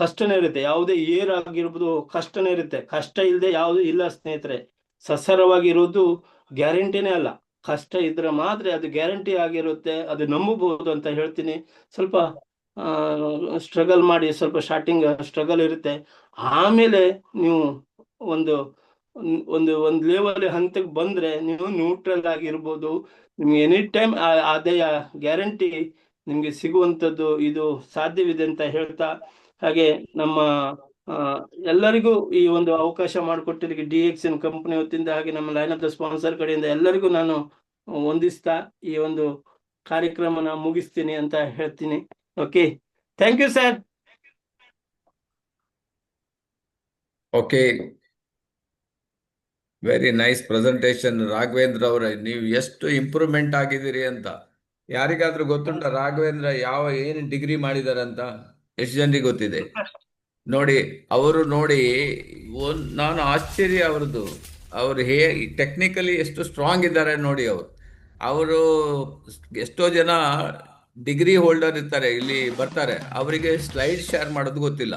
ಕಷ್ಟನೇ ಇರುತ್ತೆ. ಯಾವುದೇ ಏರ್ ಆಗಿರ್ಬೋದು ಕಷ್ಟನೇ ಇರುತ್ತೆ. ಕಷ್ಟ ಇಲ್ಲದೆ ಯಾವುದು ಇಲ್ಲ ಸ್ನೇಹಿತರೆ. ಸಸರವಾಗಿರೋದು ಗ್ಯಾರಂಟಿನೇ ಅಲ್ಲ, ಕಷ್ಟ ಇದ್ರೆ ಮಾತ್ರ ಅದು ಗ್ಯಾರಂಟಿ ಆಗಿರುತ್ತೆ. ಅದು ನಂಬಬಹುದು ಅಂತ ಹೇಳ್ತೀನಿ. ಸ್ವಲ್ಪ ಸ್ಟ್ರಗಲ್ ಮಾಡಿ, ಸ್ವಲ್ಪ ಸ್ಟಾರ್ಟಿಂಗ್ ಸ್ಟ್ರಗಲ್ ಇರುತ್ತೆ. ಆಮೇಲೆ ನೀವು ಒಂದು ಲೆವೆಲ್ ಹಂತಕ್ಕೆ ಬಂದ್ರೆ ನೀವು ನ್ಯೂಟ್ರಲ್ ಆಗಿರ್ಬೋದು. ನಿಮ್ಗೆ ಎನಿ ಟೈಮ್ ಆದಾಯ ಗ್ಯಾರಂಟಿ ನಿಮ್ಗೆ ಸಿಗುವಂಥದ್ದು ಇದು ಸಾಧ್ಯವಿದೆ ಅಂತ ಹೇಳ್ತಾ, ಹಾಗೆ ನಮ್ಮ ಎಲ್ಲರಿಗೂ ಈ ಒಂದು ಅವಕಾಶ ಮಾಡಿಕೊಟ್ಟಿದ್ದಕ್ಕೆ DXN ಕಂಪನಿ ವತಿಯಿಂದ, ಹಾಗೆ ನಮ್ಮ ಲೈನ್ ಆಫ್ ದ ಸ್ಪಾನ್ಸರ್ ಕಡೆಯಿಂದ ಎಲ್ಲರಿಗೂ ನಾನು ವಂದಿಸ್ತಾ ಈ ಒಂದು ಕಾರ್ಯಕ್ರಮನ ಮುಗಿಸ್ತೀನಿ ಅಂತ ಹೇಳ್ತೀನಿ. Okay, thank you sir. Okay, very nice presentation Raghavendra ಅವರೇ. ನೀವು ಎಷ್ಟು ಇಂಪ್ರೂವ್ಮೆಂಟ್ ಆಗಿದ್ದೀರಿ ಅಂತ ಯಾರಿಗಾದ್ರೂ ಗೊತ್ತುಂಟ? ರಾಘವೇಂದ್ರ ಏನು ಡಿಗ್ರಿ ಮಾಡಿದಾರೆ ಅಂತ ಎಷ್ಟು ಜನರಿಗೆ ಗೊತ್ತಿದೆ? ನೋಡಿ, ನಾನು ಆಶ್ಚರ್ಯ ಅವ್ರದ್ದು. ಅವರು ಟೆಕ್ನಿಕಲಿ ಎಷ್ಟು ಸ್ಟ್ರಾಂಗ್ ಇದ್ದಾರೆ ನೋಡಿ. ಅವರು ಎಷ್ಟೋ ಜನ ಡಿಗ್ರಿ ಹೋಲ್ಡರ್ ಇರ್ತಾರೆ, ಇಲ್ಲಿ ಬರ್ತಾರೆ, ಅವರಿಗೆ ಸ್ಲೈಡ್ ಶೇರ್ ಮಾಡೋದು ಗೊತ್ತಿಲ್ಲ.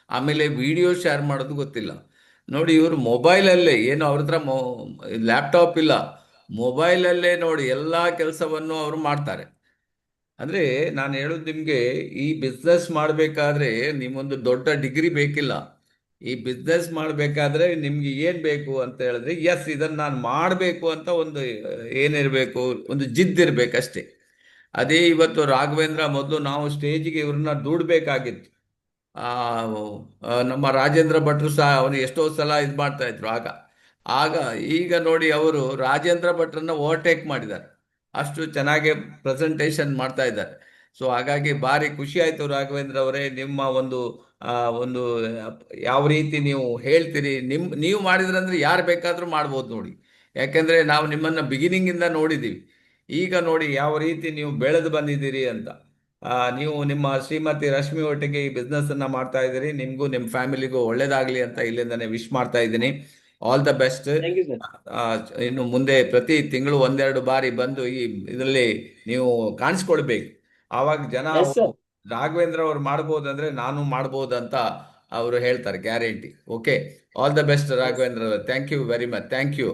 ಆಮೇಲೆ ವಿಡಿಯೋ ಶೇರ್ ಮಾಡೋದು ಗೊತ್ತಿಲ್ಲ. ನೋಡಿ ಇವರು ಮೊಬೈಲಲ್ಲೇ, ಏನು ಅವ್ರ ಹತ್ರ ಲ್ಯಾಪ್ಟಾಪ್ ಇಲ್ಲ, ಮೊಬೈಲಲ್ಲೇ ನೋಡಿ ಎಲ್ಲ ಕೆಲಸವನ್ನು ಅವರು ಮಾಡ್ತಾರೆ. ಅಂದ್ರೆ ನಾನು ಹೇಳೋದು ನಿಮ್ಗೆ, ಈ ಬಿಸ್ನೆಸ್ ಮಾಡಬೇಕಾದ್ರೆ ನಿಮ್ಮೊಂದು ದೊಡ್ಡ ಡಿಗ್ರಿ ಬೇಕಿಲ್ಲ. ಈ ಬಿಸ್ನೆಸ್ ಮಾಡಬೇಕಾದ್ರೆ ನಿಮ್ಗೆ ಏನ್ ಬೇಕು ಅಂತ ಹೇಳಿದ್ರೆ, ಎಸ್ ಇದನ್ನ ನಾನು ಮಾಡಬೇಕು ಅಂತ ಒಂದು ಏನಿರಬೇಕು, ಒಂದು ಜಿದ್ದಿರ್ಬೇಕಷ್ಟೇ. ಅದೇ ಇವತ್ತು ರಾಘವೇಂದ್ರ, ಮೊದಲು ನಾವು ಸ್ಟೇಜಿಗೆ ಇವ್ರನ್ನ ದೂಡಬೇಕಾಗಿತ್ತು. ಆ ನಮ್ಮ ರಾಜೇಂದ್ರ ಭಟ್ರು ಸಹ ಅವನು ಎಷ್ಟೋ ಸಲ ಇದು ಮಾಡ್ತಾ ಇದ್ರು ಆಗ. ಆಗ ಈಗ ನೋಡಿ ಅವರು ರಾಜೇಂದ್ರ ಭಟ್ರನ್ನ ಓವರ್ಟೇಕ್ ಮಾಡಿದ್ದಾರೆ, ಅಷ್ಟು ಚೆನ್ನಾಗಿ ಪ್ರೆಸೆಂಟೇಷನ್ ಮಾಡ್ತಾ ಇದ್ದಾರೆ. ಸೊ ಹಾಗಾಗಿ ಭಾರಿ ಖುಷಿ ಆಯ್ತು ರಾಘವೇಂದ್ರ ಅವರೇ, ನಿಮ್ಮ ಒಂದು ಒಂದು ಯಾವ ರೀತಿ ನೀವು ಹೇಳ್ತೀರಿ. ನೀವು ಮಾಡಿದ್ರಂದ್ರೆ ಯಾರು ಬೇಕಾದ್ರೂ ಮಾಡ್ಬೋದು ನೋಡಿ. ಯಾಕೆಂದ್ರೆ ನಾವು ನಿಮ್ಮನ್ನ ಬಿಗಿನಿಂಗ್ ಇಂದ ನೋಡಿದ್ದೀವಿ. ಈಗ ನೋಡಿ ಯಾವ ರೀತಿ ನೀವು ಬೆಳೆದು ಬಂದಿದ್ದೀರಿ ಅಂತ. ನೀವು ನಿಮ್ಮ ಶ್ರೀಮತಿ ರಶ್ಮಿ ಒಟ್ಟಿಗೆ ಈ ಬಿಸ್ನೆಸ್ ಅನ್ನ ಮಾಡ್ತಾ ಇದ್ದೀರಿ. ನಿಮ್ಗೂ ನಿಮ್ಮ ಫ್ಯಾಮಿಲಿಗೂ ಒಳ್ಳೇದಾಗ್ಲಿ ಅಂತ ಇಲ್ಲಿಂದಾನೆ ವಿಶ್ ಮಾಡ್ತಾ ಇದ್ದೀನಿ. All the best. Thank you sir. ಇನ್ನು ಮುಂದೆ ಪ್ರತಿ ತಿಂಗಳು ಒಂದೆರಡು ಬಾರಿ ಬಂದು ಈ ಇದರಲ್ಲಿ ನೀವು ಕಾಣಿಸ್ಕೊಳ್ಬೇಕು. ಆವಾಗ ಜನ ಎಸ್ ಸರ್. ರಾಘವೇಂದ್ರ ಅವ್ರು ಮಾಡ್ಬೋದಂದ್ರೆ ನಾನು ಮಾಡ್ಬೋದಂತ ಅವರು ಹೇಳ್ತಾರೆ, guarantee. Okay, all the best Raghavendra. Thank you very much. Thank you.